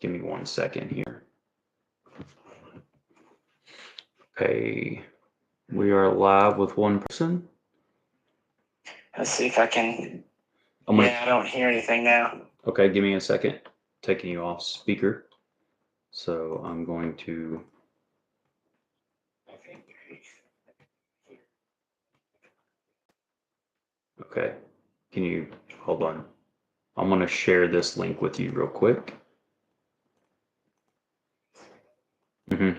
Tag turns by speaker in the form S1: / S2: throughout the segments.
S1: Give me 1 second here. Okay, we are live with one person.
S2: Let's see if I can.
S1: I
S2: don't hear anything now.
S1: Okay, give me a second. Taking you off speaker. So I'm going to. Okay, can you hold on? I'm going to share this link with you real quick.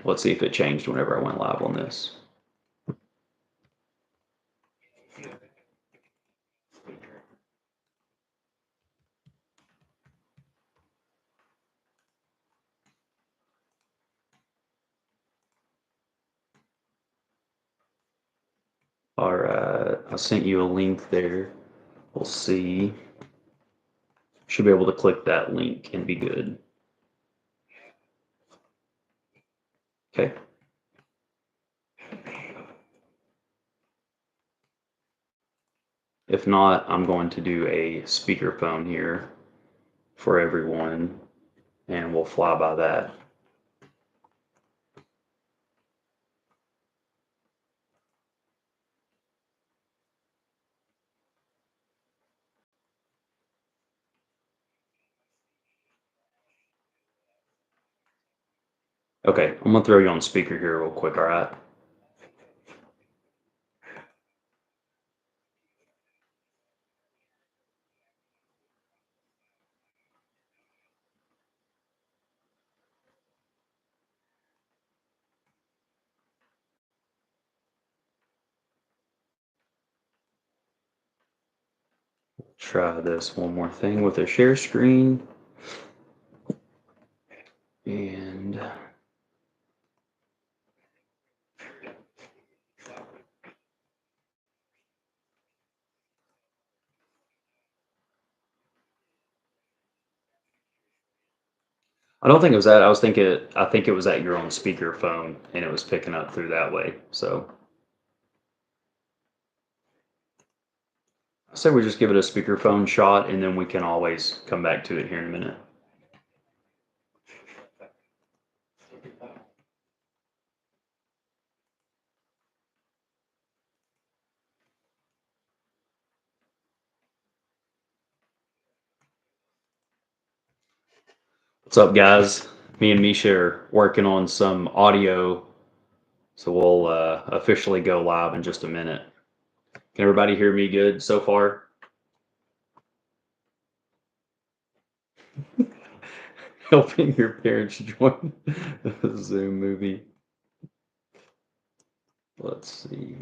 S1: Let's see if it changed whenever I went live on this. All right, I sent you a link there. We'll see. Should be able to click that link and be good. Okay. If not, I'm going to do a speakerphone here for everyone, and we'll fly by that. Okay, I'm gonna throw you on speaker here real quick, all right? Try this one more thing with a share screen. And I don't think it was that. I think it was at your own speakerphone and it was picking up through that way. So I say we just give it a speakerphone shot and then we can always come back to it here in a minute. What's up, guys? Me and Misha are working on some audio, so we'll officially go live in just a minute. Can everybody hear me good so far? Helping your parents join the Zoom movie. Let's see.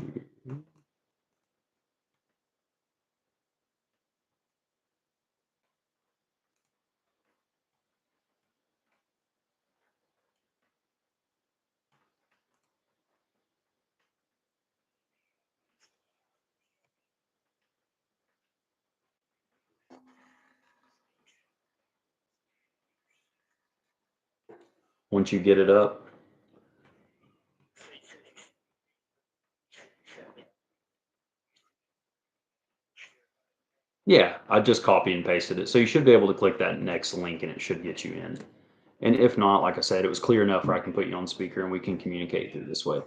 S1: Once you get it up. Yeah, I just copy and pasted it. So you should be able to click that next link and it should get you in. And if not, like I said, it was clear enough where I can put you on speaker and we can communicate through this way.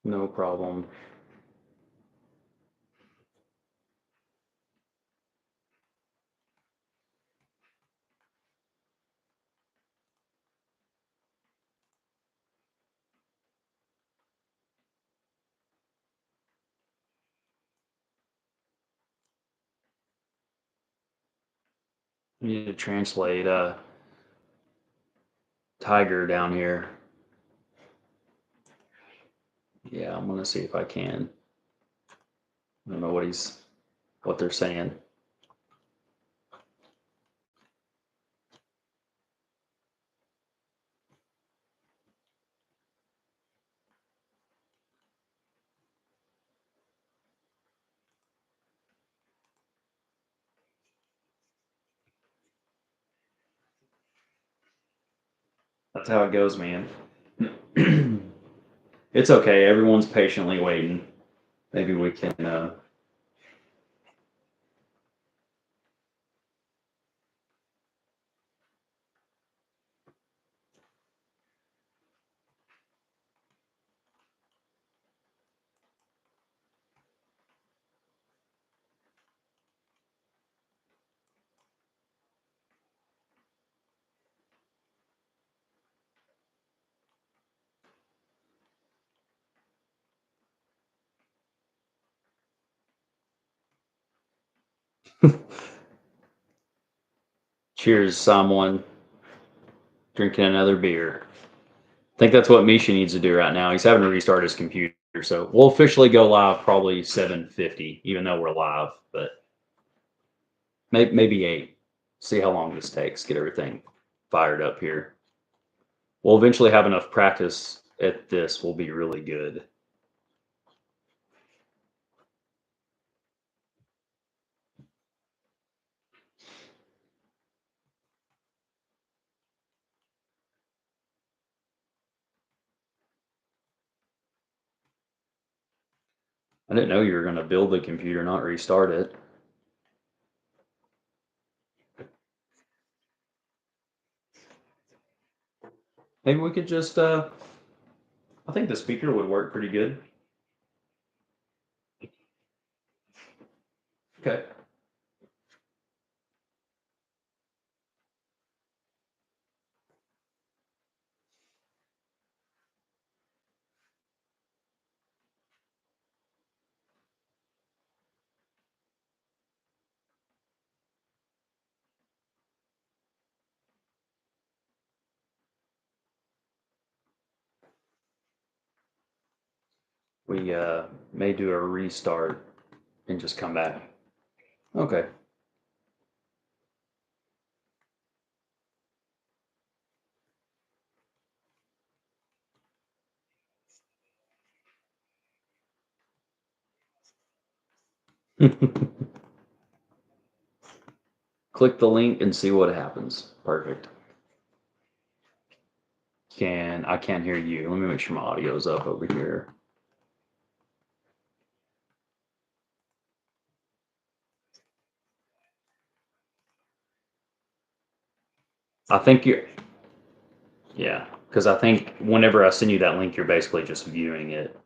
S1: No problem. I need to translate Tiger down here. Yeah, I'm gonna see if I can. I don't know what they're saying. That's how it goes, man. It's okay. Everyone's patiently waiting. Maybe we can. Cheers, someone. Drinking another beer. I think that's what Misha needs to do right now. He's having to restart his computer. So we'll officially go live probably 7:50, even though we're live, but maybe 8. See how long this takes. Get everything fired up here. We'll eventually have enough practice at this. We'll be really good. I didn't know you were going to build the computer, not restart it. Maybe we could just, I think the speaker would work pretty good. Okay. We may do a restart and just come back. Okay. Click the link and see what happens. Perfect. I can't hear you. Let me make sure my audio's up over here. I think you're, yeah, because I think whenever I send you that link, you're basically just viewing it.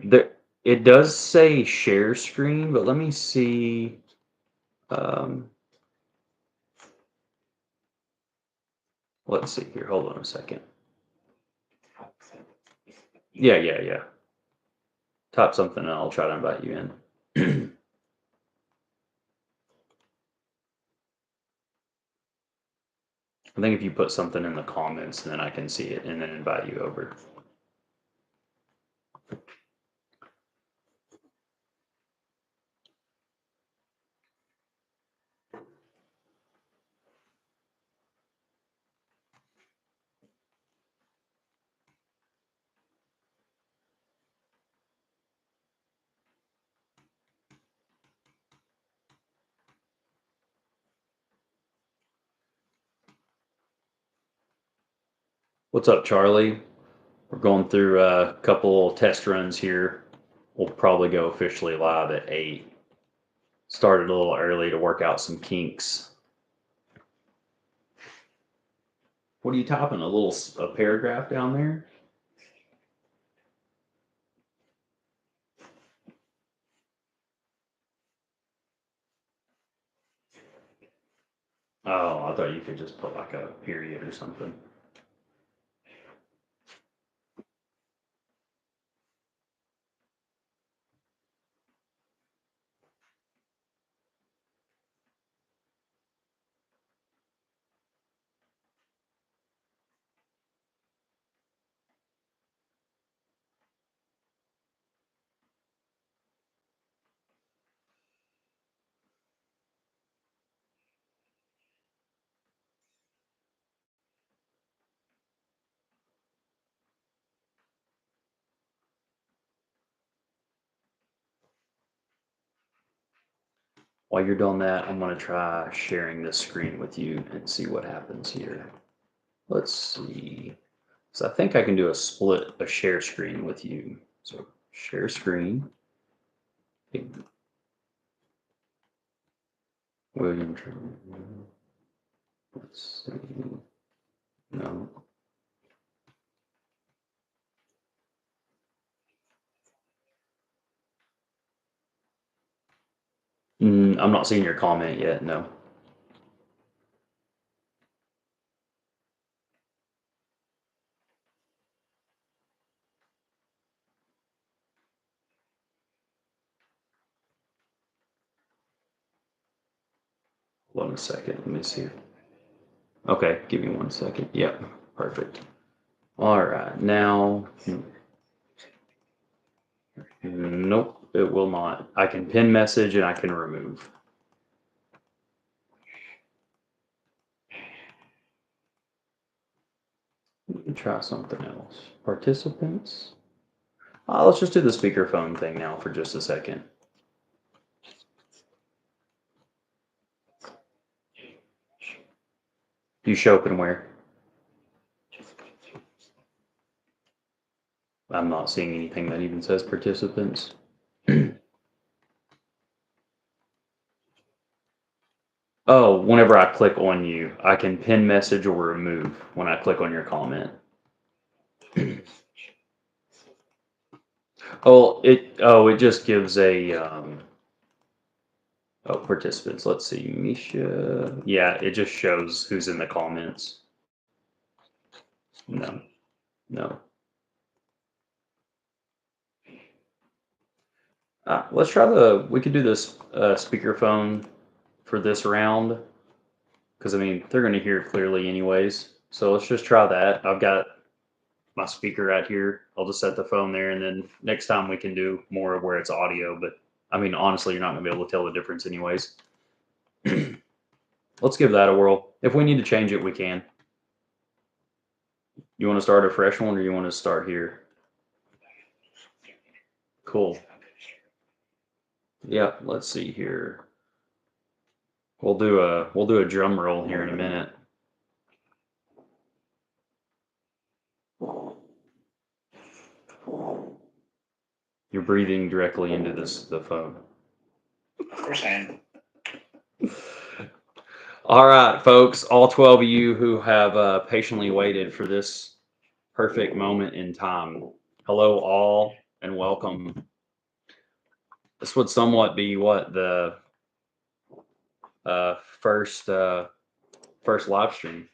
S1: There, it does say share screen, but let me see. Let's see here. Hold on a second. Yeah. Type something and I'll try to invite you in. I think if you put something in the comments, then I can see it and then invite you over. What's up, Charlie? We're going through a couple test runs here. We'll probably go officially live at 8. Started a little early to work out some kinks. What are you typing? A paragraph down there? Oh, I thought you could just put like a period or something. While you're doing that, I'm going to try sharing this screen with you and see what happens here. Let's see. So I think I can do a share screen with you. So share screen. William. Let's see. No. I'm not seeing your comment yet. No. Hold on a second. Let me see. Okay, give me 1 second. Yep, perfect. All right, now. Nope, it will not. I can pin message and I can remove. Let me try something else. Participants. Let's just do the speakerphone thing now for just a second. You show up and where? I'm not seeing anything that even says participants. Oh, whenever I click on you, I can pin message or remove when I click on your comment. It just gives a participants. Let's see, Misha. Yeah, it just shows who's in the comments. No. Let's try we could do this speakerphone for this round because I mean they're going to hear clearly anyways. So let's just try that. I've got my speaker right here. I'll just set the phone there, and then next time we can do more of where it's audio. But I mean, honestly, you're not going to be able to tell the difference anyways. Let's give that a whirl. If we need to change it, we can. You want to start a fresh one, or you want to start here? Cool. Yeah, let's see here. We'll do a drum roll here in a minute. You're breathing directly into the phone.
S2: Of course I am.
S1: All right, folks, all 12 of you who have patiently waited for this perfect moment in time. Hello, all, and welcome. This would somewhat be what the first live stream,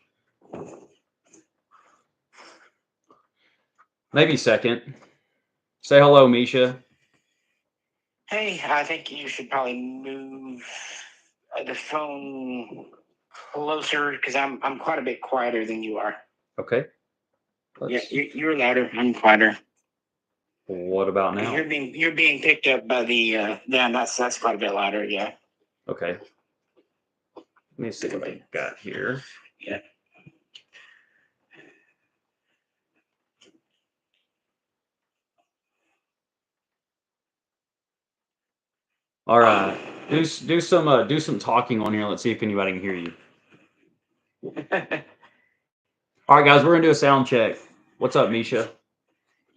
S1: maybe second. Say hello, Misha.
S2: Hey, I think you should probably move the phone closer because I'm quite a bit quieter than you are.
S1: Okay.
S2: Yeah, you're louder. I'm quieter.
S1: What about now?
S2: You're being picked up by the that's quite a bit louder. Yeah.
S1: Okay. Let me see what I got here.
S2: Yeah.
S1: All right. Do some talking on here. Let's see if anybody can hear you. All right, guys, we're gonna do a sound check. What's up, Misha?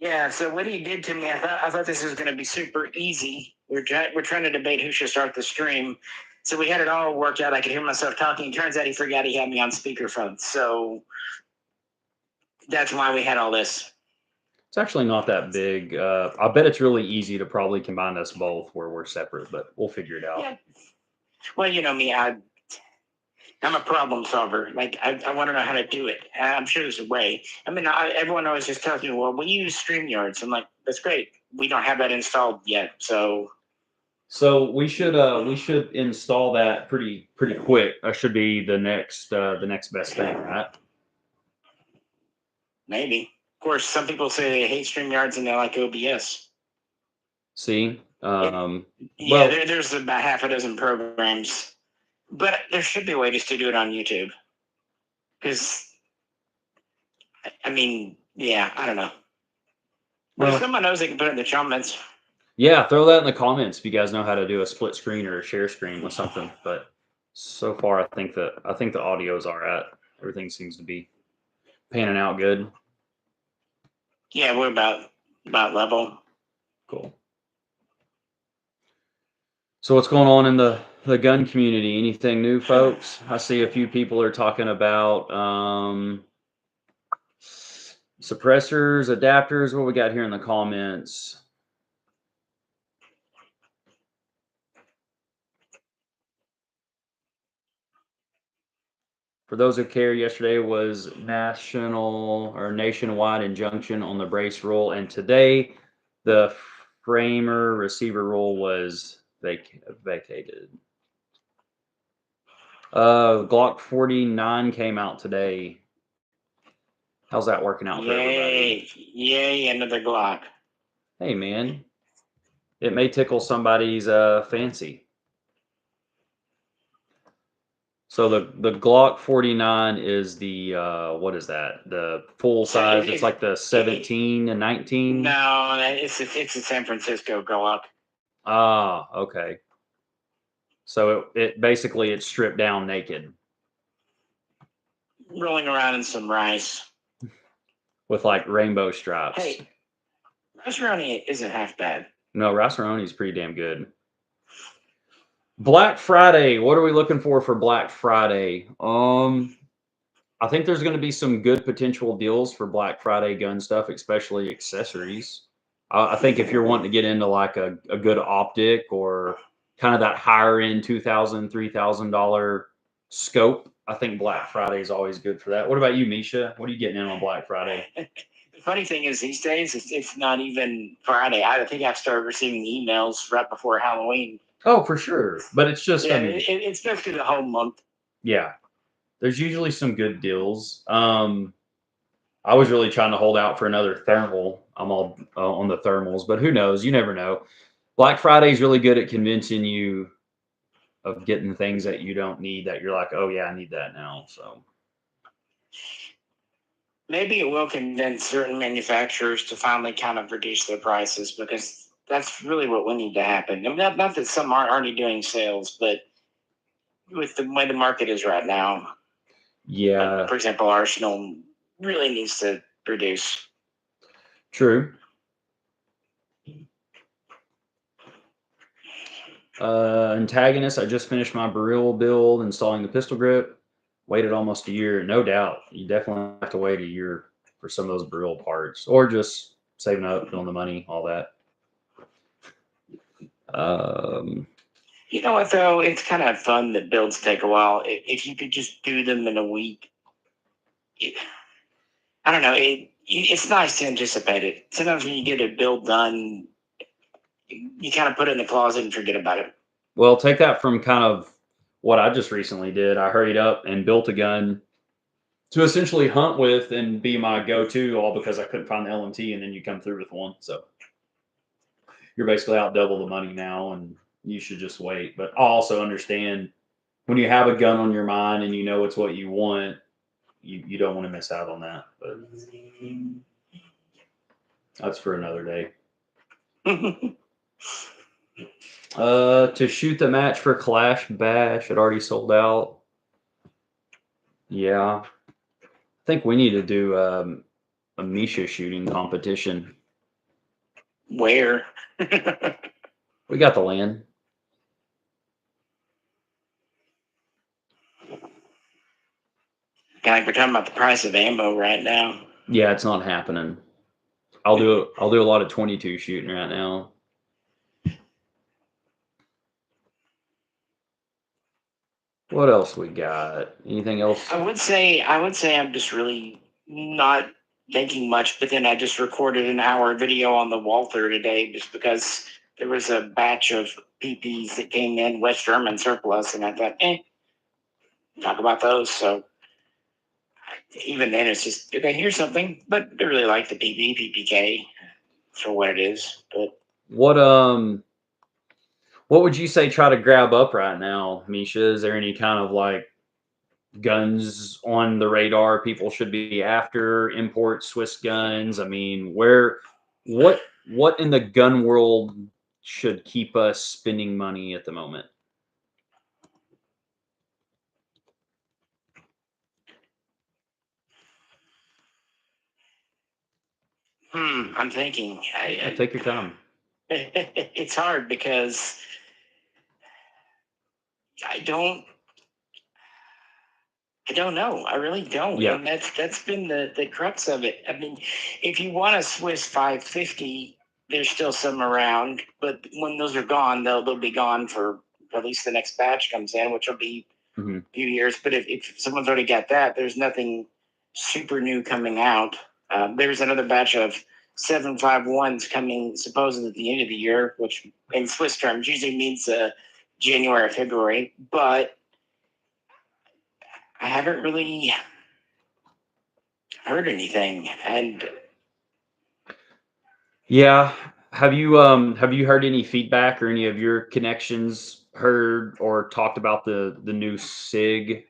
S2: Yeah. So what he did to me, I thought this was going to be super easy. We're trying to debate who should start the stream. So we had it all worked out. I could hear myself talking. Turns out he forgot he had me on speakerphone. So that's why we had all this.
S1: It's actually not that big. I bet it's really easy to probably combine us both where we're separate, but we'll figure it out.
S2: Yeah. Well, you know me, I'm a problem solver. Like I want to know how to do it. I'm sure there's a way. I mean, everyone always just tells me, "Well, we use StreamYards." I'm like, "That's great. We don't have that installed yet." So
S1: we should install that pretty quick. That should be the next best thing, right?
S2: maybe. Of course, some people say they hate StreamYards and they like OBS.
S1: See,
S2: Yeah,
S1: well,
S2: there's about half a dozen programs, but there should be a way just to do it on YouTube. Because, I mean, yeah, I don't know. But if someone knows, they can put it in the comments.
S1: Yeah, throw that in the comments if you guys know how to do a split screen or a share screen with something. But so far, I think the audio's all right. Everything seems to be panning out good.
S2: Yeah, we're about level.
S1: Cool. So what's going on in the gun community? Anything new, folks? I see a few people are talking about suppressors, adapters. What we got here in the comments? For those who care, yesterday was national or nationwide injunction on the brace rule, and today the framer receiver rule was vacated. Glock 49 came out today. How's that working out for everybody?
S2: Yay, another Glock.
S1: Hey, man, it may tickle somebody's fancy. So the Glock 49 is the what is that? The full size. It's like the 17 and 19.
S2: No, it's a San Francisco Glock.
S1: Ah, okay. So it basically it's stripped down naked
S2: Rolling around in some rice.
S1: with like rainbow stripes.
S2: Hey, Rice-A-Roni isn't half bad.
S1: No, Rice-A-Roni is pretty damn good. Black Friday. What are we looking for Black Friday? I think there's going to be some good potential deals for Black Friday gun stuff, especially accessories. I think if you're wanting to get into like a good optic or kind of that higher end $2,000, $3,000 scope, I think Black Friday is always good for that. What about you, Misha? What are you getting in on Black Friday?
S2: The funny thing is, these days it's not even Friday. I think I've started receiving emails right before Halloween.
S1: Oh, for sure. But it's just,
S2: Yeah,
S1: I mean,
S2: it's basically the whole month.
S1: yeah, there's usually some good deals. I was really trying to hold out for another thermal. I'm all on the thermals, but who knows? You never know. Black Friday is really good at convincing you of getting things that you don't need that you're like, oh yeah, I need that now. So
S2: Maybe it will convince certain manufacturers to finally kind of reduce their prices, because that's really what will need to happen. I mean, not that some aren't already doing sales, but with the way the market is right now,
S1: yeah,
S2: like, for example, Arsenal really needs to reduce.
S1: true. Antagonist. I just finished my barrel build, installing the pistol grip. Waited almost a year. No doubt, you definitely have to wait a year for some of those barrel parts, or just saving up, filling the money, all that.
S2: You know what, though? It's kind of fun that builds take a while. If you could just do them in a week, I don't know. It's nice to anticipate it. Sometimes when you get a build done, you kind of put it in the closet and forget about it.
S1: Well, take that from kind of what I just recently did. I hurried up and built a gun to essentially hunt with and be my go-to, all because I couldn't find the LMT, and then you come through with one. So you're basically out double the money now, and you should just wait. But I also understand when you have a gun on your mind and you know it's what you want, you don't want to miss out on that. But that's for another day. To shoot the match for Clash Bash, it already sold out. Yeah, I think we need to do a Misha shooting competition.
S2: Where?
S1: We got the land.
S2: Kind of, we're talking about the price of ammo right now.
S1: Yeah, it's not happening. I'll do a lot of 22 shooting right now. What else we got? Anything else?
S2: I would say I'm just really not thinking much, but then I just recorded an hour video on the Walther today just because there was a batch of PPs that came in, West German surplus, and I thought, talk about those. So even then, it's just, okay, here's something, but I really like the PPK for what it is. But
S1: what would you say try to grab up right now, Misha? Is there any kind of like guns on the radar people should be after? Import Swiss guns? I mean, what in the gun world should keep us spending money at the moment?
S2: I'm thinking.
S1: Take your time.
S2: It's hard because I don't know. I really don't.
S1: Yeah.
S2: And that's been the crux of it. I mean, if you want a Swiss 550, there's still some around, but when those are gone, they'll be gone for at least the next batch comes in, which will be
S1: Mm-hmm.
S2: a few years. But if someone's already got that, there's nothing super new coming out. There's another batch of 751s coming supposedly at the end of the year, which in Swiss terms usually means January or February, but I haven't really heard anything. And
S1: Yeah. Have you heard any feedback or any of your connections heard or talked about the new SIG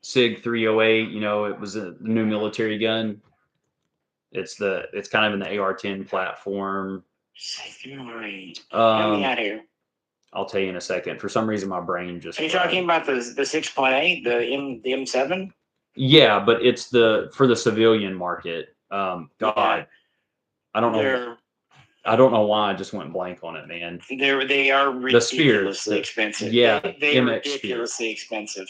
S1: 308? You know, it was the new military gun. It's kind of in the AR-10 platform.
S2: help me
S1: Um,
S2: out here.
S1: I'll tell you in a second. For some reason, my brain just.
S2: Are you talking about the 6.8, the M7?
S1: Yeah, but it's for the civilian market. God,
S2: Yeah.
S1: I don't know. I don't know why I just went blank on it, man.
S2: They are
S1: The Spear,
S2: ridiculously expensive.
S1: yeah,
S2: they are
S1: MX Spear.
S2: ridiculously expensive.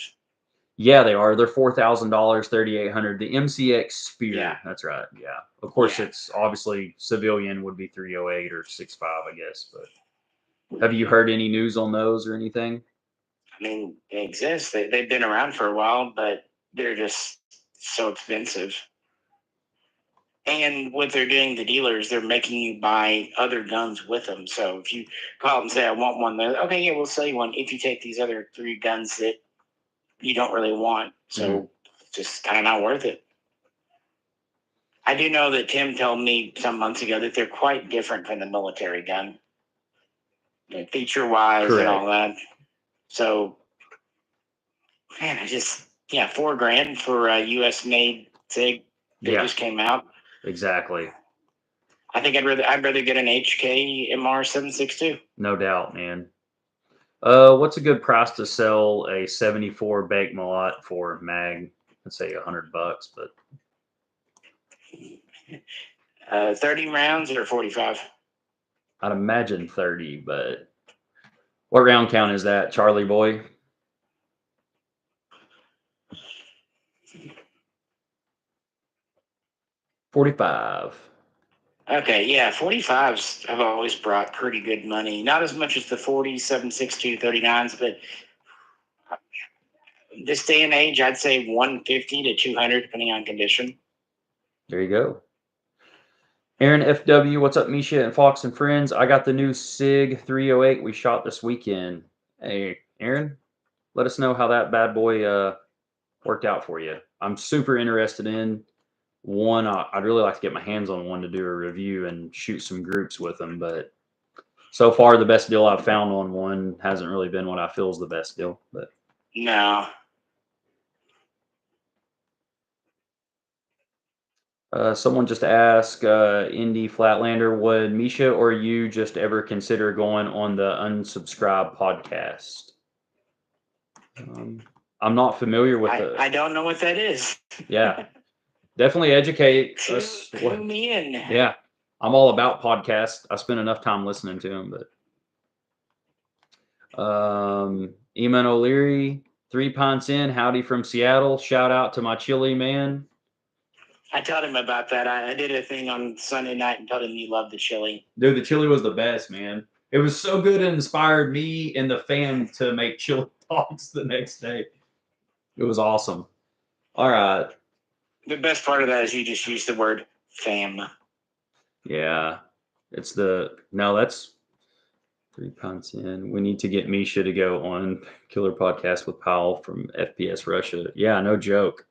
S1: Yeah, they are. They're $4,000, 3,800. The MCX Spear.
S2: Yeah.
S1: That's right. Yeah. Of course,
S2: Yeah.
S1: it's obviously civilian would be 308 or 65, I guess. But have you heard any news on those or anything?
S2: I mean, they exist. They've been around for a while, but they're just so expensive. And what they're doing, the dealers, they're making you buy other guns with them. So if you call them and say, I want one, they're okay, yeah, we'll sell you one if you take these other 3 guns that you don't really want. So just kind of not worth it. I do know that Tim told me some months ago that they're quite different from the military gun, like feature wise and all that. So, man, $4,000 for a US made SIG that just came out.
S1: Exactly.
S2: I think I'd rather get an HK MR762.
S1: No doubt, man. What's a good price to sell a 74 Bake Malott for mag? Let's say $100, but
S2: 30 rounds or 45?
S1: I'd imagine 30. But what round count is that, Charlie boy? 45.
S2: Okay, yeah, 45s have always brought pretty good money. Not as much as the 47.62 39s, but this day and age, I'd say 150 to 200, depending on condition.
S1: There you go. Aaron FW, what's up, Misha and Fox and friends? I got the new SIG 308 we shot this weekend. Hey, Aaron, let us know how that bad boy worked out for you. I'm super interested in one. I'd really like to get my hands on one to do a review and shoot some groups with them, but so far the best deal I've found on one hasn't really been what I feel is the best deal. But
S2: no.
S1: Someone just asked, Indy Flatlander, would Misha or you just ever consider going on the Unsubscribe podcast? I'm not familiar with
S2: I don't know what that is.
S1: Yeah, definitely educate us.
S2: Clue me in.
S1: Yeah, I'm all about podcasts. I spend enough time listening to them. But Eamon O'Leary, 3 pints in, howdy from Seattle. Shout out to my chili man.
S2: I told him about that. I did a thing on Sunday night and told him you loved the chili.
S1: Dude, the chili was the best, man. It was so good it inspired me and the fam to make chili dogs the next day. It was awesome. All right.
S2: The best part of that is you just used the word fam.
S1: Yeah. That's 3 pints in. We need to get Misha to go on Killer Podcast with Kyle from FPS Russia. Yeah, no joke.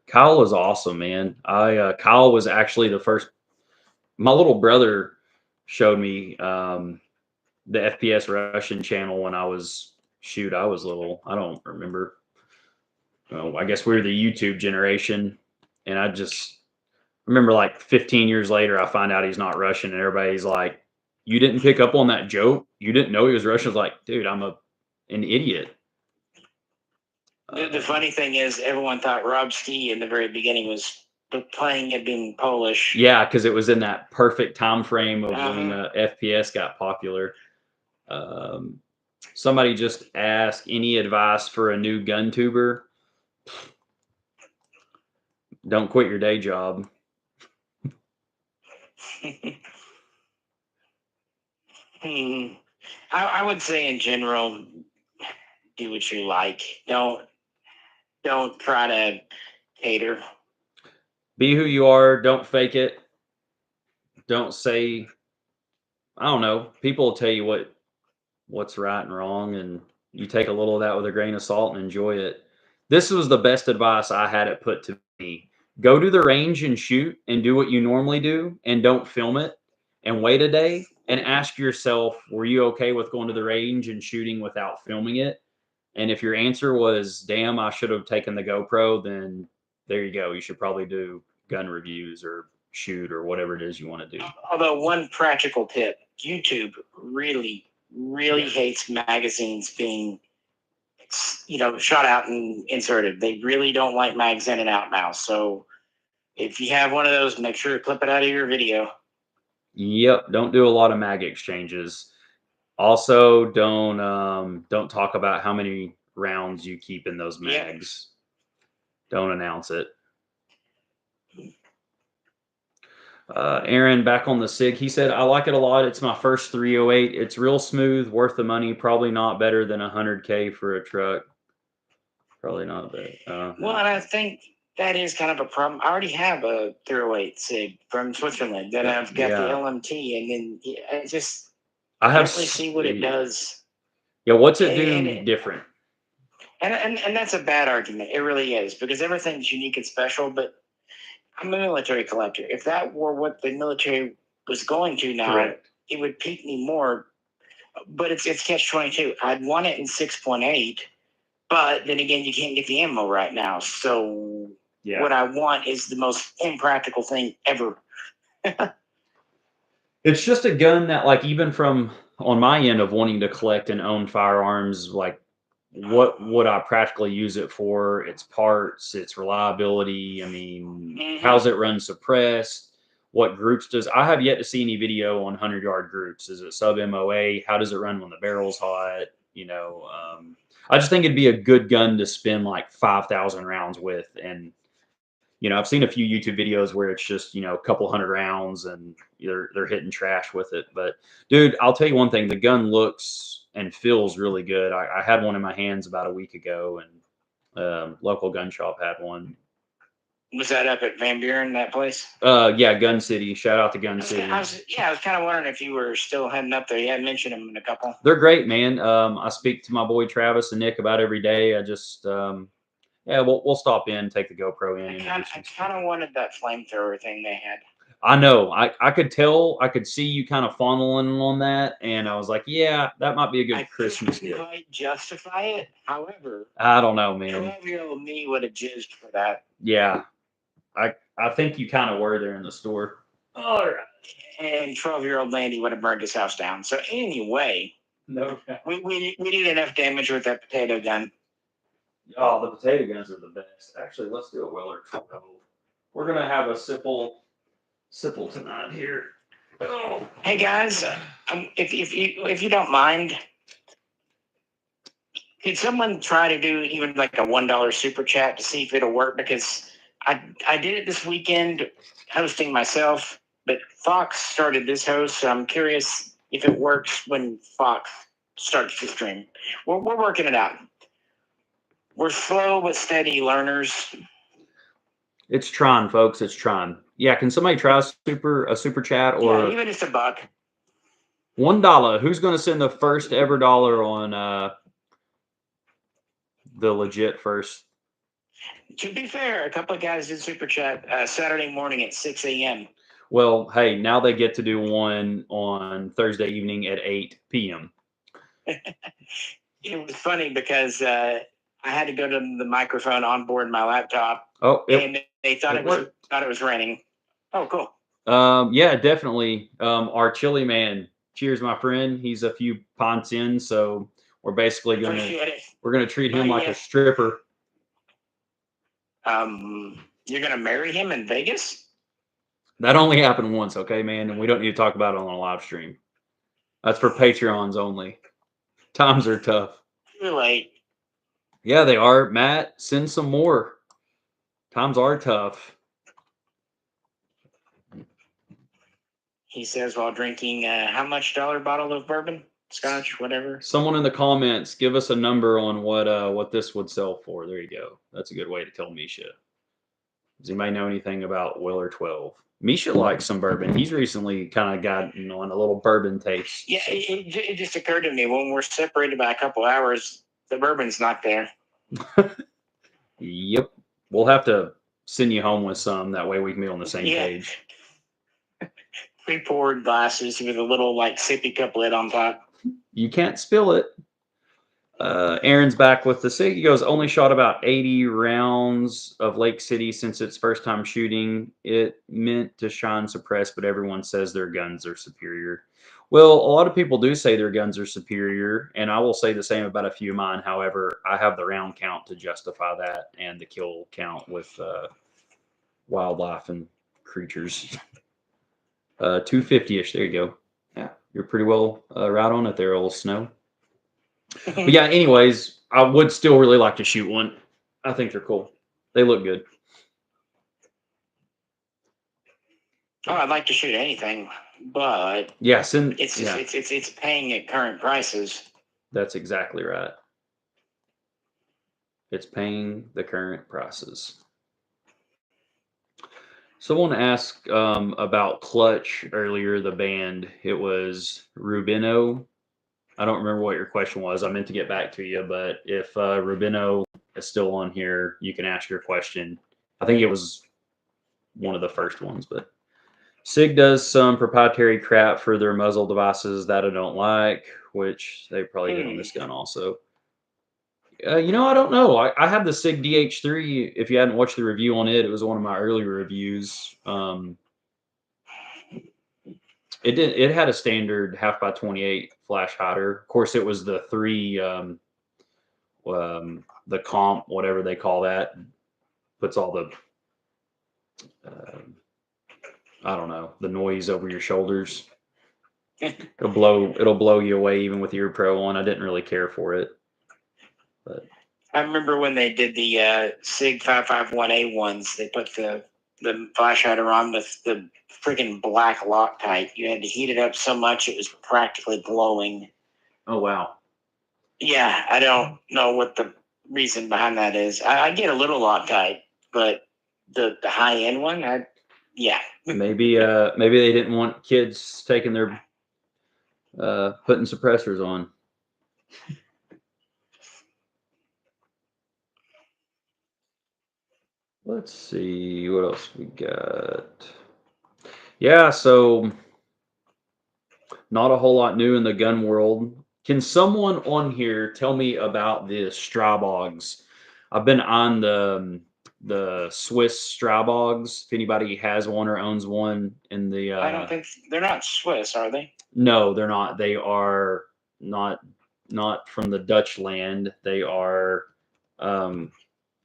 S1: Kyle was awesome, man. Kyle was actually the first. My little brother showed me the FPS Russian channel when I was little. I don't remember. I guess we were the YouTube generation, and I just remember like 15 years later, I find out he's not Russian, and everybody's like, You didn't pick up on that joke. You didn't know he was Russian. I was like, dude, I'm an idiot.
S2: The funny thing is, everyone thought Rob Ski in the very beginning was playing it being Polish.
S1: Yeah, because it was in that perfect time frame of when FPS got popular. Somebody just asked, any advice for a new gun tuber? Don't quit your day job.
S2: I would say in general, do what you like. Don't try to cater.
S1: Be who you are. Don't fake it. Don't say, I don't know. People will tell you what's right and wrong, and you take a little of that with a grain of salt and enjoy it. This was the best advice I had it put to me. Go to the range and shoot and do what you normally do, and don't film it, and wait a day and ask yourself, were you okay with going to the range and shooting without filming it? And if your answer was, damn, I should have taken the GoPro, then there you go. You should probably do gun reviews or shoot or whatever it is you want to do.
S2: Although one practical tip, YouTube really, really hates magazines being, shot out and inserted. They really don't like mags in and out now. So if you have one of those, make sure to clip it out of your video.
S1: Yep, don't do a lot of mag exchanges. Also, don't talk about how many rounds you keep in those mags. Don't announce it. Aaron, back on the SIG, he said, I like it a lot. It's my first 308. It's real smooth, worth the money. Probably not better than 100K for a truck. Probably not bad.
S2: Well, and I think that is kind of a problem. I already have a 308 SIG from Switzerland. Then I've got the LMT, and then I have really see what it does.
S1: Yeah, what's it do different?
S2: And that's a bad argument. It really is, because everything's unique and special. But I'm a military collector. If that were what the military was going to now, correct, it would pique me more. But it's catch-22. I'd want it in 6.8, but then again, you can't get the ammo right now. So what I want is the most impractical thing ever.
S1: It's just a gun that, like, even from on my end of wanting to collect and own firearms, like, what would I practically use it for? Its parts, its reliability. I mean, how's it run suppressed? What groups does I have yet to see any video on 100-yard groups? Is it sub MOA? How does it run when the barrel's hot? I just think it'd be a good gun to spend like 5,000 rounds with. And I've seen a few YouTube videos where it's just, a couple hundred rounds and they're hitting trash with it. But dude, I'll tell you one thing, the gun looks and feels really good. I had one in my hands about a week ago, and local gun shop had one.
S2: Was that up at Van Buren, that place?
S1: Yeah, Gun City. Shout out to Gun City.
S2: I was kind of wondering if you were still heading up there. You had mentioned them in a couple.
S1: They're great, man. I speak to my boy Travis and Nick about every day. I just we'll stop in, take the GoPro in.
S2: I kind of wanted that flamethrower thing they had.
S1: I know. I could tell. I could see you kind of fondling on that, and I was like, yeah, that might be a good Christmas gift. I
S2: couldn't justify it. However,
S1: I don't know, man.
S2: 12-year-old me would have jizzed for that.
S1: Yeah. I think you kind of were there in the store.
S2: All right. And 12-year-old Landy would have burned his house down. So anyway, we did enough damage with that potato gun.
S1: Oh, the potato guns are the best. Actually, let's do a Willard. We're gonna have a sipple tonight here.
S2: Oh. Hey guys, if you don't mind, could someone try to do even like a $1 super chat to see if it'll work? Because I did it this weekend hosting myself, but Fox started this host, so I'm curious if it works when Fox starts the stream. We're working it out. We're slow but steady learners.
S1: It's trying, folks. It's trying. Yeah, can somebody try a super chat or
S2: even just $1?
S1: $1. Who's going to send the first ever dollar on the legit first?
S2: To be fair, a couple of guys did super chat Saturday morning at 6 a.m.
S1: Well, hey, now they get to do one on Thursday evening at 8 p.m.
S2: It was funny because I had to go to the microphone on board my laptop.
S1: Oh,
S2: and they thought it was raining. Oh, cool.
S1: Yeah, definitely. Our chili man cheers, my friend. He's a few pints in, so we're basically gonna treat him like a stripper.
S2: You're gonna marry him in Vegas?
S1: That only happened once, okay, man, and we don't need to talk about it on a live stream. That's for Patreons only. Times are tough.
S2: Too late.
S1: Yeah, they are. Matt, send some more. Times are tough.
S2: He says while drinking how much dollar bottle of bourbon? Scotch, whatever.
S1: Someone in the comments, give us a number on what this would sell for. There you go. That's a good way to tell Misha. Does anybody know anything about Weller 12? Misha likes some bourbon. He's recently kind of gotten on a little bourbon taste.
S2: Yeah, it just occurred to me when we're separated by a couple hours, the bourbon's not there.
S1: Yep. We'll have to send you home with some. That way we can be on the same page.
S2: Pre-poured glasses with a little like sippy cup lid on top.
S1: You can't spill it. Aaron's back with the SIG. He goes, only shot about 80 rounds of Lake City since its first time shooting. It meant to shine suppress, but everyone says their guns are superior. Well, a lot of people do say their guns are superior, and I will say the same about a few of mine. However, I have the round count to justify that and the kill count with wildlife and creatures. 250-ish. There you go. Yeah, you're pretty well right on it there, old Snow. But yeah, anyways, I would still really like to shoot one. I think they're cool. They look good.
S2: Oh, I'd like to shoot anything, but
S1: yes, and
S2: it's paying at current prices.
S1: That's exactly right. It's paying the current prices. Someone asked about Clutch earlier, the band. It was Rubino. I don't remember what your question was. I meant to get back to you, but if Rubino is still on here, you can ask your question. I think it was one of the first ones, but SIG does some proprietary crap for their muzzle devices that I don't like, which they probably did on this gun also. I don't know. I have the SIG DH3. If you hadn't watched the review on it, it was one of my early reviews. It had a standard 1/2x28 flash hider. Of course, it was the 3 the comp, whatever they call that, puts all the I don't know, the noise over your shoulders. It'll blow you away even with ear pro on. I didn't really care for it, but
S2: I remember when they did the SIG 551A ones. They put the flash hider on with the freaking black Loctite. You had to heat it up so much it was practically glowing.
S1: Oh wow!
S2: Yeah, I don't know what the reason behind that is. I get a little Loctite, but the high end one,
S1: maybe they didn't want kids taking their putting suppressors on. Let's see what else we got. Yeah, so not a whole lot new in the gun world. Can someone on here tell me about the Stribogs? I've been on the Swiss Stribogs. If anybody has one or owns one in the
S2: I don't think they're not Swiss, are they?
S1: No, they're not. They are not from the Dutch land. They are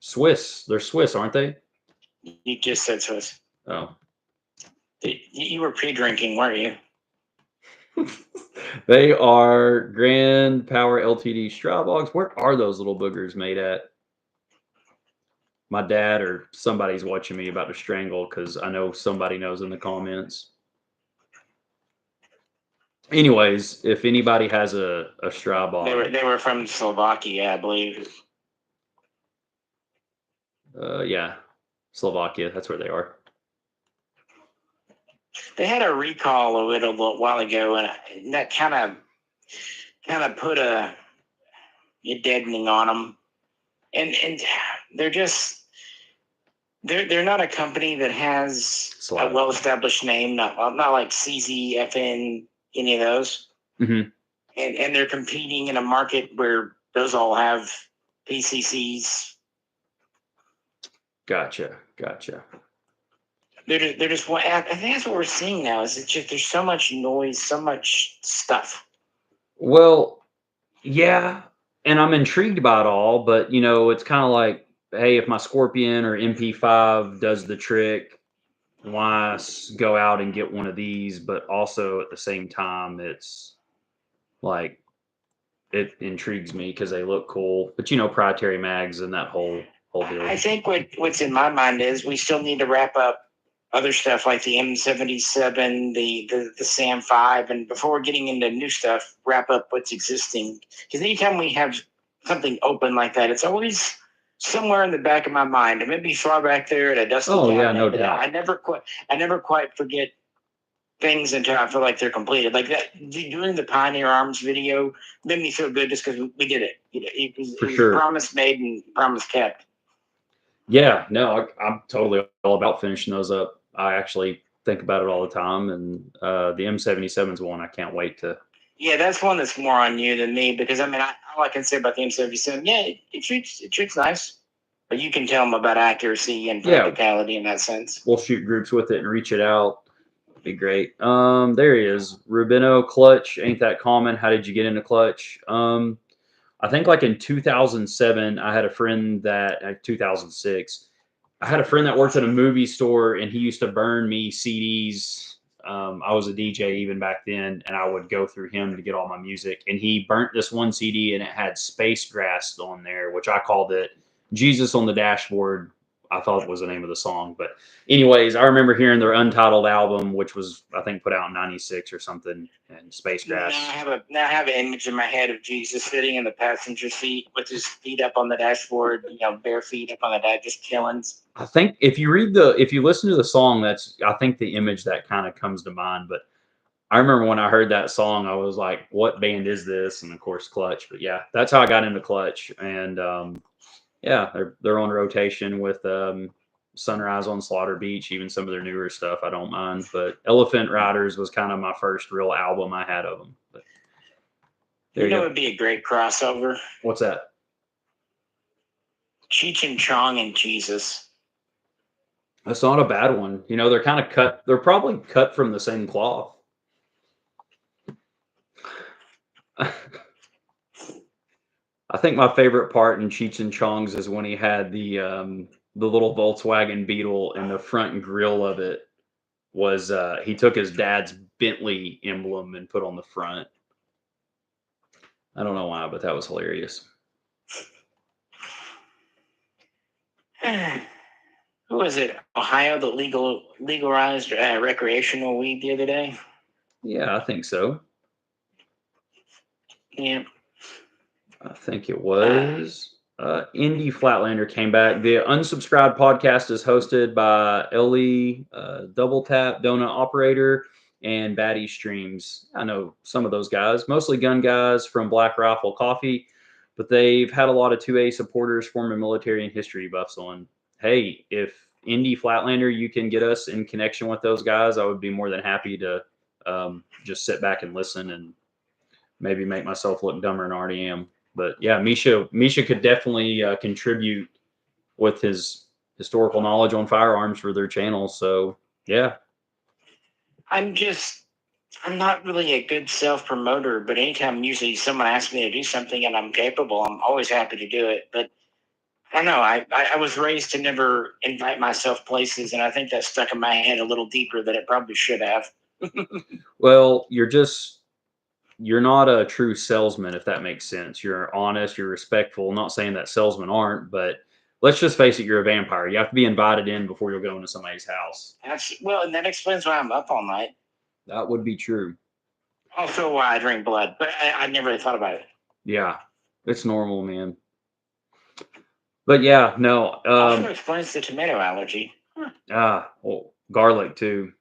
S1: Swiss. They're Swiss, aren't they?
S2: You just said Swiss.
S1: Oh.
S2: You were pre-drinking, weren't you?
S1: They are Grand Power LTD Stribogs. Where are those little boogers made at? My dad or somebody's watching me about to strangle because I know somebody knows in the comments. Anyways, if anybody has a Stribog.
S2: They were from Slovakia, I believe.
S1: Yeah, Slovakia. That's where they are.
S2: They had a recall of it a little while ago, and that kind of put a deadening on them. And they're just they're not a company that has a well-established name, not like CZ, FN, any of those.
S1: Mm-hmm.
S2: And they're competing in a market where those all have PCCs.
S1: Gotcha.
S2: They're just. I think that's what we're seeing now. Is it's just there's so much noise, so much stuff.
S1: Well, yeah, and I'm intrigued by it all, but it's kind of like, hey, if my Scorpion or MP5 does the trick, why go out and get one of these? But also at the same time, it's like it intrigues me because they look cool. But proprietary mags and that whole deal.
S2: I think what's in my mind is we still need to wrap up other stuff like the M77, the SAM 5, and before we're getting into new stuff, wrap up what's existing. Because anytime we have something open like that, it's always somewhere in the back of my mind. It may be far back there at a dusty cabinet.
S1: Yeah, no doubt.
S2: I never quite forget things until I feel like they're completed. Like that, doing the Firearms video made me feel good just because we did it. It was a promise made and promise kept.
S1: Yeah, no, I'm totally all about finishing those up. I actually think about it all the time, and the M77 is one I can't wait to.
S2: Yeah, that's one that's more on you than me because all I can say about the M77, yeah, it shoots nice, but you can tell them about accuracy and practicality in that sense.
S1: We'll shoot groups with it and reach it out. Be great. There he is, Rubino Clutch. Ain't that common? How did you get into Clutch? I think like in 2007, I had a friend that 2006. I had a friend that worked at a movie store, and he used to burn me CDs. I was a DJ even back then, and I would go through him to get all my music. And he burnt this one CD, and it had Space Grass on there, which I called it Jesus on the Dashboard. I thought it was the name of the song. But anyways, I remember hearing their Untitled album, which was, I think, put out in 96 or something, and Space Grass.
S2: Now I have an image in my head of Jesus sitting in the passenger seat with his feet up on the dashboard, bare feet up on the dash, just chilling.
S1: I think if you listen to the song, I think the image that kind of comes to mind. But I remember when I heard that song, I was like, what band is this? And of course, Clutch. But yeah, that's how I got into Clutch. And yeah, they're on rotation with Sunrise on Slaughter Beach, even some of their newer stuff I don't mind. But Elephant Riders was kind of my first real album I had of them. But
S2: it would be a great crossover.
S1: What's that?
S2: Cheech and Chong and Jesus.
S1: That's not a bad one. They're kind of cut. They're probably cut from the same cloth. I think my favorite part in Cheech and Chong's is when he had the little Volkswagen Beetle, and the front grille of it was he took his dad's Bentley emblem and put on the front. I don't know why, but that was hilarious.
S2: Who was it? Ohio that legalized recreational weed the other day?
S1: Yeah, I think so.
S2: Yeah.
S1: I think it was. Indie Flatlander came back. The Unsubscribed podcast is hosted by Ellie, Double Tap, Donut Operator, and Batty Streams. I know some of those guys, mostly gun guys from Black Rifle Coffee, but they've had a lot of 2A supporters, former military and history buffs on. Hey, if Indie Flatlander, you can get us in connection with those guys, I would be more than happy to just sit back and listen and maybe make myself look dumber than I already am. But yeah, Misha could definitely contribute with his historical knowledge on firearms for their channel. So yeah,
S2: I'm not really a good self promoter, but anytime usually someone asks me to do something and I'm capable, I'm always happy to do it. But I don't know. I was raised to never invite myself places, and I think that stuck in my head a little deeper than it probably should have.
S1: Well, you're not a true salesman, if that makes sense. You're honest, you're respectful. I'm not saying that salesmen aren't, but let's just face it, you're a vampire. You have to be invited in before you'll go into somebody's house.
S2: Well, and that explains why I'm up all night.
S1: That would be true.
S2: Also why I drink blood, but I never really thought about it.
S1: Yeah, it's normal, man. But yeah, no.
S2: Also explains the tomato allergy.
S1: Well, garlic too.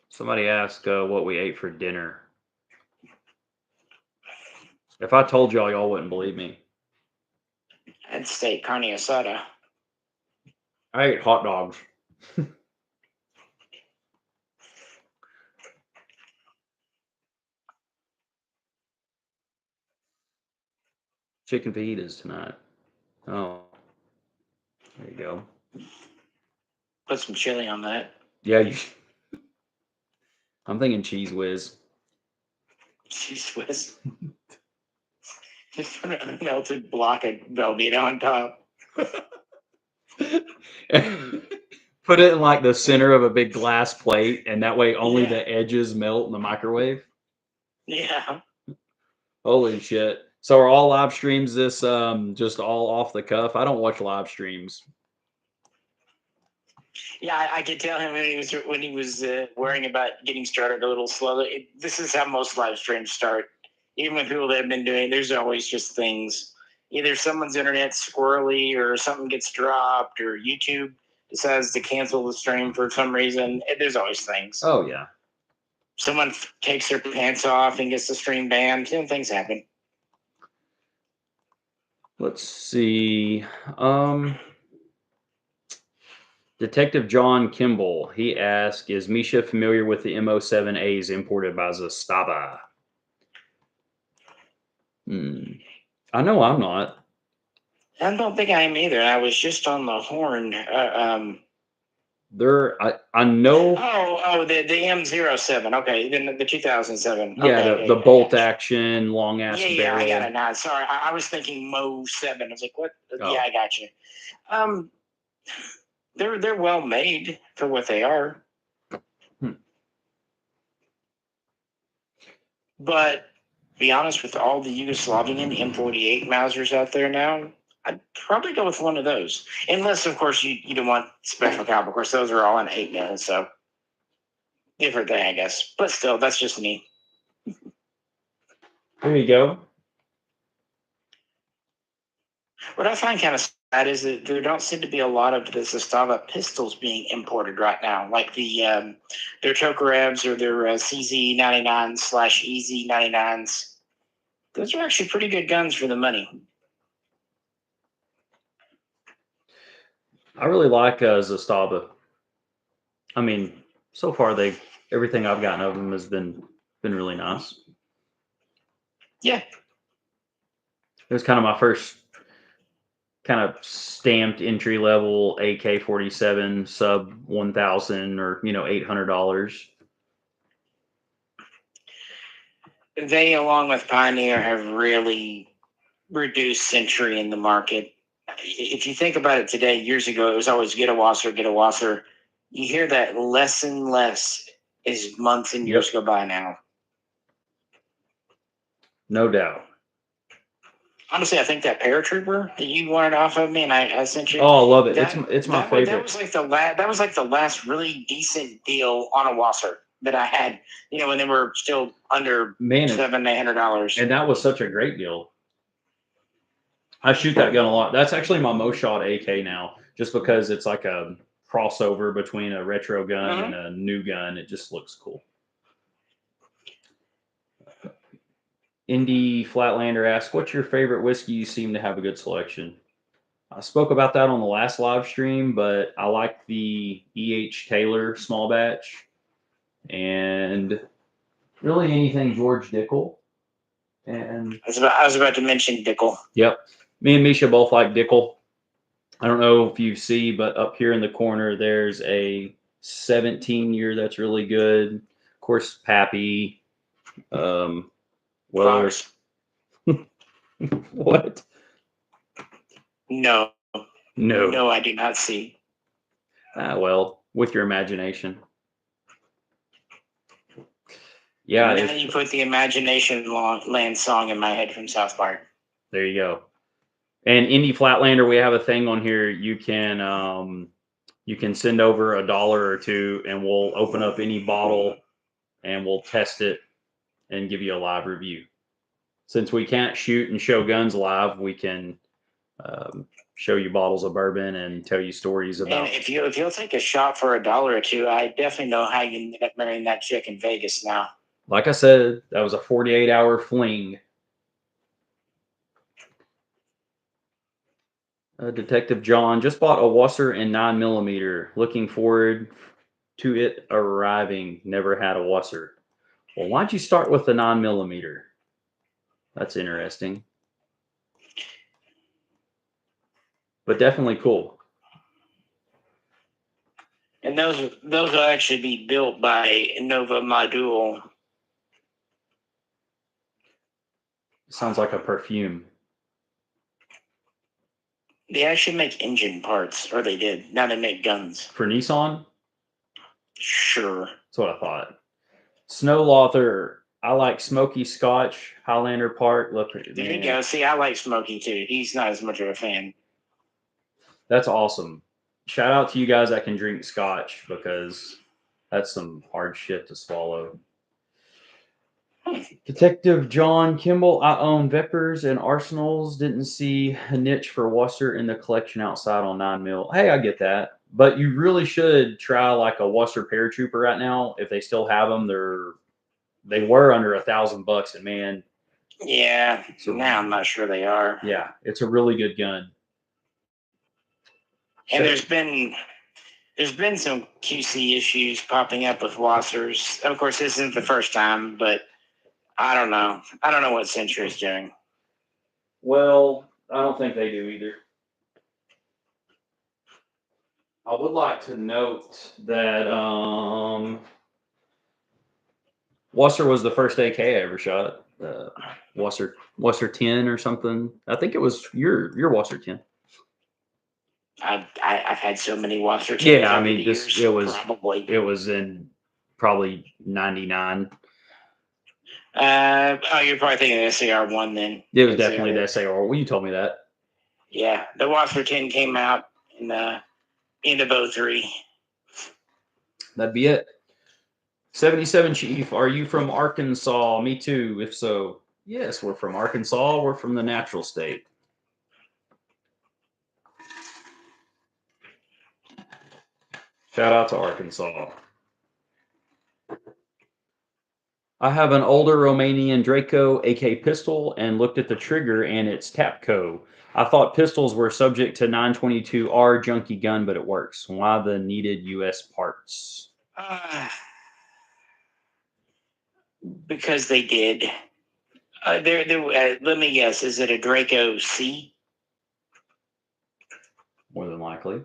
S1: Somebody asked what we ate for dinner. If I told y'all wouldn't believe me.
S2: I'd steak carne asada.
S1: I ate hot dogs. Chicken fajitas tonight. Oh. There you go.
S2: Put some chili on that.
S1: Yeah, I'm thinking Cheese Whiz.
S2: Cheese Whiz. Just put a melted block of Velveeta on top.
S1: Put it in like the center of a big glass plate, and that way only
S2: Yeah.
S1: the edges melt in the microwave.
S2: Yeah.
S1: Holy shit. So are all live streams this just all off the cuff? I don't watch live streams.
S2: Yeah, I could tell him when he was worrying about getting started a little slowly. This is how most live streams start. Even with people that have been doing, there's always just things. Either someone's internet's squirrely, or something gets dropped, or YouTube decides to cancel the stream for some reason. There's always things.
S1: Oh yeah.
S2: Someone takes their pants off and gets the stream banned. Things happen.
S1: Let's see. Detective John Kimball, he asked, is Misha familiar with the MO7As imported by Zastava? I know I'm not.
S2: I don't think I am either. I was just on the horn.
S1: I know.
S2: The M07. Okay, then the 2007.
S1: Yeah,
S2: Okay,
S1: the bolt action, long ass
S2: yeah,
S1: barrel.
S2: I got it now. Sorry, I was thinking Mo 7. I was like, what?
S1: Oh.
S2: Yeah, I got you. They're well made for what they are. But be honest, with all the Yugoslavian M48 Mausers out there now, I'd probably go with one of those. Unless, of course, you don't want special caliber. Of course, those are all in 8mm, so different thing, I guess. But still, that's just me.
S1: There you go.
S2: What I find kind of sad is that there don't seem to be a lot of the Zastava pistols being imported right now, like their Tokarevs or their CZ99/EZ99s. Those are actually pretty good guns for the money.
S1: I really like Zastava. I mean, so far everything I've gotten of them has been really nice.
S2: Yeah.
S1: It was kind of my first kind of stamped entry level AK-47 sub 1,000 or $800.
S2: They, along with Pioneer, have really reduced Century in the market. If you think about it today, years ago, it was always get a Wasser, get a Wasser. You hear that less and less as months and years go by now.
S1: No doubt.
S2: Honestly, I think that paratrooper that you wanted off of me and I sent you.
S1: Oh, I love it. It's my favorite.
S2: That was like the last really decent deal on a Wasser that I had. When they were still under $700-800.
S1: And that was such a great deal. I shoot that gun a lot. That's actually my most shot AK now, just because it's like a crossover between a retro gun and a new gun. It just looks cool. Indy Flatlander asks, what's your favorite whiskey? You seem to have a good selection. I spoke about that on the last live stream, but I like the E.H. Taylor small batch and really anything George Dickel. And
S2: I was about to mention Dickel.
S1: Yep. Me and Misha both like Dickel. I don't know if you see, but up here in the corner, there's a 17-year that's really good. Of course, Pappy.
S2: Fox.
S1: What?
S2: No, I do not see.
S1: Well, with your imagination. Yeah.
S2: Now you put the Imagination Land song in my head from South Park.
S1: There you go. And Indy Flatlander, we have a thing on here. You can send over $1 or $2, and we'll open up any bottle and we'll test it and give you a live review. Since we can't shoot and show guns live, we can show you bottles of bourbon and tell you stories about.
S2: And if you'll take a shot for $1 or $2, I definitely know how you ended up marrying that chick in Vegas now.
S1: Like I said, that was a 48-hour fling. Detective John just bought a Wasser and 9mm. Looking forward to it arriving. Never had a Wasser. Well, why'd you start with the 9mm? That's interesting. But definitely cool.
S2: And those will actually be built by Nova Module.
S1: Sounds like a perfume.
S2: They actually make engine parts, or they did. Now they make guns.
S1: For Nissan?
S2: Sure.
S1: That's what I thought. Snowlother, I like Smoky Scotch, Highlander Park. Look,
S2: There you go. See, I like Smokey too. He's not as much of a fan.
S1: That's awesome. Shout out to you guys that can drink scotch, because that's some hard shit to swallow. Detective John Kimball, I own Vepers and Arsenals. Didn't see a niche for Wasser in the collection outside on 9mm. Hey, I get that. But you really should try like a Wasser Paratrooper right now. If they still have them, they were under $1,000, and man.
S2: Yeah, now I'm not sure they are.
S1: Yeah, it's a really good gun.
S2: And there's been some QC issues popping up with Wassers. Of course, this isn't the first time, but I don't know. I don't know what Century is doing.
S1: Well, I don't think they do either. I would like to note that Wasser was the first AK I ever shot. Wasser 10 or something. I think it was your Wasser 10.
S2: I've had so many Wasser 10s.
S1: Yeah, I mean, it was in probably 99.
S2: You're probably thinking of the SAR-1 then.
S1: It was definitely the SAR. Well, you told me that.
S2: Yeah, the Wasser 10 came out in the end of 03.
S1: That'd be it. 77 Chief, are you from Arkansas? Me too. If so, yes, we're from Arkansas. We're from the natural state. Shout out to Arkansas. I have an older Romanian Draco AK pistol and looked at the trigger and it's Tapco. I thought pistols were subject to 922R junky gun, but it works. Why the needed US parts?
S2: Because they did. Let me guess. Is it a Draco C?
S1: More than likely.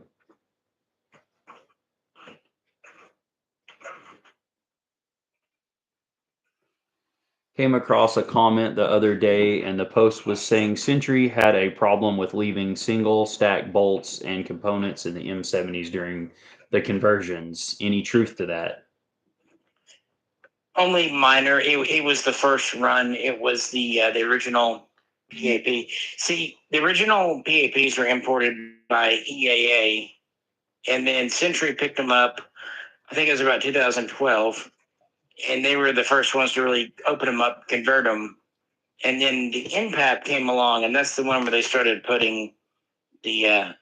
S1: Came across a comment the other day, and the post was saying Century had a problem with leaving single stack bolts and components in the M70s during the conversions. Any truth to that?
S2: Only minor. It was the first run. It was the original PAP. See, the original PAPs were imported by EAA, and then Century picked them up. I think it was about 2012, and they were the first ones to really open them up, convert them. And then the NPAP came along, and that's the one where they started putting the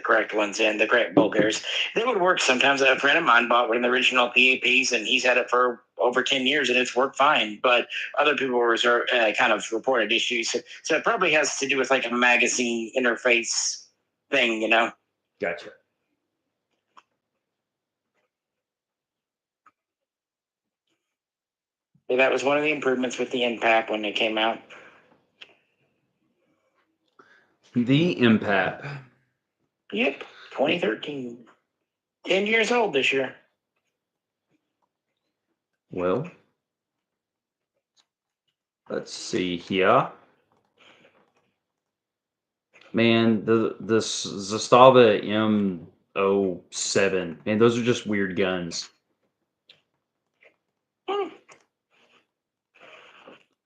S2: correct ones in, the correct bolt bearers. They would work sometimes. A friend of mine bought one of the original PAPs, and he's had it for over 10 years, and it's worked fine. But other people kind of reported issues. So it probably has to do with like a magazine interface thing, you know?
S1: Gotcha.
S2: So that was one of the improvements with the NPAP when it came out.
S1: The impact.
S2: Yep, 2013. 10 years old this year.
S1: Well, let's see here. Man, the Zastava M07. Man, those are just weird guns.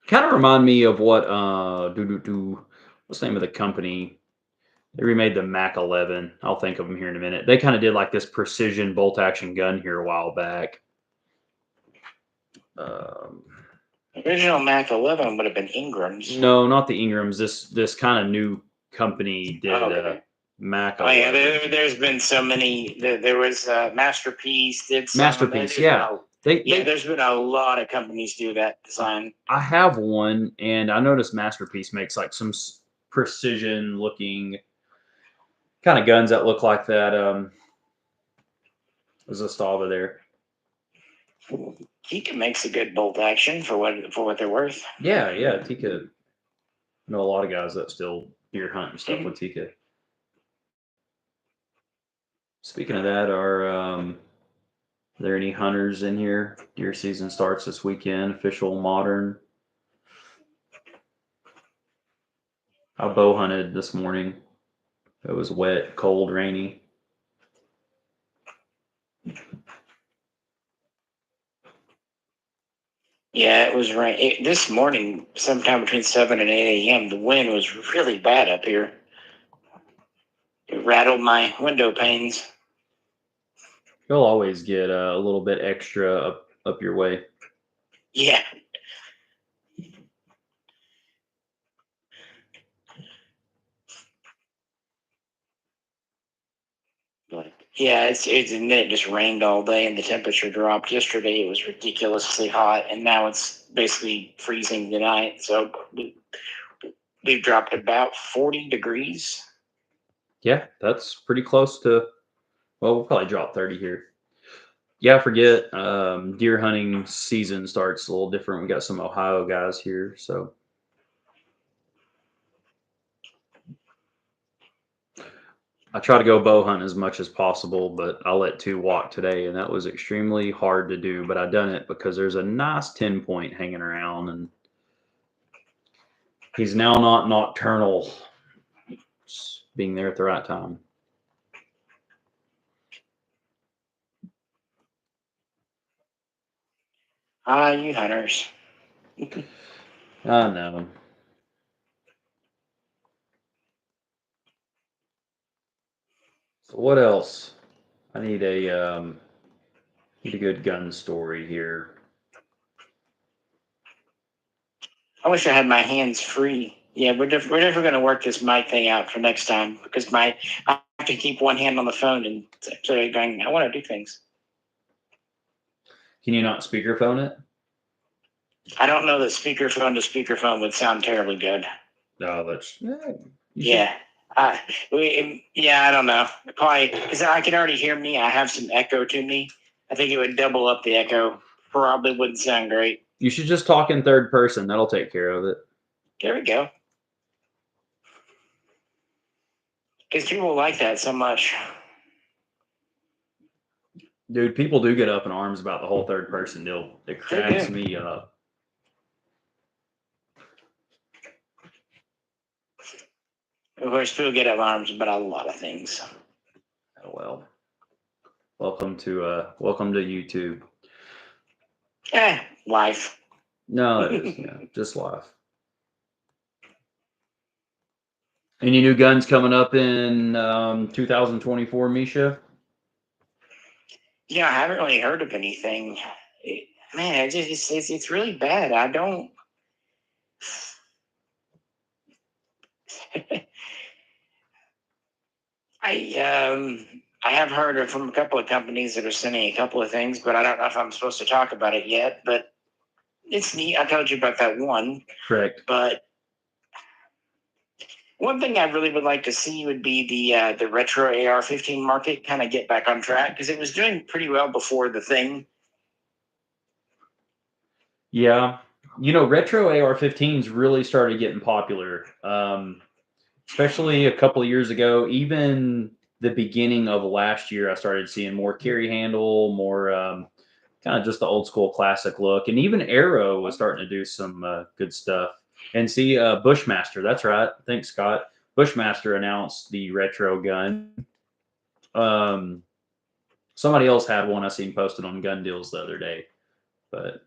S1: Kind of remind me of what what's the name of the company? They remade the Mac 11. I'll think of them here in a minute. They kind of did like this precision bolt action gun here a while back.
S2: Original Mac 11 would have been Ingram's.
S1: No, not the Ingrams. This kind of new company did Mac 11.
S2: Oh yeah, there's been so many. There was Masterpiece. Did some,
S1: Masterpiece, yeah.
S2: There's been a lot of companies do that design.
S1: I have one, and I noticed Masterpiece makes like some precision looking kind of guns that look like that. There's a Zastava there.
S2: Tika makes a good bolt action for what they're worth.
S1: Yeah, Tika. I know a lot of guys that still deer hunt and stuff with Tika. Speaking of that, our Are there any hunters in here? Deer season starts this weekend. Official modern. I bow hunted this morning. It was wet, cold, rainy.
S2: Yeah, it was rain. This morning, sometime between 7 and 8 a.m., the wind was really bad up here. It rattled my window panes.
S1: You'll always get a little bit extra up your way.
S2: Yeah. But yeah, and it just rained all day and the temperature dropped. Yesterday it was ridiculously hot, and now it's basically freezing tonight. So we've dropped about 40 degrees.
S1: Yeah, that's pretty close to. Well, we'll probably drop 30 here. Yeah, I forget. Deer hunting season starts a little different. We got some Ohio guys here, so I try to go bow hunt as much as possible, but I let two walk today, and that was extremely hard to do. But I done it because there's a nice 10-point hanging around, and he's now not nocturnal. Just being there at the right time.
S2: Ah, you hunters.
S1: I know. So what else? I need a good gun story here.
S2: I wish I had my hands free. Yeah, we're definitely going to work this mic thing out for next time because I have to keep one hand on the phone and actually going, I want to do things.
S1: Can you not speakerphone it?
S2: I don't know that speakerphone to speakerphone would sound terribly good.
S1: No, that's
S2: Yeah. I don't know. Probably because I can already hear me. I have some echo to me. I think it would double up the echo. Probably wouldn't sound great.
S1: You should just talk in third person. That'll take care of it.
S2: There we go. Because people like that so much.
S1: Dude, people do get up in arms about the whole third person deal. It cracks me up.
S2: Of course, people get alarms about a lot of things.
S1: Oh well. Welcome to YouTube.
S2: Life.
S1: No, it is, yeah. Just life. Any new guns coming up in 2024, Misha?
S2: Yeah, I haven't really heard of anything. It's really bad. I don't. I have heard from a couple of companies that are sending a couple of things, but I don't know if I'm supposed to talk about it yet. But it's neat. I told you about that one.
S1: Correct.
S2: But one thing I really would like to see would be the retro AR-15 market kind of get back on track because it was doing pretty well before the thing.
S1: Yeah. Retro AR-15s really started getting popular, especially a couple of years ago. Even the beginning of last year, I started seeing more carry handle, more kind of just the old school classic look. And even Arrow was starting to do some good stuff. And see, Bushmaster, that's right. Thanks, Scott. Bushmaster announced the retro gun. Um, Somebody else had one I seen posted on Gun Deals the other day, but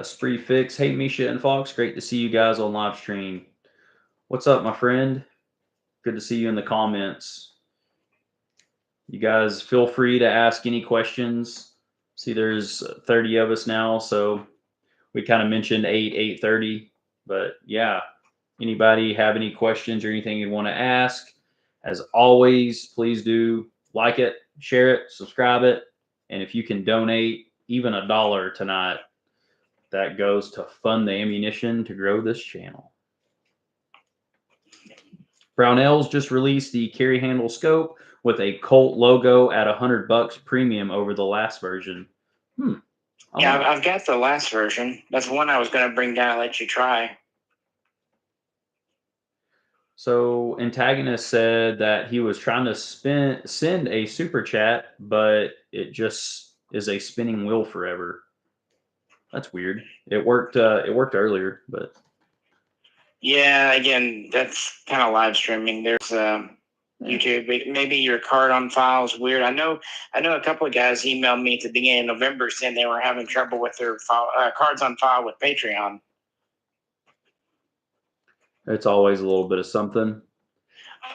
S1: Spree Fix. Hey, Misha and Fox. Great to see you guys on live stream. What's up, my friend? Good to see you in the comments. You guys feel free to ask any questions. See, there's 30 of us now, so we kind of mentioned 8:30, but yeah, anybody have any questions or anything you want to ask? As always, please do like it, share it, subscribe it, and if you can donate even $1 tonight, that goes to fund the ammunition to grow this channel. Brownells just released the carry handle scope with a Colt logo at $100 premium over the last version.
S2: Yeah, I've got the last version. That's one I was going to bring down and let you try.
S1: So antagonist said that he was trying to send a super chat, but it just is a spinning wheel forever. That's weird. It worked. It worked earlier, but
S2: Yeah, again, that's kind of live streaming. There's YouTube. Maybe your card on file is weird. I know a couple of guys emailed me at the beginning of November saying they were having trouble with their cards on file with Patreon.
S1: it's always a little bit of something.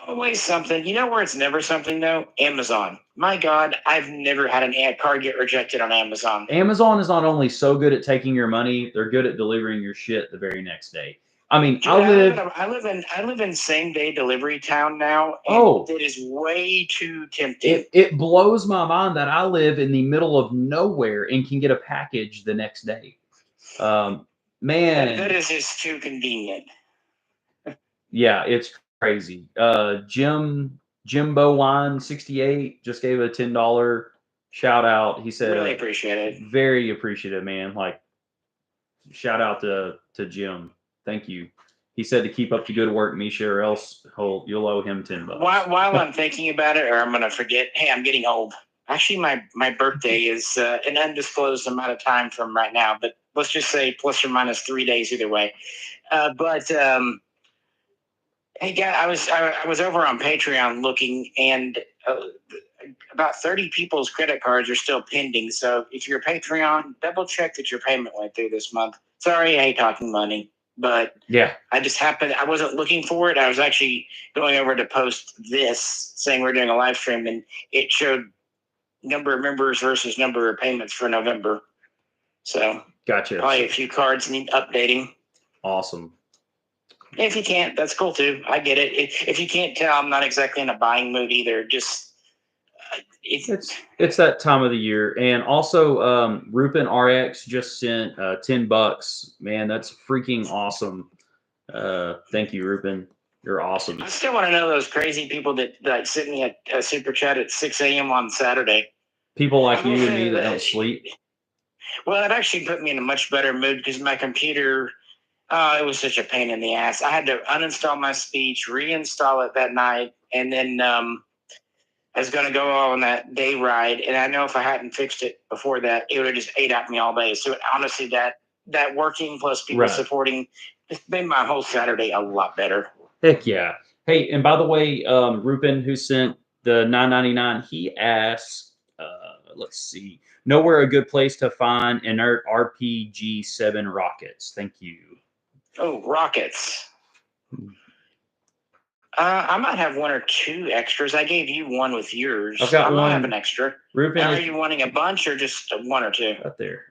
S2: Always something. You know where it's never something though? Amazon. My God, I've never had an ad card get rejected on Amazon.
S1: Amazon is not only so good at taking your money, they're good at delivering your shit the very next day. I mean,
S2: Dude, I live in same day delivery town now, and it is way too tempting.
S1: It blows my mind that I live in the middle of nowhere and can get a package the next day. Man,
S2: that is just too convenient.
S1: Yeah, it's crazy. Jimbo Wine 68 just gave a $10 shout out. He said,
S2: really appreciate it.
S1: Very appreciative, man. Like, shout out to Jim. Thank you. He said to keep up the good work, Misha, or else you'll owe him $10.
S2: While I'm thinking about it, or I'm gonna forget. Hey, I'm getting old. Actually, my birthday is an undisclosed amount of time from right now, but let's just say plus or minus 3 days either way. Hey, guy, I was over on Patreon looking, and about 30 people's credit cards are still pending. So if you're a Patreon, double check that your payment went through this month. Sorry, I hate talking money, but
S1: yeah,
S2: I wasn't looking for it. I was actually going over to post this saying we're doing a live stream, and it showed number of members versus number of payments for November. So
S1: gotcha.
S2: Probably a few cards need updating.
S1: Awesome.
S2: If you can't, that's cool too. I get it. If you can't tell, I'm not exactly in a buying mood either. Just
S1: it's that time of the year, and also Rupin RX just sent $10. Man, that's freaking awesome. Thank you, Rupin. You're awesome.
S2: I still want to know those crazy people that sent me a super chat at 6 a.m. on Saturday.
S1: People like you and me that don't sleep.
S2: Well, it actually put me in a much better mood because my computer, it was such a pain in the ass. I had to uninstall my speech, reinstall it that night, and then I was going to go on that day ride. And I know if I hadn't fixed it before that, it would have just ate at me all day. So honestly, that working plus people supporting, it's made my whole Saturday a lot better.
S1: Heck yeah. Hey, and by the way, Rupin, who sent the $9.99, he asked, let's see, nowhere a good place to find inert RPG-7 rockets. Thank you.
S2: Oh, rockets. I might have one or two extras. I gave you one with yours.
S1: I've got
S2: I
S1: one.
S2: might have an extra.
S1: Rupin,
S2: are you wanting a bunch or just one or two?
S1: Right there.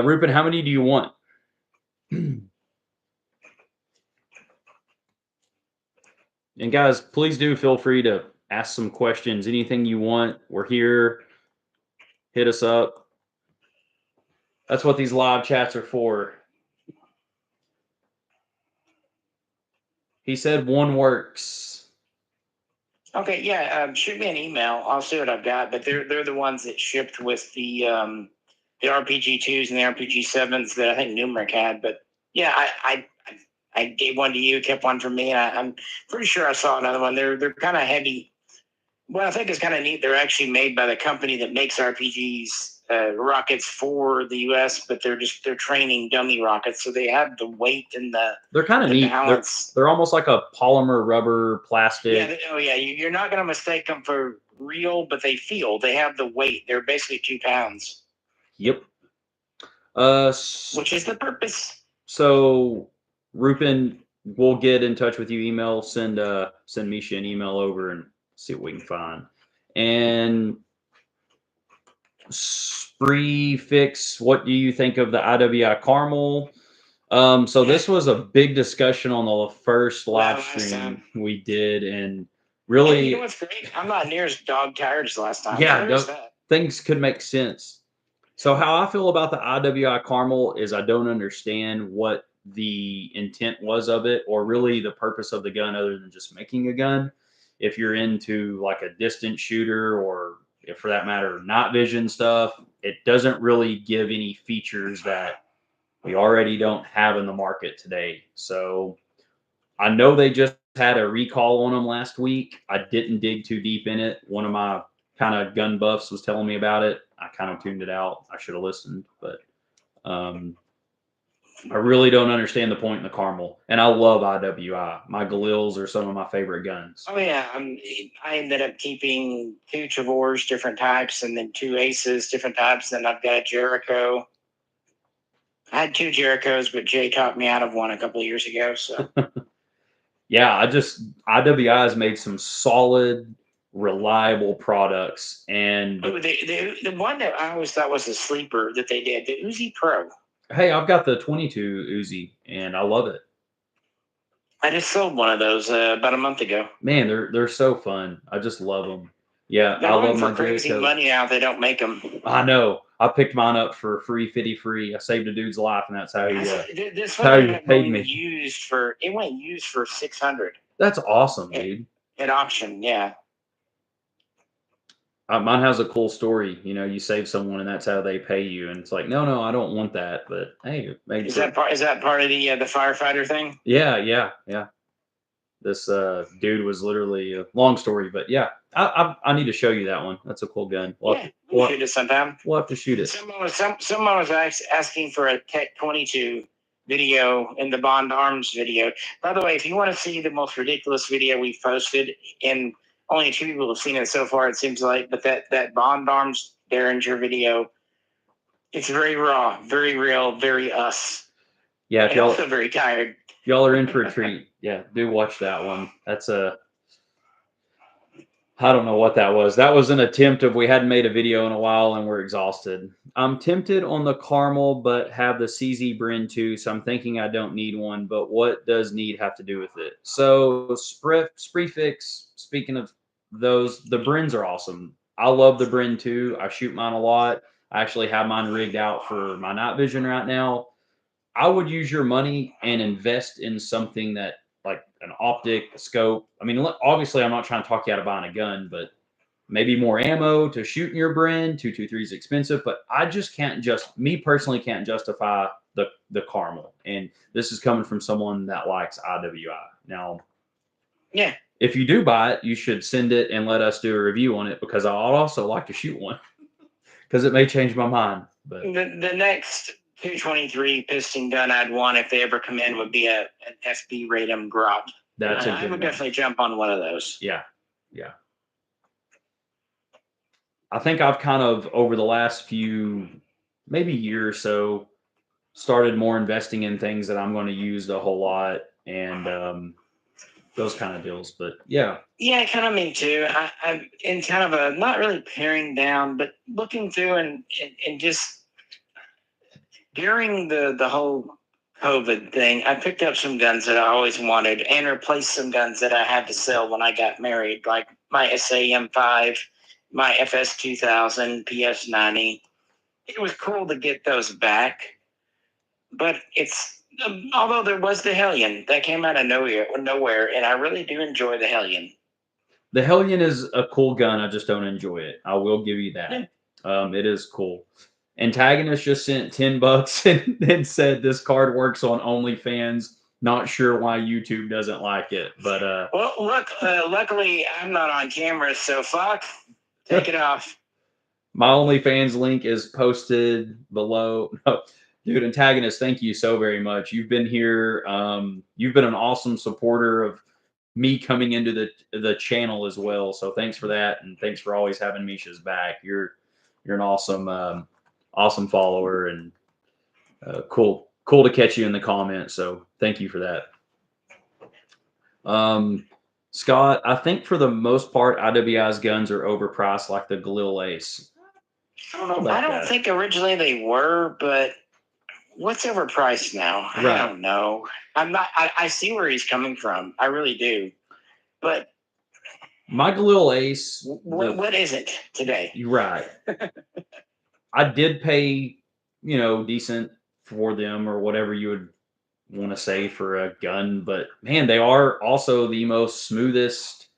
S1: Rupin, how many do you want? And guys, please do feel free to ask some questions. Anything you want, we're here. Hit us up. That's what these live chats are for. He said one works.
S2: Okay, yeah. Shoot me an email. I'll see what I've got. But they're the ones that shipped with the RPG2s and the RPG7s that I think Numeric had. But yeah, I gave one to you, kept one for me, and I'm pretty sure I saw another one. They're kind of heavy. Well, I think it's kind of neat. They're actually made by the company that makes RPGs. Rockets for the U.S., but they're training dummy rockets, so they have the weight and
S1: they're kind of neat. They're almost like a polymer rubber plastic.
S2: Yeah, you're not going to mistake them for real, but they have the weight. They're basically 2 pounds.
S1: Yep.
S2: Which is the purpose.
S1: So, Rupin, we'll get in touch with you. Email, send Misha an email over and see what we can find. And Spree Fix, what do you think of the IWI Caramel? So this was a big discussion on the first live stream we did, and really,
S2: you know what's great? I'm not near as dog tired as last time.
S1: Yeah, things could make sense. So how I feel about the IWI Caramel is I don't understand what the intent was of it, or really the purpose of the gun, other than just making a gun. If you're into like a distant shooter, or if for that matter, night vision stuff, it doesn't really give any features that we already don't have in the market today. So I know they just had a recall on them last week. I didn't dig too deep in it. One of my kind of gun buffs was telling me about it. I kind of tuned it out. I should have listened, but I really don't understand the point in the Carmel. And I love IWI. My Galils are some of my favorite guns.
S2: Oh yeah, I ended up keeping 2 Tavors, different types, and then 2 Aces, different types. Then I've got a Jericho. I had 2 Jerichos, but Jay talked me out of one a couple of years ago. So
S1: Yeah, IWI has made some solid, reliable products. And
S2: the one that I always thought was a sleeper that they did, the Uzi Pro.
S1: hey, I've got the 22 Uzi, and I love it.
S2: I just sold one of those about a month ago.
S1: Man, they're so fun. I just love them. Yeah,
S2: They're
S1: I
S2: going
S1: love
S2: for
S1: my
S2: crazy
S1: Jericho.
S2: money now. They don't make them.
S1: I know. I picked mine up for free, 50 free. I saved a dude's life, and that's how he
S2: This
S1: how
S2: one
S1: he
S2: ended up
S1: paid
S2: going
S1: me.
S2: it went used for 600
S1: That's awesome, dude.
S2: at auction. Yeah.
S1: Mine has a cool story. You know, you save someone, and that's how they pay you. And it's like, no, I don't want that. But hey, it made
S2: Is that part of the firefighter thing?
S1: Yeah. This dude was literally a long story, but yeah, I need to show you that one. That's a cool gun.
S2: We'll shoot it sometime.
S1: We'll have to shoot it.
S2: Someone was asking for a Tech 22 video in the Bond Arms video. By the way, if you want to see the most ridiculous video we've posted, and only 2 people have seen it so far, it seems like, but that Bond Arms Derringer video, it's very raw, very real, very us.
S1: Yeah,
S2: and also very tired.
S1: Y'all are in for a treat. Yeah, do watch that one. That's I don't know what that was. That was an attempt of we hadn't made a video in a while and we're exhausted. I'm tempted on the caramel, but have the CZ Bryn too, so I'm thinking I don't need one. But what does need have to do with it? So Sprefix. Speaking of those, the Bryns are awesome. I love the Bryn too. I shoot mine a lot. I actually have mine rigged out for my night vision right now. I would use your money and invest in something that like an optic, a scope. I mean, obviously, I'm not trying to talk you out of buying a gun, but maybe more ammo to shoot in your brand. 223 is expensive, but I just can't me personally can't justify the caramel. And this is coming from someone that likes IWI. Now,
S2: yeah,
S1: if you do buy it, you should send it and let us do a review on it because I'd also like to shoot one because it may change my mind. But
S2: the next 223 piston gun I'd want if they ever come in would be an FB Radom Grot. I would definitely jump on one of those.
S1: Yeah. I think I've kind of over the last few, maybe year or so, started more investing in things that I'm going to use a whole lot and those kind of deals. But yeah.
S2: Yeah, kind of me too. I'm in kind of a not really paring down, but looking through and just during the whole COVID thing, I picked up some guns that I always wanted and replaced some guns that I had to sell when I got married, like my SAM5, my FS2000, PS90. It was cool to get those back, but it's although there was the Hellion that came out of nowhere, and I really do enjoy the Hellion.
S1: The Hellion is a cool gun. I just don't enjoy it. I will give you that. It is cool. Antagonist just sent $10 and said this card works on OnlyFans. Not sure why YouTube doesn't like it, but
S2: well, look. Luckily, I'm not on camera, so fuck. Take it off.
S1: My OnlyFans link is posted below. No, dude, Antagonist, thank you so very much. You've been here. You've been an awesome supporter of me coming into the channel as well. So thanks for that, and thanks for always having Misha's back. You're an awesome awesome follower and cool to catch you in the comments. So thank you for that. Scott, I think for the most part, IWI's guns are overpriced, like the Galil Ace.
S2: I don't think originally they were, but what's overpriced now? Right. I don't know. I'm not. I see where he's coming from. I really do. But
S1: my Galil Ace.
S2: What is it today?
S1: You're right. I did pay, decent for them or whatever you would want to say for a gun, but man, they are also the most smoothest.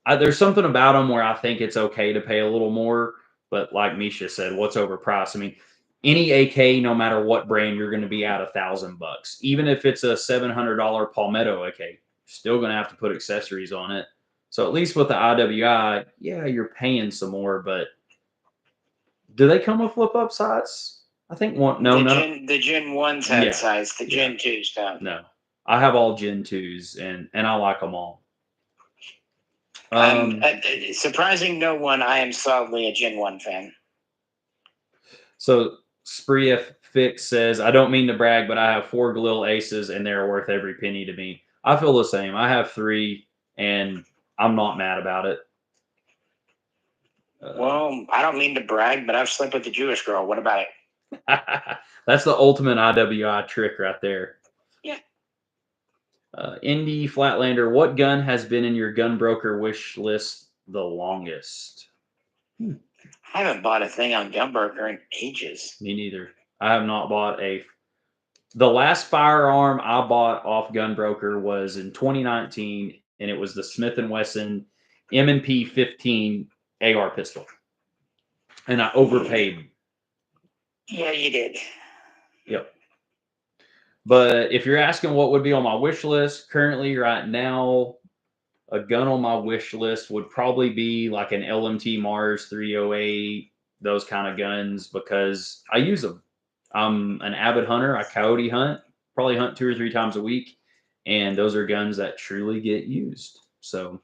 S1: There's something about them where I think it's okay to pay a little more, but like Misha said, what's overpriced? I mean, any AK, no matter what brand, you're going to be at $1,000, even if it's a $700 Palmetto AK. still going to have to put accessories on it. So at least with the IWI, yeah, you're paying some more, but do they come with flip up sights? I think one. No,
S2: the Gen 1s had sights. The Gen 2s don't.
S1: No, I have all Gen 2s, and I like them all.
S2: Surprising no one, I am solidly a Gen 1 fan.
S1: So Spree Fix says, I don't mean to brag, but I have 4 Galil Aces, and they're worth every penny to me. I feel the same. I have 3, and I'm not mad about it.
S2: Well, I don't mean to brag, but I've slept with a Jewish girl. What about it?
S1: That's the ultimate IWI trick right there.
S2: Yeah.
S1: Indy Flatlander, what gun has been in your gun broker wish list the longest?
S2: I haven't bought a thing on Gunbroker in ages.
S1: Me neither. I have not bought the last firearm I bought off Gunbroker was in 2019, and it was the Smith & Wesson M&P 15 AR pistol. And I overpaid.
S2: Yeah, you did.
S1: Yep. But if you're asking what would be on my wish list, currently right now, a gun on my wish list would probably be like an LMT Mars 308, those kind of guns, because I use them. I'm an avid hunter. I coyote hunt, probably hunt 2 or 3 times a week, and those are guns that truly get used. So,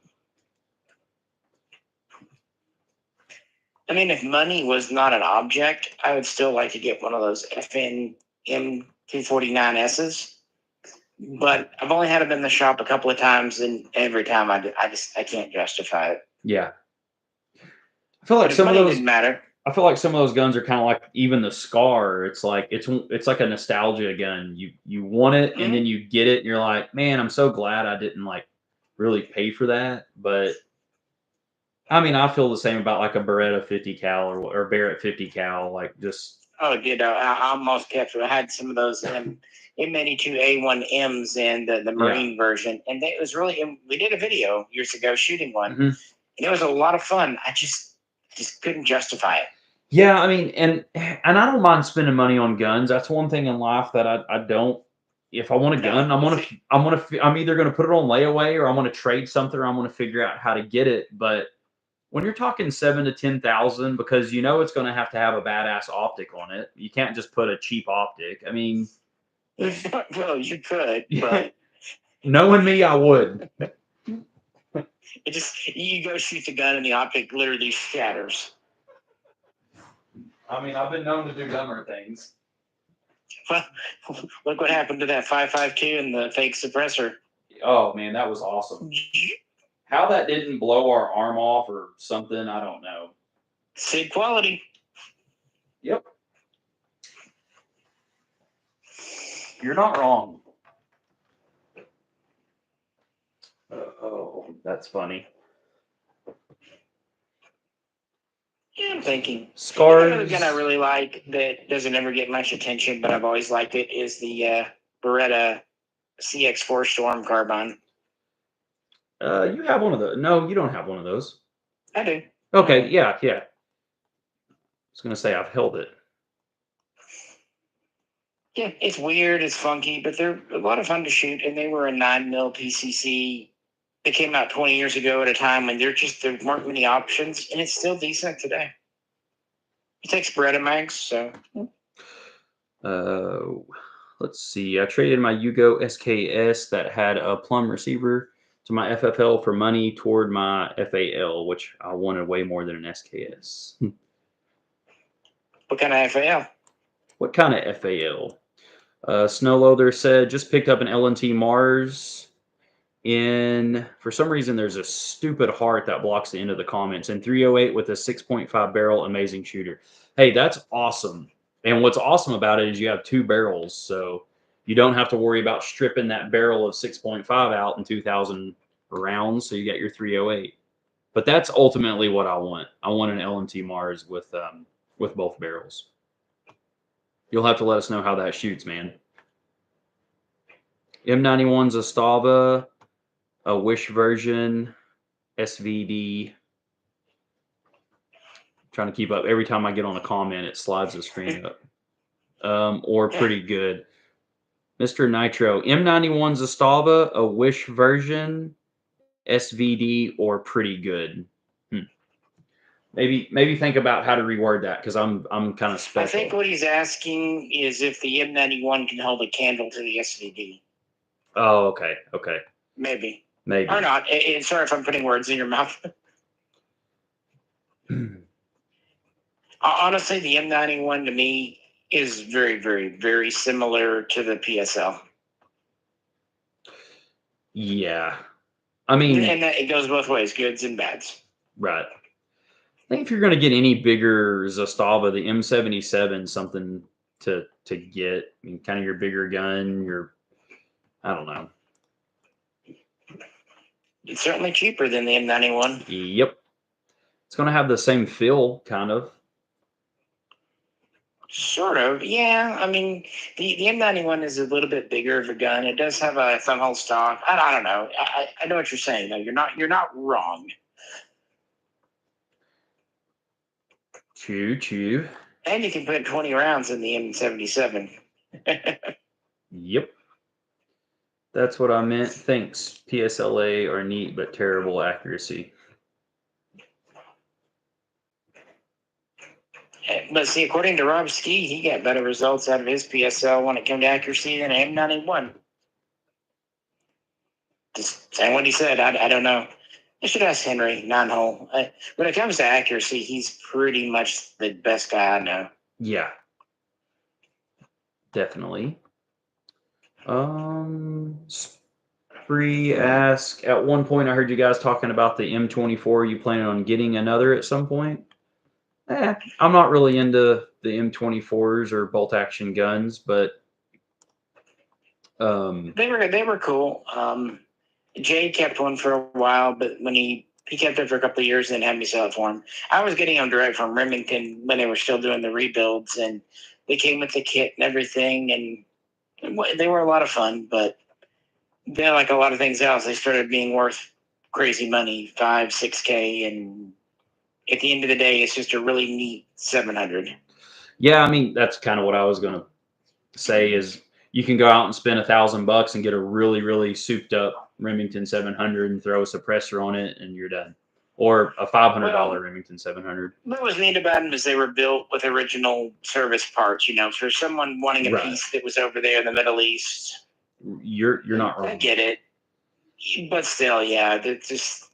S2: I mean, if money was not an object, I would still like to get one of those FN M249Ss. But I've only had them in the shop a couple of times, and every time I can't justify it.
S1: Yeah, I feel like some of those
S2: didn't matter.
S1: I feel like some of those guns are kind of like even the Scar. It's like it's like a nostalgia gun. You want it, and then you get it, and you're like, man, I'm so glad I didn't like really pay for that. But I mean, I feel the same about like a Beretta 50 cal or Barrett 50 cal. Like just
S2: I almost kept. I had some of those M82A1Ms and the Marine version, and it was really. We did a video years ago shooting one, and it was a lot of fun. I just couldn't justify it.
S1: Yeah, I mean, and I don't mind spending money on guns. That's one thing in life that I don't. If I want a gun, I'm either going to put it on layaway or I'm going to trade something or I'm going to figure out how to get it. But when you're talking 7,000 to 10,000, because it's going to have a badass optic on it. You can't just put a cheap optic. I mean,
S2: well, you could, but
S1: knowing me, I would.
S2: You go shoot the gun and the optic literally shatters.
S1: I mean, I've been known to do dumber things.
S2: Well, look what happened to that 5.52 and the fake suppressor.
S1: Oh man, that was awesome. How that didn't blow our arm off or something, I don't know.
S2: SIG quality.
S1: Yep. You're not wrong. Oh, that's funny.
S2: Yeah, I'm thinking.
S1: Scars.
S2: Another gun I really like that doesn't ever get much attention, but I've always liked it is the Beretta CX4 Storm carbine.
S1: You have one of those. No, you don't have one of those.
S2: I do.
S1: Okay, yeah. I was going to say I've held it.
S2: Yeah, it's weird, it's funky, but they're a lot of fun to shoot, and they were a 9mm PCC. They came out 20 years ago at a time when there weren't many options, and it's still decent today. It takes Beretta mags, so.
S1: Let's see. I traded my Yugo SKS that had a plumb receiver to my FFL for money toward my FAL, which I wanted way more than an SKS.
S2: What kind of FAL?
S1: What kind of FAL? Snowloader said, just picked up an LNT Mars for some reason, there's a stupid heart that blocks the end of the comments. In 308 with a 6.5 barrel, amazing shooter. Hey, that's awesome. And what's awesome about it is you have 2 barrels, so you don't have to worry about stripping that barrel of 6.5 out in 2,000 rounds, so you get your 308. But that's ultimately what I want. I want an LMT Mars with both barrels. You'll have to let us know how that shoots, man. M91's a Stava, a Wish version, SVD. Trying to keep up. Every time I get on a comment, it slides the screen up. Or pretty good. Mr. Nitro, M91 Zastava, a Wish version, SVD, or pretty good. Maybe think about how to reword that because I'm kind of
S2: I
S1: special.
S2: think what he's asking is if the M91 can hold a candle to the SVD.
S1: Oh, okay.
S2: Maybe.
S1: Maybe.
S2: Or not. Sorry if I'm putting words in your mouth. Honestly, the M91 to me is very, very, very similar to the PSL.
S1: Yeah. I mean,
S2: and it goes both ways, goods and bads.
S1: Right. I think if you're going to get any bigger Zastava, the M77 something to get. I mean, kind of your bigger gun. I don't know.
S2: It's certainly cheaper than the M91.
S1: Yep. It's going to have the same feel, kind of.
S2: Sort of, yeah. I mean, the M91 is a little bit bigger of a gun. It does have a thumbhole stock. I don't know. I know what you're saying though. You're not wrong.
S1: Chew.
S2: And you can put 20 rounds in the M77.
S1: Yep. That's what I meant. Thanks. PSLA are neat but terrible accuracy.
S2: But see, according to Rob Ski, he got better results out of his PSL when it came to accuracy than M91. Just saying what he said. I don't know. I should ask Henry, 9-hole. When it comes to accuracy, he's pretty much the best guy I know.
S1: Yeah. Definitely. Spree ask, at one point I heard you guys talking about the M24. You planning on getting another at some point? I'm not really into the M24s or bolt action guns, but
S2: they were cool. Jay kept one for a while, but when he kept it for a couple of years and had me sell it for him. I was getting them direct from Remington when they were still doing the rebuilds, and they came with the kit and everything, and they were a lot of fun. But then, like a lot of things else, they started being worth crazy money, 5, 6K, and at the end of the day, it's just a really neat 700.
S1: Yeah, I mean that's kind of what I was gonna say is you can go out and spend $1,000 and get a really, really souped up Remington 700 and throw a suppressor on it and you're done. Or a $500 Remington 700.
S2: What was neat about them is they were built with original service parts. For someone wanting a piece that was over there in the Middle East.
S1: You're not wrong.
S2: I get it, but still, yeah, it's just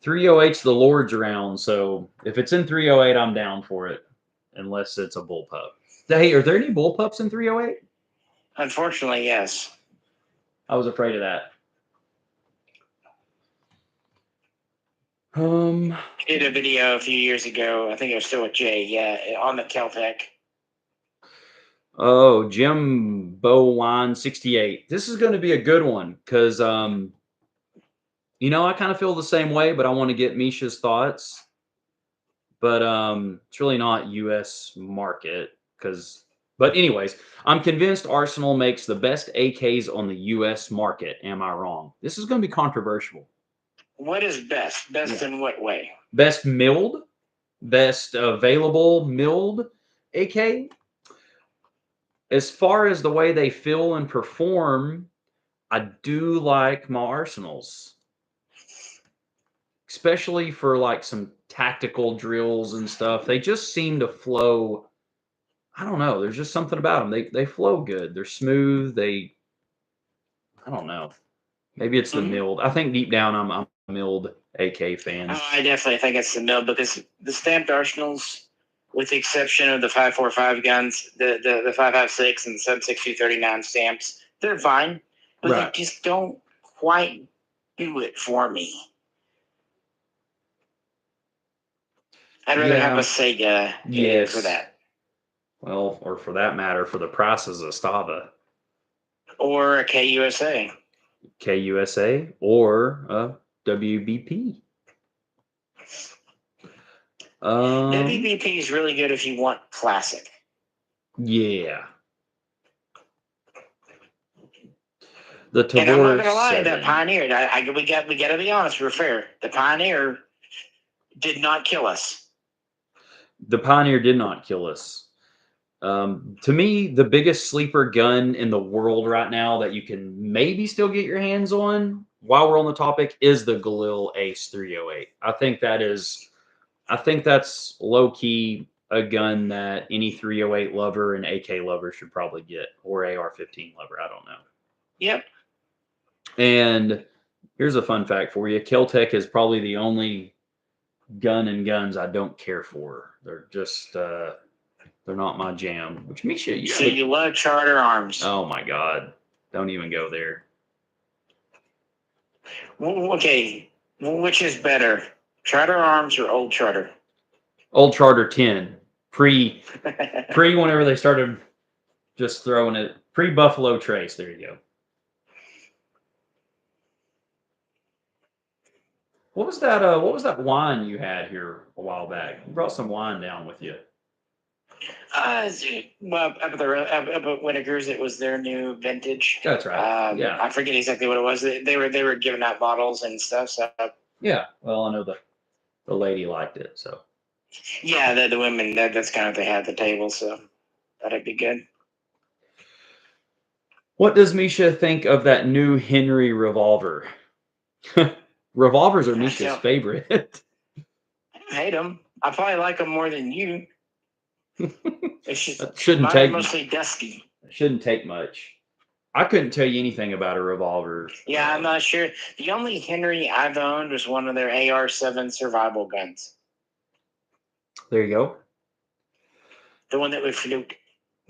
S1: 308's the Lord's round, so if it's in 308, I'm down for it, unless it's a bullpup. Hey, are there any bullpups in 308?
S2: Unfortunately, yes.
S1: I was afraid of that.
S2: I did a video a few years ago. I think it was still with Jay. Yeah, on the Keltec.
S1: Oh, Jim Bowine 68. This is going to be a good one because, I kind of feel the same way, but I want to get Misha's thoughts. But it's really not U.S. market But anyways, I'm convinced Arsenal makes the best AKs on the U.S. market. Am I wrong? This is going to be controversial.
S2: What is best? Best in what way?
S1: Best milled, best available milled AK. As far as the way they feel and perform, I do like my Arsenals, especially for like some tactical drills and stuff. They just seem to flow. I don't know. There's just something about them. They flow good. They're smooth. I don't know. Maybe it's the milled. I think deep down I'm a milled AK fan.
S2: Oh, I definitely think it's the milled because the stamped Arsenals, with the exception of the 5.45 guns, the 5.56 and the 7.6239 stamps, they're fine, but they just don't quite do it for me. I'd rather have a Sega for that.
S1: Well, or for that matter, for the prices of Stava.
S2: Or a KUSA.
S1: KUSA or a WBP.
S2: WBP is really good if you want classic.
S1: Yeah. The Tavor
S2: and I'm not gonna lie,
S1: 7.
S2: that Pioneer. We got to be honest. We're fair. The Pioneer did not kill us.
S1: The Pioneer did not kill us. To me, the biggest sleeper gun in the world right now that you can maybe still get your hands on while we're on the topic is the Galil Ace 308. I think that's low key a gun that any 308 lover and AK lover should probably get, or AR-15 lover. I don't know.
S2: Yep.
S1: And here's a fun fact for you: Keltec is probably the only gun and guns I don't care for. They're just they're not my jam. Which makes you.
S2: So you love Charter Arms.
S1: Oh my god! Don't even go there.
S2: Okay, which is better, Charter Arms or Old Charter?
S1: Old Charter 10, pre whenever they started just throwing it, pre Buffalo Trace. There you go. What was that? What was that wine you had here a while back? You brought some wine down with you.
S2: Well, up at Whitaker's, it was their new vintage.
S1: That's right. Yeah,
S2: I forget exactly what it was. They were giving out bottles and stuff. So
S1: yeah. Well, I know the lady liked it, so.
S2: Yeah, the women. That's kind of what they had at the table. So that'd be good.
S1: What does Misha think of that new Henry revolver? Revolvers are Misha's favorite.
S2: I don't hate them. I probably like them more than you. It's just
S1: shouldn't take
S2: mostly dusty.
S1: Shouldn't take much. I couldn't tell you anything about a revolver.
S2: Yeah, I'm not sure. The only Henry I've owned was one of their AR-7 survival guns.
S1: There you go.
S2: The one that would flute.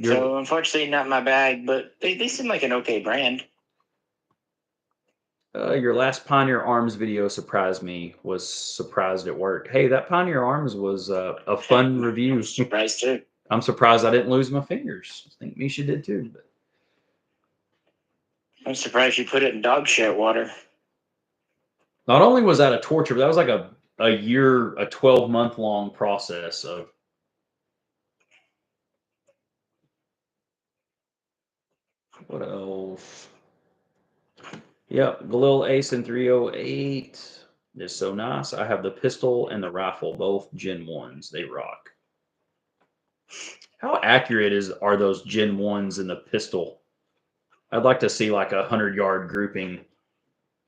S2: So unfortunately, not my bag, but they seem like an okay brand.
S1: Your last Pioneer Arms video surprised me. Was surprised at work. Hey, that Pioneer Arms was a fun review.
S2: I'm surprised too.
S1: I'm surprised I didn't lose my fingers. I think Misha did too. But.
S2: I'm surprised you put it in dog shit water.
S1: Not only was that a torture, but that was like a year, a 12-month long process of. What else? Yep, Galil Ace in 308 is so nice. I have the pistol and the rifle, both Gen 1s. They rock. How accurate are those Gen 1s in the pistol? I'd like to see like 100-yard grouping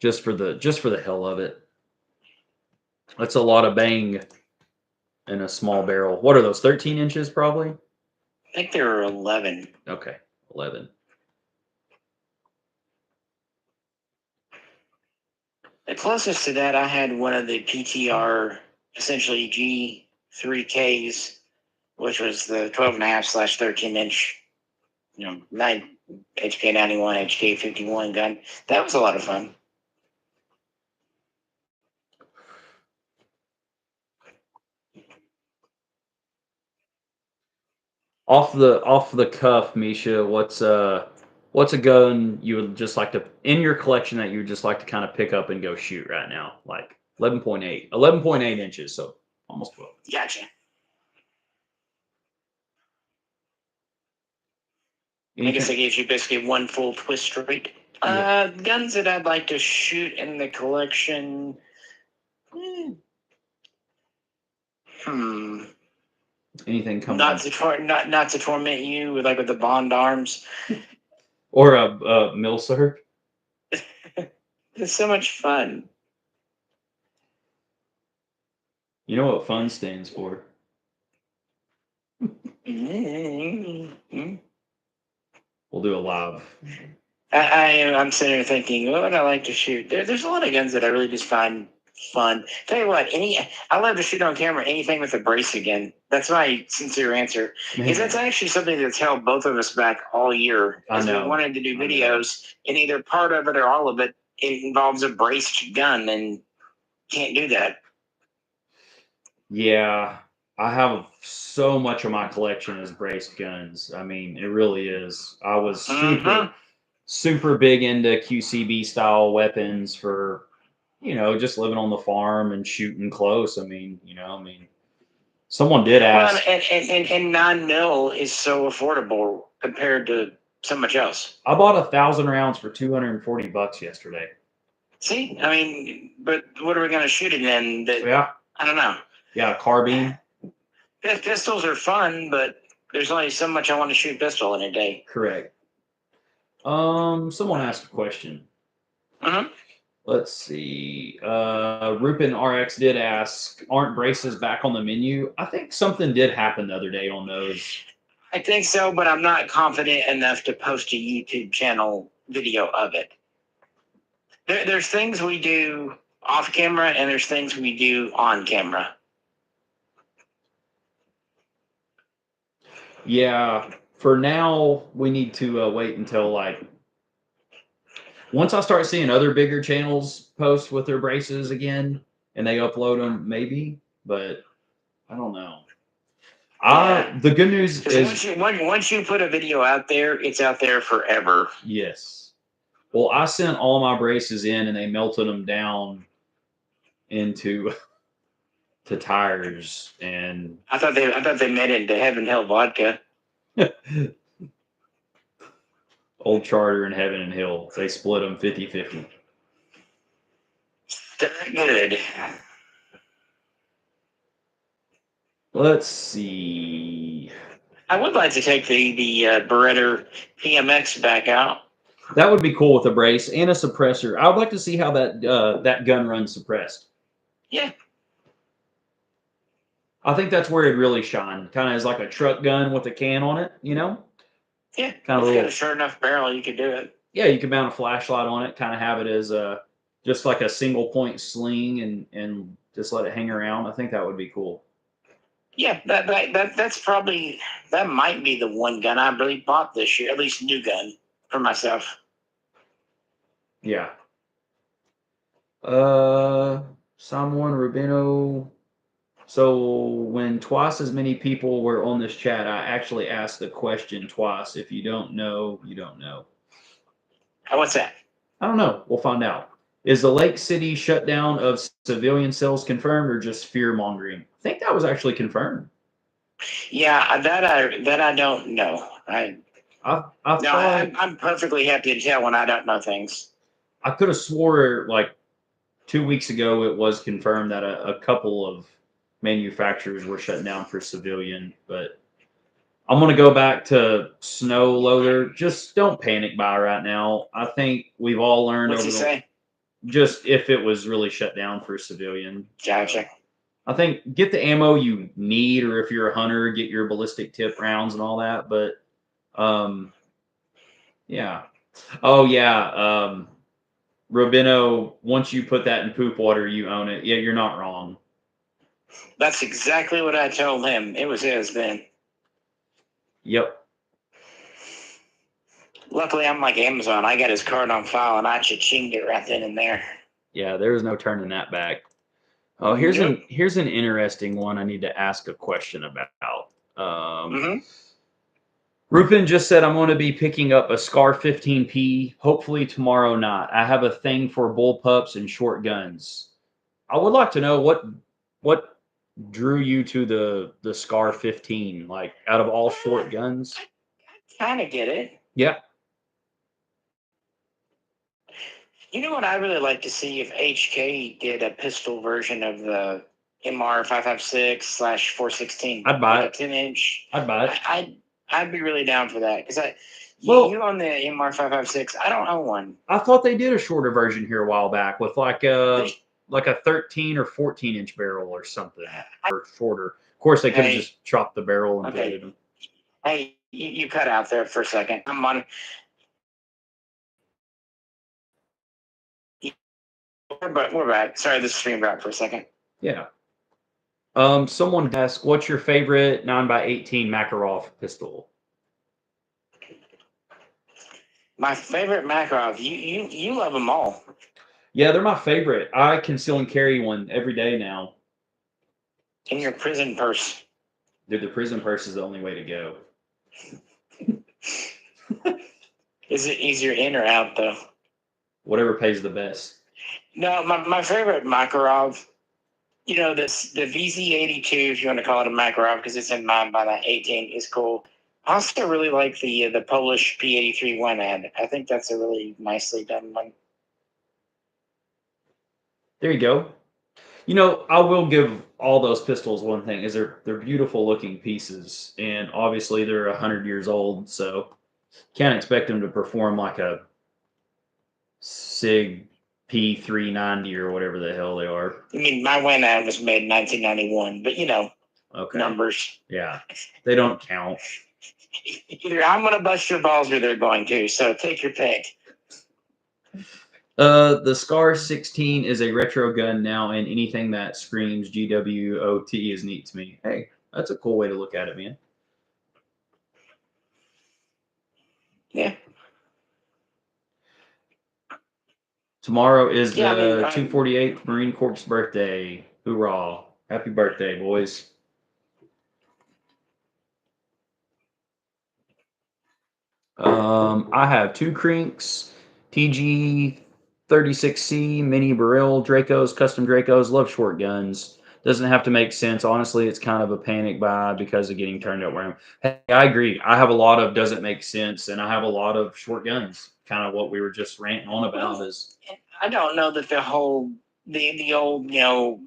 S1: just for the hell of it. That's a lot of bang in a small barrel. What are those, 13 inches probably?
S2: I think they were 11.
S1: Okay, 11.
S2: The closest to that, I had one of the PTR, essentially G3Ks, which was the 12.5/13 inch, 9 HK 91, HK 51 gun. That was a lot of fun.
S1: Off the cuff, Misha, what's a gun you would just like to in your collection that you would just like to kind of pick up and go shoot right now? Like 11.8 inches, so almost 12.
S2: Gotcha. I guess I gave you basically one full twist straight. Yeah. Guns that I'd like to shoot in the collection.
S1: Anything coming?
S2: Not to torment you with the Bond arms.
S1: Or a Milser.
S2: It's so much fun.
S1: You know what fun stands for? We'll do a live.
S2: I'm sitting here thinking, what would I like to shoot? There's a lot of guns that I really just find fun. Tell you what, I love to shoot on camera anything with a brace again. That's my sincere answer. Because that's actually something that's held both of us back all year. As we wanted to do videos, and either part of it or all of it, it involves a braced gun, and can't do that.
S1: Yeah, I have so much of my collection is braced guns. I mean, it really is. I was super big into QCB style weapons for, just living on the farm and shooting close. I mean, someone did ask.
S2: Well, and 9mm is so affordable compared to so much else.
S1: I bought 1,000 rounds for $240 yesterday.
S2: See, I mean, but what are we going to shoot it in?
S1: Yeah.
S2: I don't know.
S1: Yeah, carbine.
S2: Pistols are fun, but There's only so much I want to shoot pistol in a day.
S1: Correct. Someone asked a question.
S2: Mm-hmm.
S1: Let's see. Rupin RX did ask, aren't braces back on the menu? I think something did happen the other day on those.
S2: I think so, but I'm not confident enough to post a YouTube channel video of it. There's things we do off camera, and there's things we do on camera.
S1: Yeah, for now, we need to wait until like once I start seeing other bigger channels post with their braces again and they upload them, maybe. But I don't know.
S2: Yeah.
S1: The good news
S2: Because
S1: is
S2: once you put a video out there, it's out there forever.
S1: yes. Well, I sent all my braces in and they melted them down into to tires and
S2: I thought they made it into Heaven Hell Vodka.
S1: Old Charter and Heaven and Hill. They split them 50-50.
S2: Good.
S1: Let's see.
S2: I would like to take the Beretta PMX back out.
S1: That would be cool with a brace and a suppressor. I would like to see how that gun runs suppressed.
S2: Yeah.
S1: I think that's where it really shine. Kind of as like a truck gun with a can on it, you know?
S2: Yeah.
S1: Kind of
S2: if you got a short enough barrel, you could do it.
S1: Yeah, you can mount a flashlight on it, kind of have it as just like a single point sling and just let it hang around. I think that would be cool.
S2: Yeah, that's probably that might be the one gun I really bought this year, at least new gun for myself.
S1: Yeah. Someone Rubino. So when twice as many people were on this chat, I actually asked the question twice. If you don't know, you don't know.
S2: What's that?
S1: I don't know. We'll find out. Is the Lake City shutdown of civilian sales confirmed or just fear mongering? I think that was actually confirmed.
S2: Yeah, that I don't know. I'm perfectly happy to tell when I don't know things.
S1: I could have swore like 2 weeks ago it was confirmed that a couple of manufacturers were shut down for civilian, but I'm gonna go back to snow loader. Just don't panic buy right now. I think we've all learned
S2: What's he say?
S1: Just if it was really shut down for civilian.
S2: Gotcha.
S1: I think get the ammo you need, or if you're a hunter, get your ballistic tip rounds and all that. But yeah. Oh yeah. Rubino, once you put that in poop water, you own it. Yeah, you're not wrong.
S2: That's exactly what I told him. It was his then.
S1: Yep.
S2: Luckily, I'm like Amazon. I got his card on file, and I cha-chinged it right then and there.
S1: Yeah, there was no turning that back. Oh, here's an interesting one I need to ask a question about. Rupin just said I'm going to be picking up a Scar 15P, hopefully tomorrow night. I have a thing for bullpups and short guns. I would like to know what drew you to the Scar 15, like out of all short guns.
S2: I kind of get it.
S1: Yeah.
S2: You know what I really like to see if HK did a pistol version of the MR556/416.
S1: I'd buy
S2: it. A 10-inch.
S1: I'd buy it.
S2: I'd be really down for that because you own the MR556. I don't own one.
S1: I thought they did a shorter version here a while back with like a 13 or 14-inch barrel or something, or shorter. Of course, they could have just chopped the barrel and bladed them.
S2: Hey, you cut out there for a second. I'm on. But we're back. Sorry, this streamed out for a second.
S1: Yeah. Someone asked, what's your favorite 9x18 Makarov pistol?
S2: My favorite Makarov. You love them all.
S1: Yeah, they're my favorite. I conceal and carry one every day now.
S2: In your prison purse.
S1: Dude, the prison purse is the only way to go.
S2: Is it easier in or out, though?
S1: Whatever pays the best.
S2: No, my favorite Makarov, the VZ82, if you want to call it a Makarov, because it's in mine by that 18, is cool. I also really like the Polish P83 one ad. I think that's a really nicely done one.
S1: There you go. You know, I will give all those pistols one thing: is they're beautiful looking pieces, and obviously they're 100 years old, so can't expect them to perform like a Sig P390 or whatever the hell they are.
S2: I mean, my Winnow was made in 1991, but
S1: Okay,
S2: numbers.
S1: yeah, they don't count.
S2: Either I'm going to bust your balls or they're going to. So take your pick.
S1: The Scar 16 is a retro gun now, and anything that screams GWOT is neat to me. Hey, that's a cool way to look at it, man.
S2: Yeah.
S1: Tomorrow is
S2: Yeah, I mean,
S1: the 248th Marine Corps birthday. Hoorah! Happy birthday, boys. I have two Crinks, TG 36C, mini barrel Dracos, custom Dracos. Love short guns. Doesn't have to make sense. Honestly, it's kind of a panic buy because of getting turned out where I'm. Hey, I agree. I have a lot of doesn't make sense, and I have a lot of short guns. Kind of what we were just ranting on about is.
S2: I don't know that the old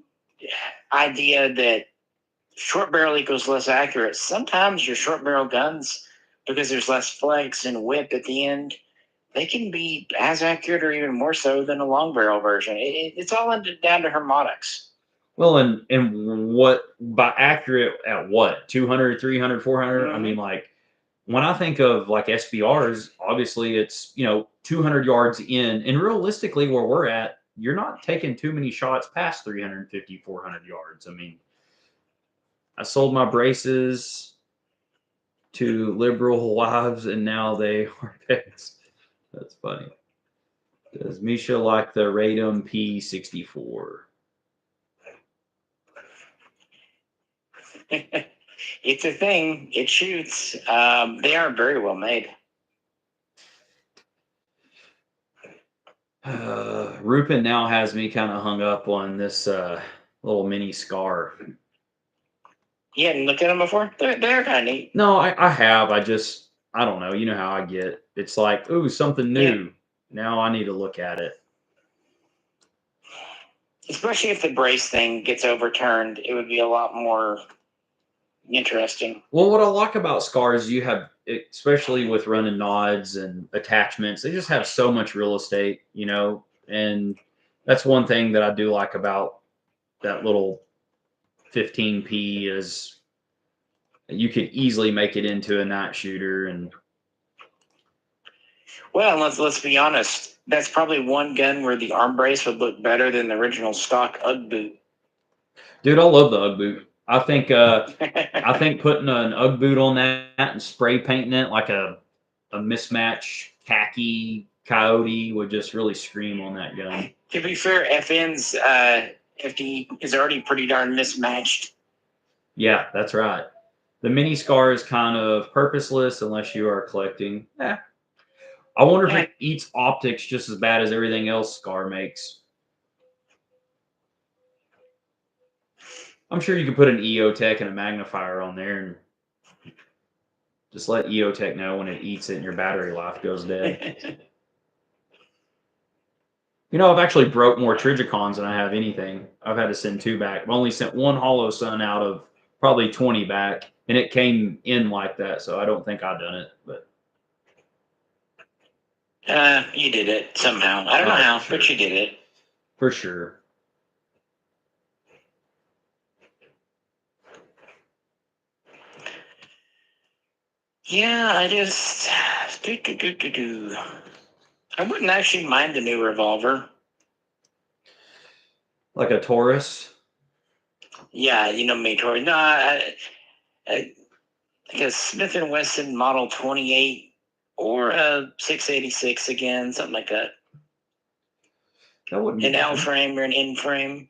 S2: idea that short barrel equals less accurate. Sometimes your short barrel guns, because there's less flex and whip at the end, they can be as accurate or even more so than a long barrel version. It's all down to harmonics.
S1: Well, and what by accurate at what 200, 300, 400? I mean, like when I think of like SBRs, obviously it's 200 yards in, and realistically where we're at, you're not taking too many shots past 350, 400 yards. I mean, I sold my braces to liberal wives, and now they are pets. That's funny. Does Misha like the Radom P64?
S2: It's a thing. It shoots. They are very well made.
S1: Rupin now has me kind of hung up on this little mini Scar.
S2: You hadn't looked at them before? They're kind of neat.
S1: No, I have. I don't know. You know how I get. It's like, ooh, something new. Yeah. Now I need to look at it.
S2: Especially if the brace thing gets overturned, it would be a lot more interesting.
S1: Well, what I like about Scars, you have, especially with running nods and attachments, they just have so much real estate, and that's one thing that I do like about that little 15p is you could easily make it into a night shooter. And
S2: well, let's be honest, that's probably one gun where the arm brace would look better than the original stock UGG boot.
S1: Dude, I love the UGG boot. I think putting an UGG boot on that and spray painting it like a mismatch khaki coyote would just really scream on that gun.
S2: To be fair, FN's FD is already pretty darn mismatched.
S1: Yeah, that's right. The mini Scar is kind of purposeless unless you are collecting. I wonder if it eats optics just as bad as everything else Scar makes. I'm sure you could put an EOTech and a magnifier on there and just let EOTech know when it eats it and your battery life goes dead. I've actually broke more Trigicons than I have anything. I've had to send 2 back. I've only sent 1 Hollow Sun out of probably 20 back, and it came in like that, so I don't think I've done it. But
S2: you did it somehow. I don't know how, but you did it.
S1: For sure.
S2: Yeah, I just I wouldn't actually mind the new revolver.
S1: Like a Taurus?
S2: Yeah, you know me, Tori. No, I guess Smith & Wesson Model 28 or a 686 again, something like that.
S1: That wouldn't be
S2: an L frame or an N frame.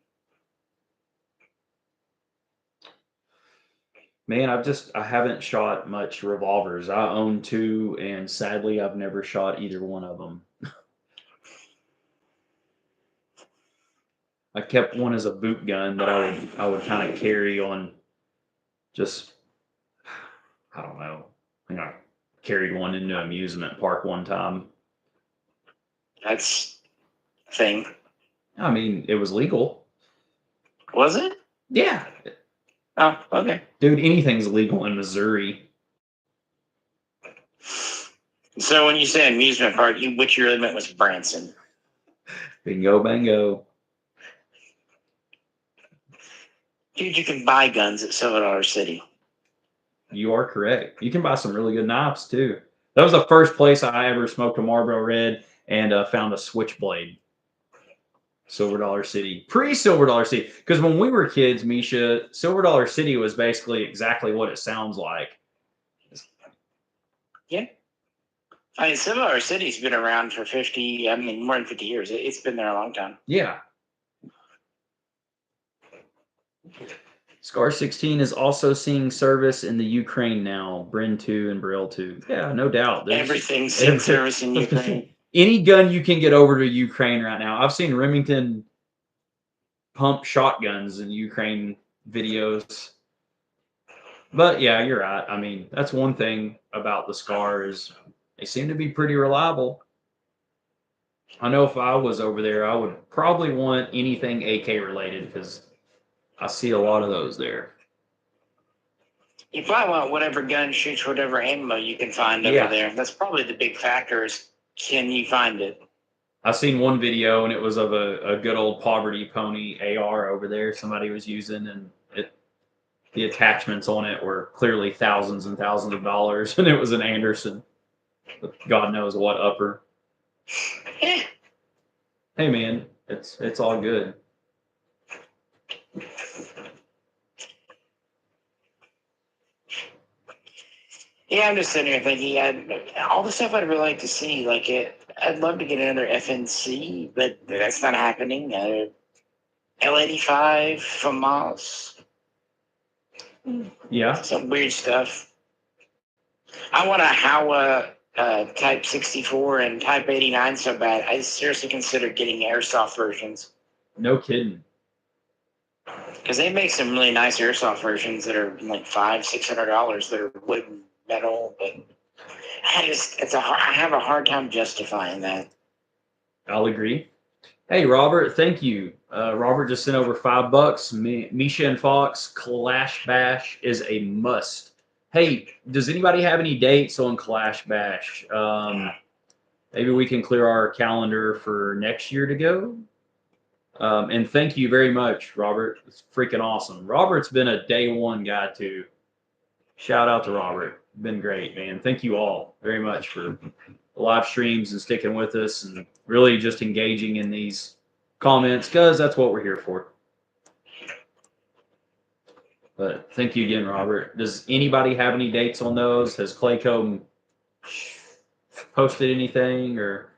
S1: Man, I haven't shot much revolvers. I own 2, and sadly, I've never shot either one of them. I kept one as a boot gun that I would kind of carry on. Just I don't know. I think I carried one into an amusement park one time.
S2: That's a thing.
S1: I mean, it was legal.
S2: Was it?
S1: Yeah.
S2: Oh, okay.
S1: Dude, anything's legal in Missouri.
S2: So when you say amusement park, what you really meant was Branson.
S1: Bingo, bango.
S2: Dude, you can buy guns at Silver City.
S1: You are correct. You can buy some really good knives too. That was the first place I ever smoked a Marlboro Red and found a switchblade. Silver Dollar City, pre-Silver Dollar City, because when we were kids, Misha, Silver Dollar City was basically exactly what it sounds like.
S2: Yeah. I mean, Silver City's been around for 50, I mean, more than 50 years. It's been there a long time.
S1: Yeah. Scar 16 is also seeing service in the Ukraine now. Brin 2 and Brill 2. Yeah, no doubt.
S2: Everything's seeing service in Ukraine.
S1: Any gun you can get over to Ukraine right now. I've seen Remington pump shotguns in Ukraine videos. But yeah, you're right. I mean, that's one thing about the Scar is they seem to be pretty reliable. I know if I was over there, I would probably want anything AK related because I see a lot of those there.
S2: You probably want whatever gun shoots whatever ammo you can find over there. That's probably the big factor is can you find it?
S1: I seen one video and it was of a good old Poverty Pony AR over there somebody was using, and the attachments on it were clearly thousands and thousands of dollars, and it was an Anderson, God knows what upper.
S2: Yeah.
S1: Hey man, it's all good.
S2: Yeah, I'm just sitting here thinking, all the stuff I'd really like to see, like I'd love to get another FNC, but that's not happening. L85 FAMAS.
S1: Yeah.
S2: Some weird stuff. I want a Howa Type 64 and Type 89 so bad. I seriously consider getting airsoft versions.
S1: No kidding.
S2: Because they make some really nice airsoft versions that are like $500-$600 that are wood and metal, but I have a hard time justifying that.
S1: I'll agree. Hey Robert, thank you. Robert just sent over $5. Misha and Fox, Clash Bash is a must. Hey, does anybody have any dates on Clash Bash? Maybe we can clear our calendar for next year to go. And thank you very much, Robert. It's freaking awesome. Robert's been a day one guy too. Shout out to Robert. Been great, man. Thank you all very much for the live streams and sticking with us and really just engaging in these comments because that's what we're here for. But thank you again, Robert. Does anybody have any dates on those? Has Clayco posted anything or?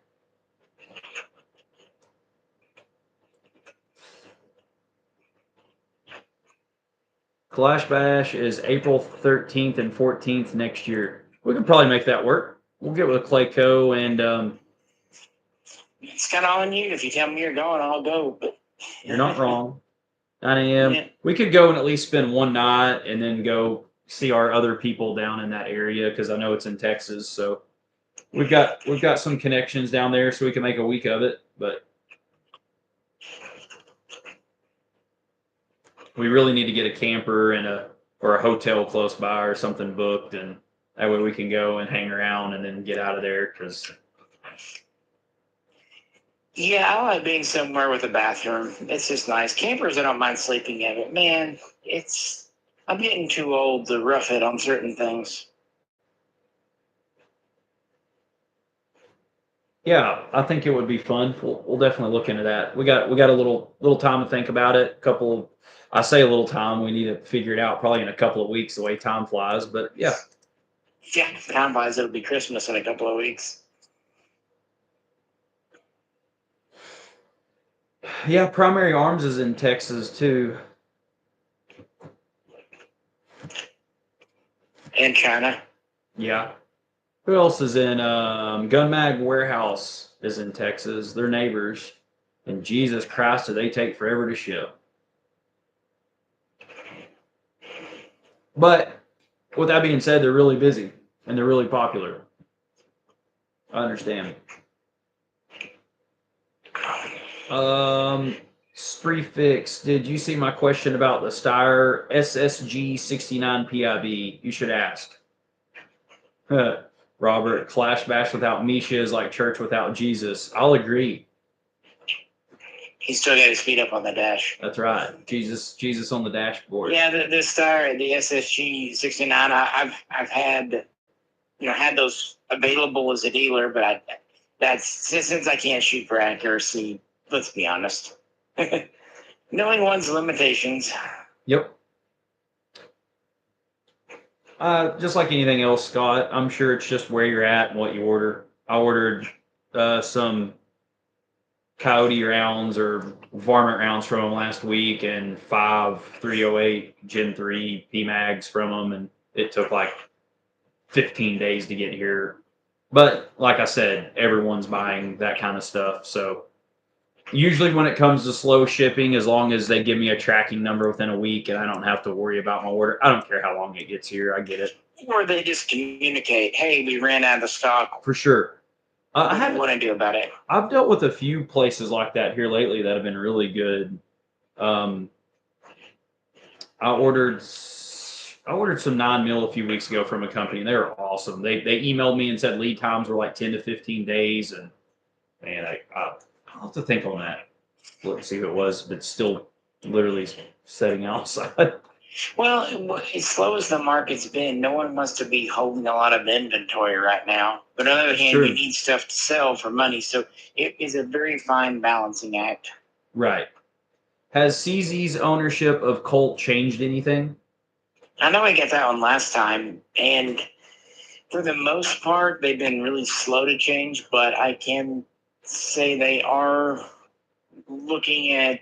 S1: Clash Bash is April 13th and 14th next year. We can probably make that work. We'll get with Clayco and
S2: it's kind of on you. If you tell me you're going, I'll go. But
S1: you're not wrong. 9 a.m.
S2: Yeah.
S1: We could go and at least spend one night and then go see our other people down in that area because I know it's in Texas. So we've got some connections down there, so we can make a week of it. But we really need to get a camper and a hotel close by or something booked, and that way we can go and hang around and then get out of there because.
S2: Yeah, I like being somewhere with a bathroom. It's just nice. Campers, I don't mind sleeping in, but man, I'm getting too old to rough it on certain things.
S1: Yeah, I think it would be fun. We'll definitely look into that. We got a little time to think about it. I say a little time. We need to figure it out probably in a couple of weeks. The way time flies, but yeah.
S2: Yeah, time wise, it'll be Christmas in a couple of weeks.
S1: Yeah, Primary Arms is in Texas too.
S2: In China.
S1: Yeah. Who else is in Gun Mag Warehouse is in Texas. They're neighbors. And Jesus Christ, do they take forever to ship. But with that being said, they're really busy and they're really popular. I understand. Sprefix, did you see my question about the Steyr SSG 69 PIB? You should ask. Robert, Clash Bash without Misha is like church without Jesus. I'll agree.
S2: He's still got his feet up on the dash.
S1: That's right. Jesus on the dashboard.
S2: Yeah, the Steyr, the SSG 69. I've had had those available as a dealer, but that's since I can't shoot for accuracy. Let's be honest. Knowing one's limitations.
S1: Yep. Just like anything else, Scott, I'm sure it's just where you're at and what you order. I ordered some coyote rounds or varmint rounds from them last week and 5 308 Gen 3 PMags from them, and it took like 15 days to get here. But like I said, everyone's buying that kind of stuff. So usually when it comes to slow shipping, as long as they give me a tracking number within a week and I don't have to worry about my order, I don't care how long it gets here. I get it.
S2: Or they just communicate, hey, we ran out of stock.
S1: For sure.
S2: I haven't. What do I do about it?
S1: I've dealt with a few places like that here lately that have been really good. I ordered some 9mm a few weeks ago from a company, and they were awesome. They emailed me and said lead times were like 10 to 15 days, and man, I'll have to think on that. Let's see who it was, but still literally setting outside.
S2: Well, as slow as the market's been, no one wants to be holding a lot of inventory right now. But on the other hand,
S1: True.
S2: You need stuff to sell for money, so it is a very fine balancing act.
S1: Right. Has CZ's ownership of Colt changed anything?
S2: I know I got that one last time, and for the most part, they've been really slow to change, but I can say they are looking at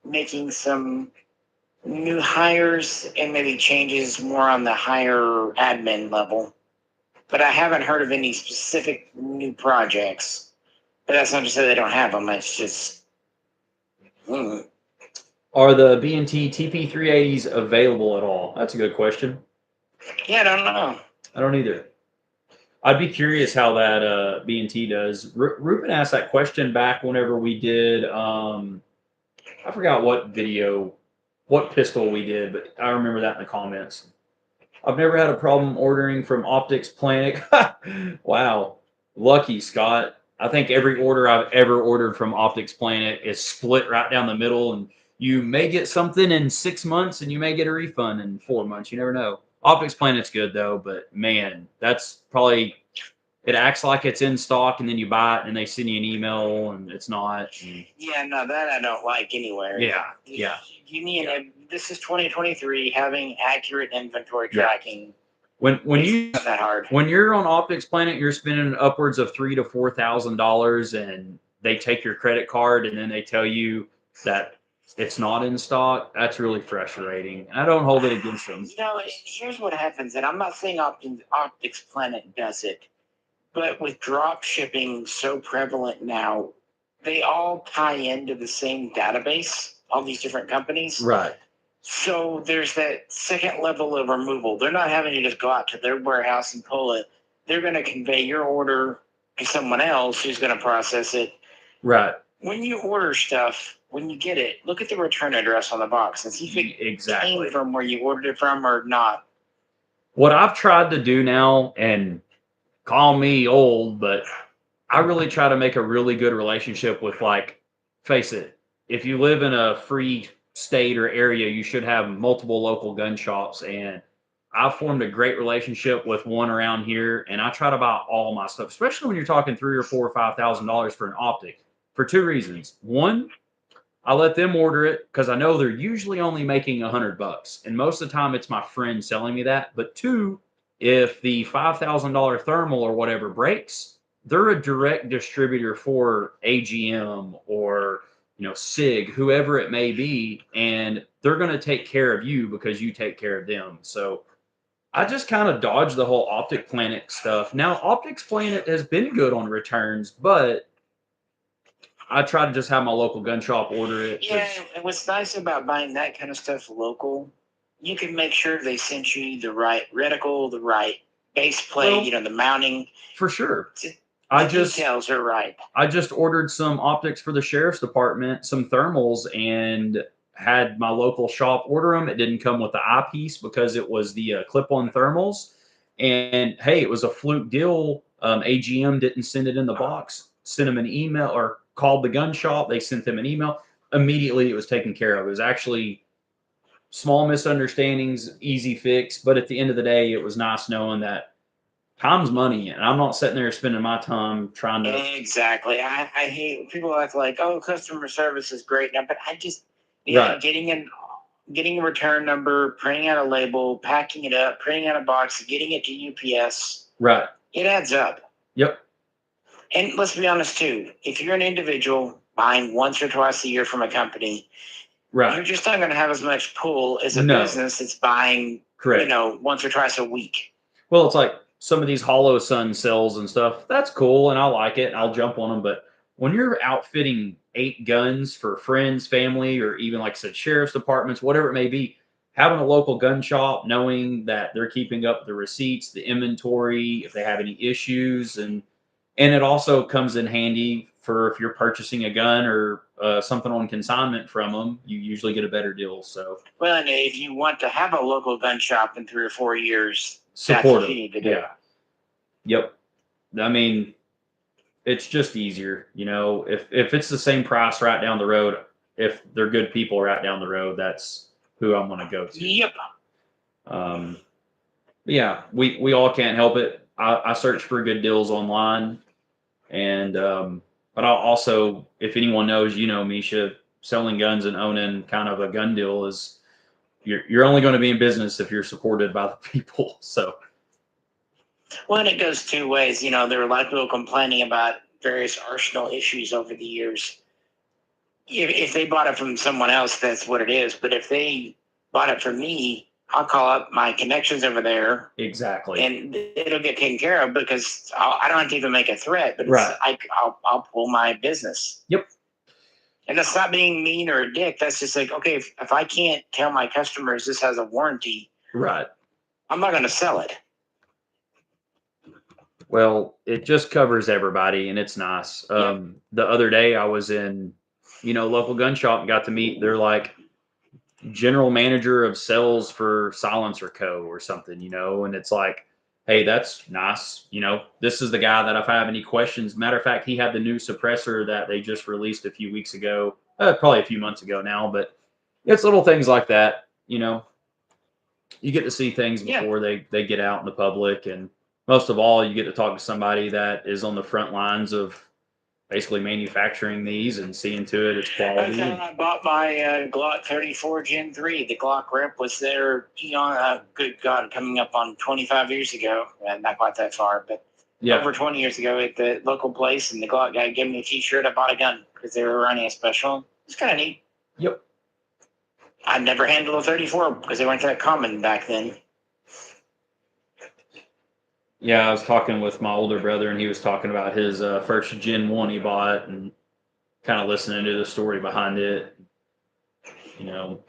S2: making some new hires and maybe changes more on the higher admin level. But I haven't heard of any specific new projects. But that's not to say they don't have them. It's just...
S1: Are the B&T TP380s available at all? That's a good question.
S2: Yeah, I don't know.
S1: I don't either. I'd be curious how that B&T does. Ruben asked that question back whenever we did, I forgot what pistol we did, but I remember that in the comments. I've never had a problem ordering from Optics Planet. Wow. Lucky, Scott. I think every order I've ever ordered from Optics Planet is split right down the middle, and you may get something in 6 months and you may get a refund in 4 months. You never know. Optics Planet's good though, but man, that's probably, it acts like it's in stock and then you buy it and they send you an email and it's not.
S2: Yeah, no, that I don't like anywhere.
S1: Yeah.
S2: You need this is 2023, having accurate inventory tracking.
S1: When
S2: it's not that hard.
S1: When you're on Optics Planet, you're spending upwards of $3,000 to $4,000, and they take your credit card and then they tell you that it's not in stock. That's really frustrating. I don't hold it against them.
S2: Here's what happens, and I'm not saying Optics Planet does it, but with drop shipping so prevalent now, they all tie into the same database, all these different companies.
S1: Right.
S2: So there's that second level of removal. They're not having to just go out to their warehouse and pull it. They're going to convey your order to someone else who's going to process it.
S1: Right.
S2: When you order stuff, when you get it, look at the return address on the box and see if it came from where you ordered it from or not.
S1: What I've tried to do now, and call me old, but I really try to make a really good relationship with, like, face it, if you live in a free state or area, you should have multiple local gun shops, and I've formed a great relationship with one around here, and I try to buy all my stuff, especially when you're talking $3,000 or $4,000 or $5,000 for an optic, for 2 reasons. One, I let them order it because I know they're usually only making $100, and most of the time it's my friend selling me that. But 2, if the $5,000 thermal or whatever breaks, they're a direct distributor for AGM or SIG, whoever it may be, and they're going to take care of you because you take care of them. So I just kind of dodged the whole Optic Planet stuff. Now, Optics Planet has been good on returns, but I try to just have my local gun shop order it.
S2: Yeah, and what's nice about buying that kind of stuff local, you can make sure they sent you the right reticle, the right base plate, the mounting.
S1: For sure. I
S2: The
S1: just
S2: details are right.
S1: I just ordered some optics for the sheriff's department, some thermals, and had my local shop order them. It didn't come with the eyepiece because it was the clip-on thermals. And hey, it was a fluke deal. AGM didn't send it in the box. Sent them an email or called the gun shop. They sent them an email. Immediately, it was taken care of. It was actually small misunderstandings, easy fix. But at the end of the day, it was nice knowing that time's money, and I'm not sitting there spending my time trying to.
S2: Exactly. I hate when people act like, oh, customer service is great now, but I just,
S1: Right,
S2: getting a return number, printing out a label, packing it up, printing out a box, getting it to UPS,
S1: right,
S2: it adds up.
S1: yep,
S2: And let's be honest too, if you're an individual buying once or twice a year from a company, you're
S1: right.
S2: just not going to have as much pull as a
S1: No,
S2: business that's buying,
S1: correct.
S2: once or twice a week.
S1: Well, it's like some of these Hollow Sun cells and stuff. That's cool, and I like it, and I'll jump on them. But when you're outfitting 8 guns for friends, family, or even like I said, sheriff's departments, whatever it may be, having a local gun shop, knowing that they're keeping up the receipts, the inventory, if they have any issues, and it also comes in handy for if you're purchasing a gun or something on consignment from them, you usually get a better deal. So
S2: Well, and if you want to have a local gun shop in 3 or 4 years, that's what you
S1: supportive,
S2: need to do.
S1: yeah, yep. I mean, it's just easier, if it's the same price right down the road, if they're good people right down the road, that's who I'm going to go to.
S2: Yep.
S1: Um, but yeah, we all can't help it. I search for good deals online, and but I'll also, if anyone knows, Misha, selling guns and owning kind of a gun deal is you're only going to be in business if you're supported by the people. So
S2: Well, and it goes 2 ways. There were a lot of people complaining about various arsenal issues over the years. If they bought it from someone else, that's what it is. But if they bought it from me, I'll call up my connections over there,
S1: exactly,
S2: and it'll get taken care of because I don't have to even make a threat. But
S1: right,
S2: I'll pull my business.
S1: yep,
S2: And that's not being mean or a dick. That's just like, okay, if I can't tell my customers this has a warranty,
S1: right.
S2: I'm not going to sell it.
S1: Well, it just covers everybody, and it's nice.
S2: Yep.
S1: The other day, I was in, local gun shop and got to meet. They're like general manager of sales for Silencer Co. or something, and it's like, hey, that's nice. This is the guy that if I have any questions. Matter of fact, he had the new suppressor that they just released a few weeks ago, probably a few months ago now. But it's little things like that. You get to see things
S2: Yeah.
S1: before they get out in the public, and most of all, you get to talk to somebody that is on the front lines of basically manufacturing these and seeing to it its
S2: That's
S1: quality.
S2: how I bought my Glock 34 Gen 3. The Glock rep was there, good God, coming up on 25 years ago. Not quite that far, but
S1: Yeah,
S2: over 20 years ago at the local place. And the Glock guy gave me a t shirt. I bought a gun because they were running a special. It's kind of neat.
S1: yep,
S2: I'd never handled a 34 because they weren't that common back then.
S1: yeah. I was talking with my older brother, and he was talking about his first Gen 1 he bought, and kind of listening to the story behind it. You know,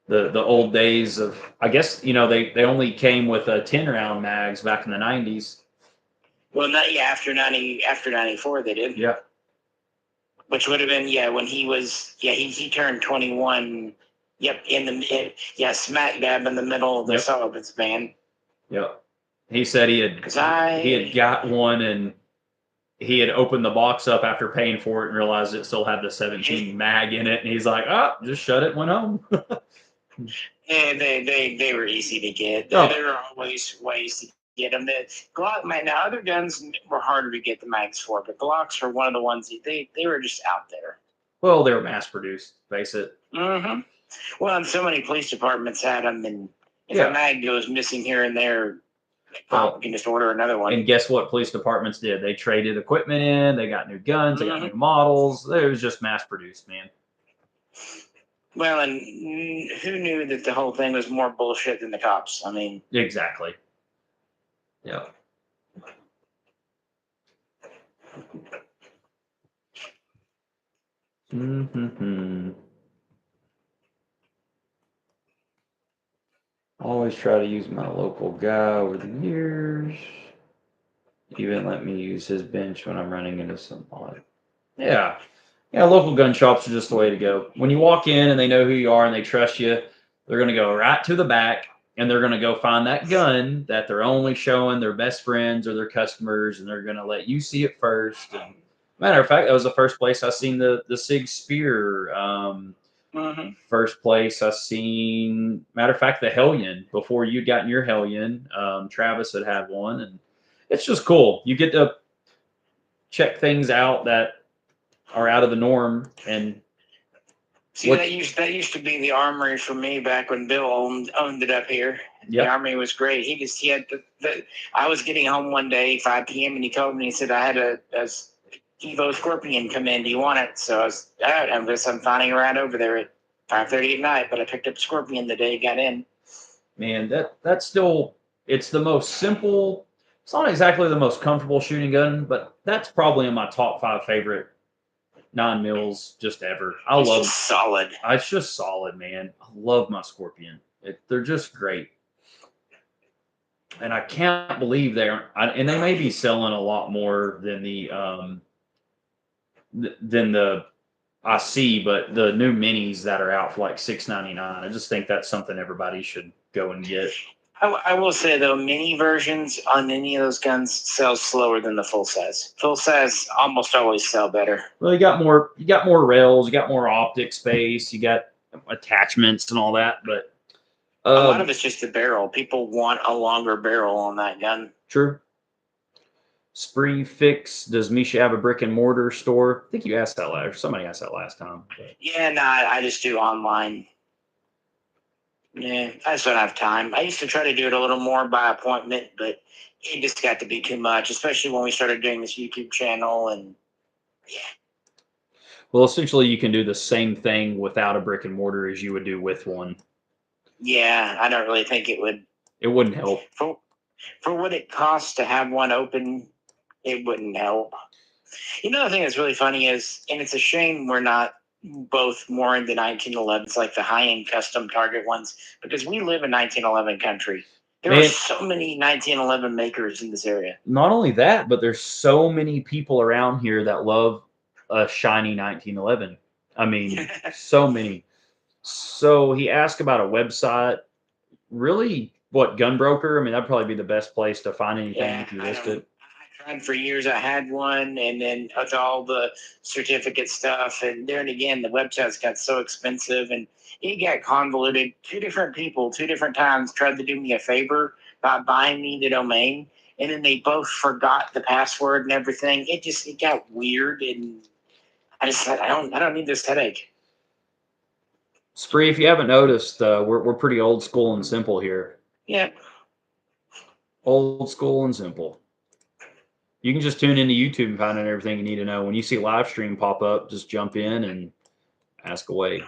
S1: the old days of, I guess, they only came with 10 round mags back in the 90s.
S2: Well, not yeah. After 94, they did.
S1: Yeah,
S2: Which would have been when he was he turned 21. Yep, smack dab in the middle of the
S1: yep,
S2: Sullivan's ban.
S1: yep. He said
S2: Because
S1: he had got one, and he had opened the box up after paying for it and realized it still had the 17 mag in it, and he's like, "Oh, just shut it." Went home.
S2: and they were easy to get.
S1: Oh,
S2: There were always ways to get them. The Glock, man. Now other guns were harder to get the mags for, but Glocks were one of the ones they were just out there.
S1: well, they were mass produced. Face it.
S2: Mm-hmm. Well, and so many police departments had them, and if a
S1: Yeah.
S2: mag goes missing here and there,
S1: Well,
S2: you can just order another one.
S1: and guess what? Police departments did. They traded equipment in. They got new guns. They got
S2: Mm-hmm.
S1: new models. It was just mass produced, man.
S2: Well, and who knew that the whole thing was more bullshit than the cops? I mean,
S1: Exactly. Yeah. Mm-hmm. Always try to use my local guy over the years. Even let me use his bench when I'm running into some odd. Yeah. Yeah, local gun shops are just the way to go. When you walk in and they know who you are and they trust you, they're going to go right to the back and they're going to go find that gun that they're only showing their best friends or their customers, and they're going to let you see it first. And matter of fact, that was the first place I seen the Sig Spear. First place I seen, matter of fact, the Hellion before you'd gotten your Hellion. Travis had one, and it's just cool. You get to check things out that are out of the norm. And
S2: see, that used to be the armory for me back when Bill owned it up here. Yep. The armory was great. He had I was getting home one day, 5 p.m., and he called me and said I had a Evo Scorpion come in. Do you want it? So I'm finding around over there at 5:30 at night, but I picked up Scorpion the day he got in.
S1: Man, that's still, it's the most simple. It's not exactly the most comfortable shooting gun, but that's probably in my top 5 favorite 9mm just ever.
S2: It's just solid.
S1: It's just solid, man. I love my Scorpion. They're just great. And I can't believe and they may be selling a lot more than the I see, but the new minis that are out for like $6.99, I just think that's something everybody should go and get.
S2: I will say though, mini versions on any of those guns sell slower than the full size. Full size almost always sell better.
S1: Well, you got more rails, you got more optic space, you got attachments and all that, but
S2: a lot of it's just the barrel. People want a longer barrel on that gun.
S1: True. Spree Fix, does Misha have a brick and mortar store? I think you asked that last. Somebody asked that last time. But.
S2: Yeah, no, I just do online. Yeah, I just don't have time. I used to try to do it a little more by appointment, but it just got to be too much, especially when we started doing this YouTube channel. And yeah.
S1: Well, essentially, you can do the same thing without a brick and mortar as you would do with one.
S2: Yeah, I don't really think it would.
S1: It wouldn't help.
S2: For what it costs to have one open, it wouldn't help. You know, the thing that's really funny is, and it's a shame we're not both more into 1911s, like the high-end custom target ones, because we live in 1911 country. There are so many 1911 makers in this area.
S1: Not only that, but there's so many people around here that love a shiny 1911. I mean, so many. So he asked about a website. Really, what, Gunbroker? I mean, that'd probably be the best place to find anything if you list it.
S2: I tried for years. I had one, and then with all the certificate stuff, and there and again, the websites got so expensive, and it got convoluted. 2 different people, 2 different times, tried to do me a favor by buying me the domain, and then they both forgot the password and everything. It got weird, and I just said, I don't need this headache.
S1: Spree, if you haven't noticed, we're pretty old school and simple here.
S2: Yeah.
S1: Old school and simple. You can just tune into YouTube and find out everything you need to know. When you see a live stream pop up, just jump in and ask away.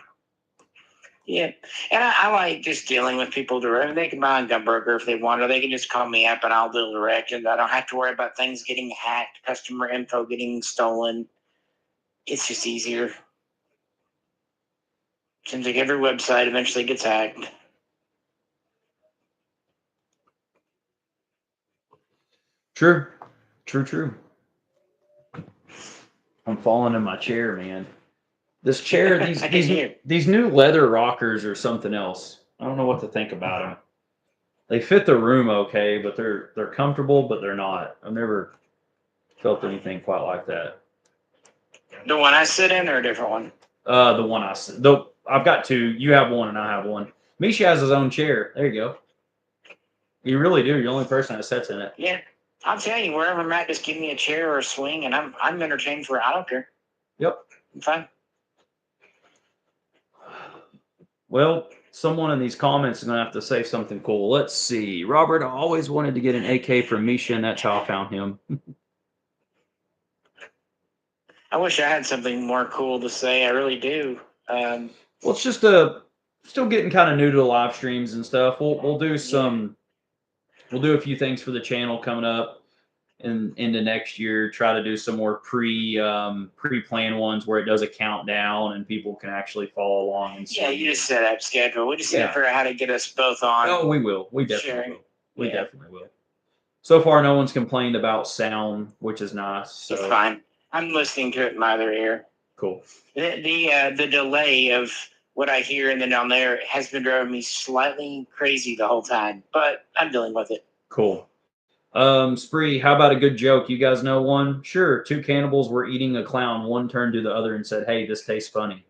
S2: Yeah, and I like just dealing with people direct. They can buy on Gunbroker if they want, or they can just call me up and I'll deal direct, and I don't have to worry about things getting hacked, customer info getting stolen. It's just easier. Seems like every website eventually gets hacked.
S1: True. I'm falling in my chair, man. This chair, these new leather rockers are something else. I don't know what to think about them. They fit the room okay, but they're comfortable, but they're not. I've never felt anything quite like that.
S2: The one I sit in, or a different one?
S1: The one I sit. I've got 2. You have one, and I have one. Misha has his own chair. There you go. You really do. You're the only person that sits in it.
S2: Yeah, I'll tell you, wherever I'm at, just give me a chair or a swing, and I'm entertained for it. I don't care.
S1: Yep.
S2: I'm fine.
S1: Well, someone in these comments is going to have to say something cool. Let's see. Robert, I always wanted to get an AK from Misha, and that's how I found him.
S2: I wish I had something more cool to say. I really do.
S1: Well, it's just still getting kind of new to the live streams and stuff. We'll do some. We'll do a few things for the channel coming up into next year. Try to do some more pre-planned ones where it does a countdown and people can actually follow along and see.
S2: Yeah, you just set up schedule. We just need to figure out how to get us both on.
S1: Oh, we will. We definitely will. We definitely will. So far, no one's complained about sound, which is nice. So
S2: It's fine. I'm listening to it in my other ear.
S1: Cool.
S2: The delay of what I hear and then down there has been driving me slightly crazy the whole time, but I'm dealing with it.
S1: Cool. Spree, how about a good joke? You guys know one? Sure. Two cannibals were eating a clown. One turned to the other and said, "Hey, this tastes funny."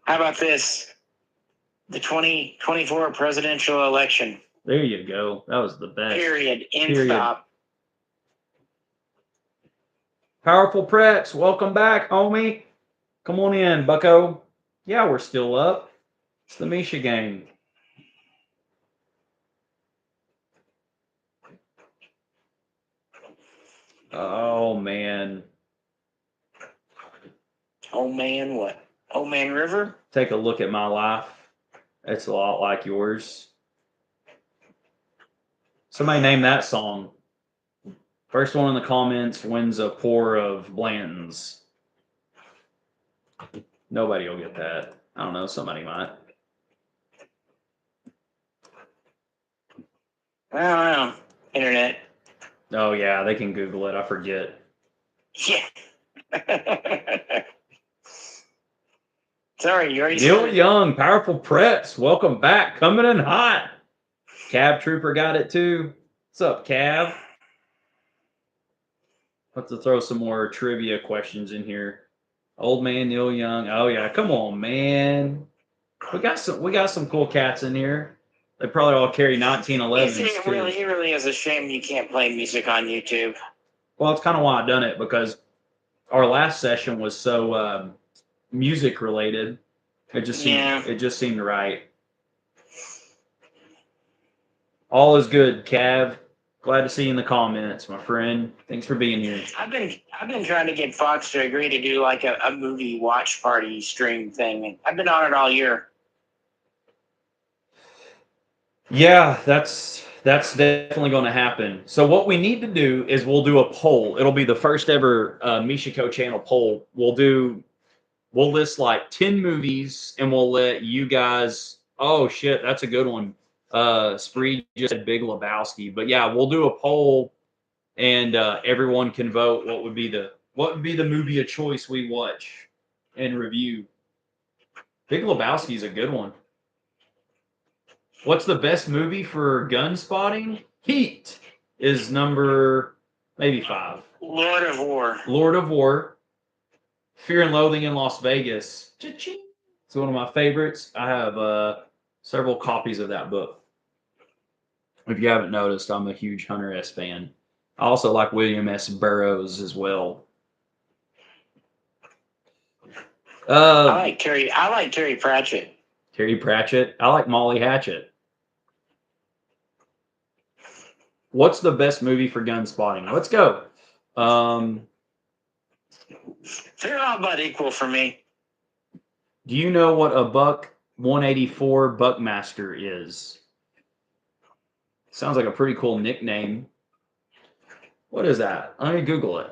S2: How about this? The 2024 presidential election.
S1: There you go. That was the best.
S2: Period. End
S1: Period.
S2: stop.
S1: Powerful Preps, welcome back, homie. Come on in, bucko. Yeah, we're still up. It's the Misha game. Oh, man.
S2: Oh, man, what? Oh, man, River?
S1: Take a look at my life. It's a lot like yours. Somebody name that song. First one in the comments wins a pour of Blanton's. Nobody will get that. I don't know. Somebody might.
S2: I don't know. Internet.
S1: Oh, yeah. They can Google it. I forget.
S2: Yeah. Sorry, you already
S1: Neil
S2: said it.
S1: Young, Powerful Preps. Welcome back. Coming in hot. Cab Trooper got it too. What's up, Cab? Let's throw some more trivia questions in here. Old man Neil Young. Oh yeah, come on, man. We got some cool cats in here. They probably all carry 1911s
S2: It really is a shame you can't play music on YouTube.
S1: Well, it's kind of why I done it, because our last session was so music related. It just seemed right. All is good, Cav. Glad to see you in the comments, my friend. Thanks for being here.
S2: I've been trying to get Fox to agree to do like a movie watch party stream thing. I've been on it all year.
S1: Yeah, that's definitely going to happen. So what we need to do is we'll do a poll. It'll be the first ever Mishaco channel poll. We'll list like 10 movies and we'll let you guys. Oh shit, that's a good one. Spree just said Big Lebowski, but yeah, we'll do a poll and everyone can vote what would be the movie of choice we watch and review. Big Lebowski is a good one. What's the best movie for gun spotting? Heat is number maybe 5.
S2: Lord of War.
S1: Lord of War. Fear and Loathing in Las Vegas. Cha-ching. It's one of my favorites. I have several copies of that book. If you haven't noticed, I'm a huge Hunter S. fan. I also like William S. Burroughs as well.
S2: I like Terry Pratchett.
S1: Terry Pratchett. I like Molly Hatchet. What's the best movie for gun spotting? Let's go.
S2: They're all about equal for me.
S1: Do you know what a Buck 184 Buckmaster is? Sounds like a pretty cool nickname. What is that? Let me Google it.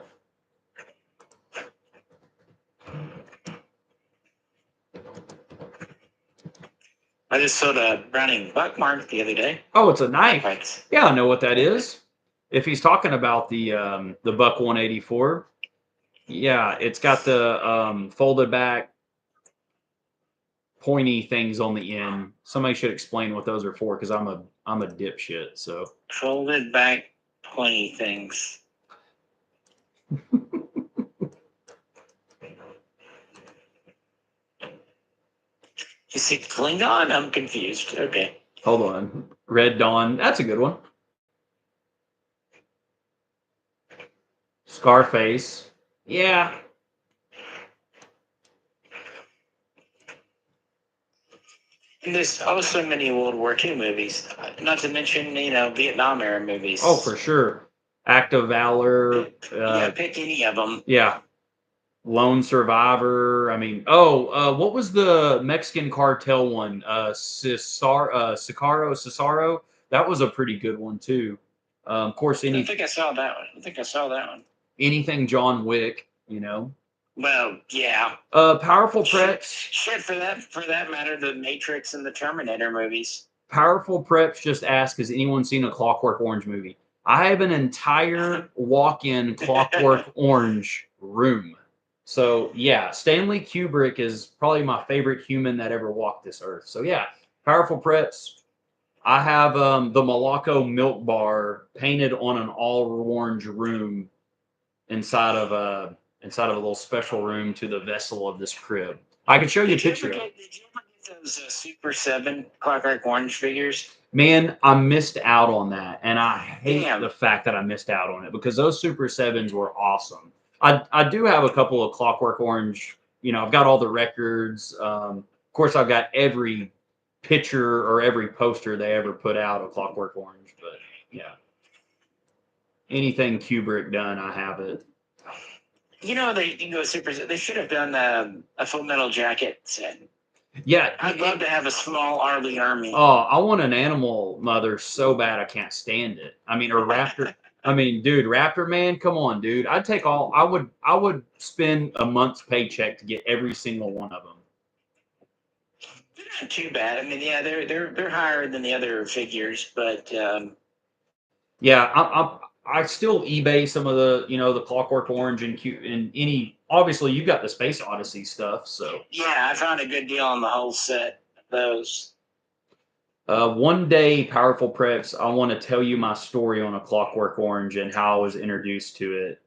S2: I just sold a Browning Buckmark the other day.
S1: Oh, it's a knife.
S2: Right.
S1: Yeah, I know what that is. If he's talking about the Buck 184, yeah, it's got the folded back pointy things on the end. Somebody should explain what those are for, because I'm a dipshit. So
S2: Folded back pointy things. You see Klingon? I'm confused. Okay.
S1: Hold on. Red Dawn. That's a good one. Scarface. Yeah.
S2: And there's also many World War II movies, not to mention, Vietnam era movies.
S1: Oh, for sure. Act of Valor.
S2: Yeah, pick any of them.
S1: Yeah. Lone Survivor. I mean, what was the Mexican cartel one? Cesaro. That was a pretty good one too. Of course,
S2: I don't think I saw that one.
S1: Anything John Wick,
S2: Well, yeah.
S1: Powerful Preps.
S2: Shit, for that matter, the Matrix and the Terminator movies.
S1: Powerful Preps just asked, has anyone seen a Clockwork Orange movie? I have an entire walk-in Clockwork Orange room. So yeah, Stanley Kubrick is probably my favorite human that ever walked this earth. So yeah, Powerful Preps. I have the Malaco milk bar painted on an all orange room inside of a little special room to the vessel of this crib. I can show you a picture of it.
S2: Did you ever get those Super 7 Clockwork Orange figures?
S1: Man, I missed out on that, and I hate
S2: Damn.
S1: the fact that I missed out on it because those Super 7s were awesome. I do have a couple of Clockwork Orange. You know, I've got all the records. Of course, I've got every picture or every poster they ever put out of Clockwork Orange. But yeah, anything Kubrick done, I have it.
S2: You know, they can go Super. They should have done a Full Metal Jacket set.
S1: Yeah,
S2: I'd love to have a small Arlie Army.
S1: Oh, I want an animal mother so bad I can't stand it. I mean, or raptor. I mean, dude, Raptor Man, come on, dude. I'd take all. I would spend a month's paycheck to get every single one of them.
S2: They're not too bad. I mean, yeah, they're higher than the other figures, but
S1: Yeah, I still eBay some of the the Clockwork Orange and any. Obviously, you got the Space Odyssey stuff, so
S2: yeah, I found a good deal on the whole set of those.
S1: One day, Powerful Preps, I want to tell you my story on a Clockwork Orange and how I was introduced to it.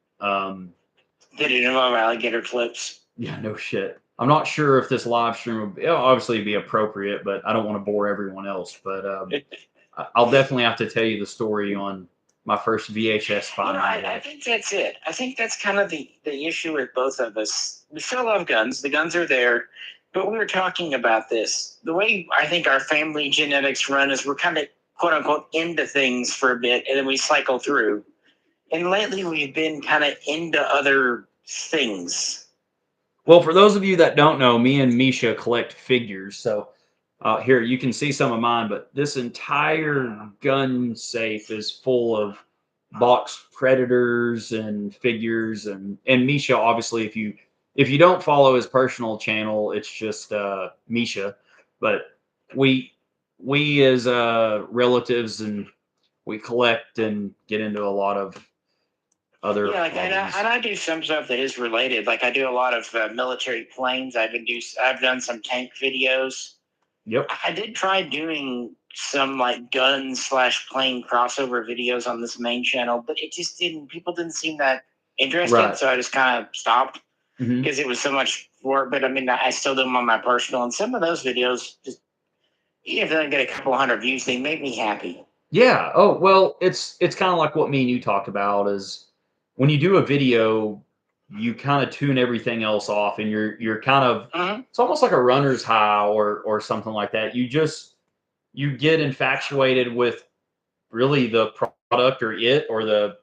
S2: Did it involve alligator clips?
S1: Yeah, no shit. I'm not sure if this live stream would it'll obviously be appropriate, but I don't want to bore everyone else. But I'll definitely have to tell you the story on my first VHS find.
S2: I think that's it. I think that's kind of the issue with both of us. We still love guns. The guns are there. But we were talking about this. The way I think our family genetics run is we're kind of, quote unquote, into things for a bit, and then we cycle through. And lately we've been kind of into other things.
S1: Well, for those of you that don't know, me and Misha collect figures. So here, you can see some of mine, but this entire gun safe is full of box predators and figures. And Misha, obviously, if you don't follow his personal channel, it's just Misha. But we as relatives and we collect and get into a lot of other
S2: Yeah, and I do some stuff that is related. Like I do a lot of military planes. I've done some tank videos.
S1: Yep.
S2: I did try doing some like gun / plane crossover videos on this main channel, but it just didn't. People didn't seem that interested,
S1: Right.
S2: so I just kind of stopped because it was so much work. But I mean, I still do them on my personal, and some of those videos just even if they don't get a couple hundred views, they make me happy.
S1: Yeah. Oh, well, it's kind of like what me and you talked about is when you do a video, you kind of tune everything else off and you're kind of it's almost like a runner's high or something like that. You get infatuated with really the product or it or the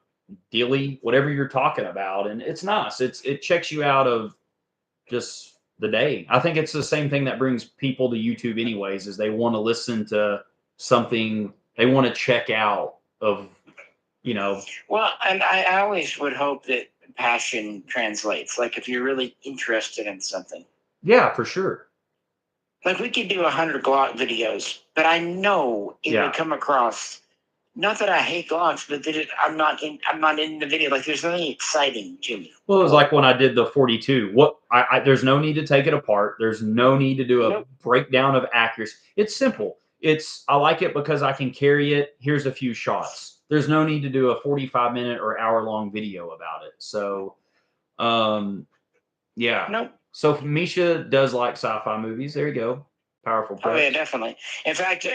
S1: dealy whatever you're talking about and it's nice. It checks you out of just the day. I think it's the same thing that brings people to YouTube anyways, is they want to listen to something they want to check out of,
S2: Well, and I always would hope that passion translates. Like if you're really interested in something.
S1: Yeah, for sure.
S2: Like we could do 100 Glock videos, but I know it would come across. Not that I hate Glocks, but that I'm not in the video. Like there's nothing exciting to me.
S1: Well, it was like when I did the 42. There's no need to take it apart. There's no need to do a breakdown of accuracy. It's simple. I like it because I can carry it. Here's a few shots. There's no need to do a 45-minute or hour-long video about it. So, yeah.
S2: Nope.
S1: So Misha does like sci-fi movies. There you go. Powerful Preps.
S2: Oh yeah, definitely. In fact,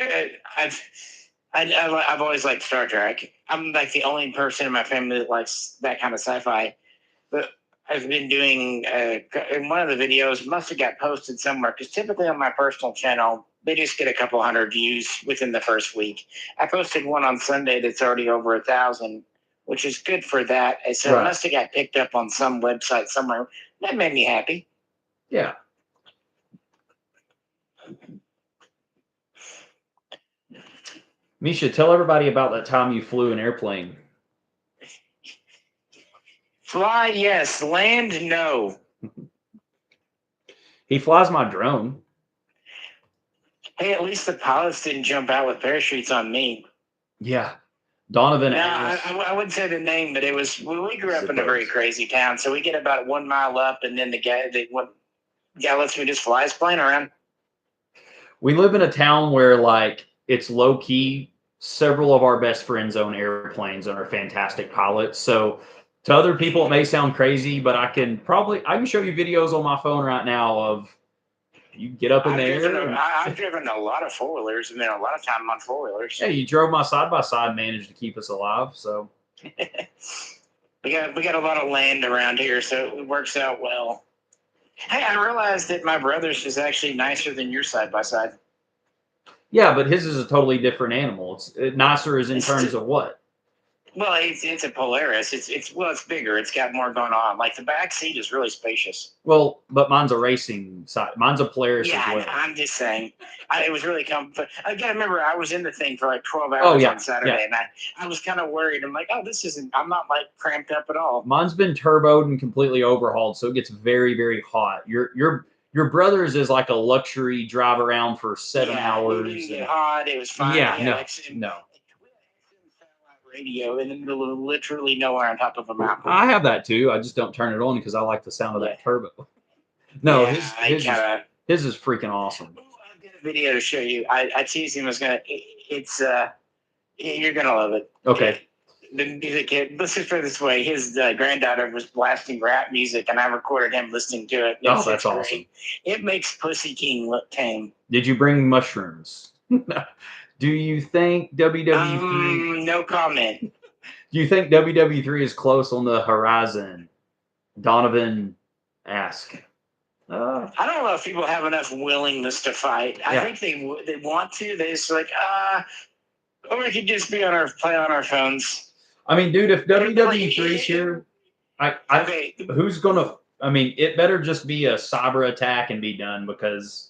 S2: I've always liked Star Trek. I'm like the only person in my family that likes that kind of sci-fi. But I've been doing in one of the videos must have got posted somewhere because typically on my personal channel they just get a couple hundred views within the first week. I posted one on Sunday that's already over 1,000, which is good for that. So It must have got picked up on some website somewhere. That made me happy.
S1: Yeah. Misha, tell everybody about that time you flew an airplane.
S2: Fly, yes. Land, no.
S1: He flies my drone.
S2: Hey, at least the pilots didn't jump out with parachutes on me.
S1: Yeah. Donovan
S2: Now,
S1: asked.
S2: I wouldn't say the name, but it was we grew up in a very
S1: Zippos.
S2: crazy town. So we get about 1 mile up, and then the guy lets me just fly his plane around.
S1: We live in a town where like it's low key. Several of our best friends own airplanes and are fantastic pilots. So to other people it may sound crazy, but I can show you videos on my phone right now of you get up in the air and
S2: I've driven a lot of four wheelers and then a lot of time on four wheelers.
S1: yeah, you drove my side by side, managed to keep us alive. So
S2: we got a lot of land around here, so it works out well. Hey, I realized that my brother's is actually nicer than your side by side.
S1: yeah, but his is a totally different animal. Nicer is in terms of what?
S2: Well, it's a Polaris. It's bigger. It's got more going on. Like the back seat is really spacious.
S1: Well, but mine's a racing side. Mine's a Polaris as well.
S2: I'm just saying. It was really comfortable. I gotta remember, I was in the thing for like 12 hours on Saturday, and I was kind of worried. I'm like, oh, this isn't. I'm not like cramped up at all.
S1: Mine's been turboed and completely overhauled, so it gets very, very hot. Your brother's is like a luxury drive around for 7 hours.
S2: It didn't get hot. It was fine.
S1: Yeah, no.
S2: Radio in the middle of literally nowhere on top of a mountain.
S1: I have that too. I just don't turn it on because I like the sound of that turbo. No, his is freaking awesome.
S2: I've got a video to show you. I teased him. You're gonna love it.
S1: Okay.
S2: The kid. Let's just put it this way: his granddaughter was blasting rap music, and I recorded him listening to it.
S1: Oh, that's awesome!
S2: It makes Pussy King look tame.
S1: Did you bring mushrooms? Do you think WW3?
S2: No comment.
S1: Do you think WW3 is close on the horizon? Donovan asked.
S2: I don't know if people have enough willingness to fight. I think they want to. They just like or we could just play on our phones.
S1: I mean, dude, if WW3's here, who's gonna? I mean, it better just be a cyber attack and be done because.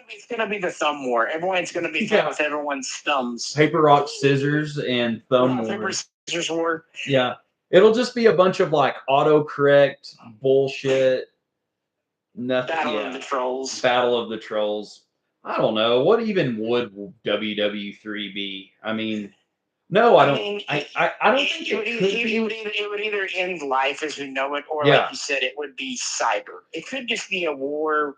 S2: It's gonna be the thumb war. Everyone's gonna be with everyone's thumbs.
S1: Paper, rock, scissors, and thumb war.
S2: Paper, scissors war.
S1: Yeah, it'll just be a bunch of like autocorrect bullshit. Nothing.
S2: Battle of the Trolls.
S1: Battle of the Trolls. I don't know. What even would WW3 be? I mean, no, I don't. I don't think
S2: it would either end life as we know it, or like you said, it would be cyber. It could just be a war.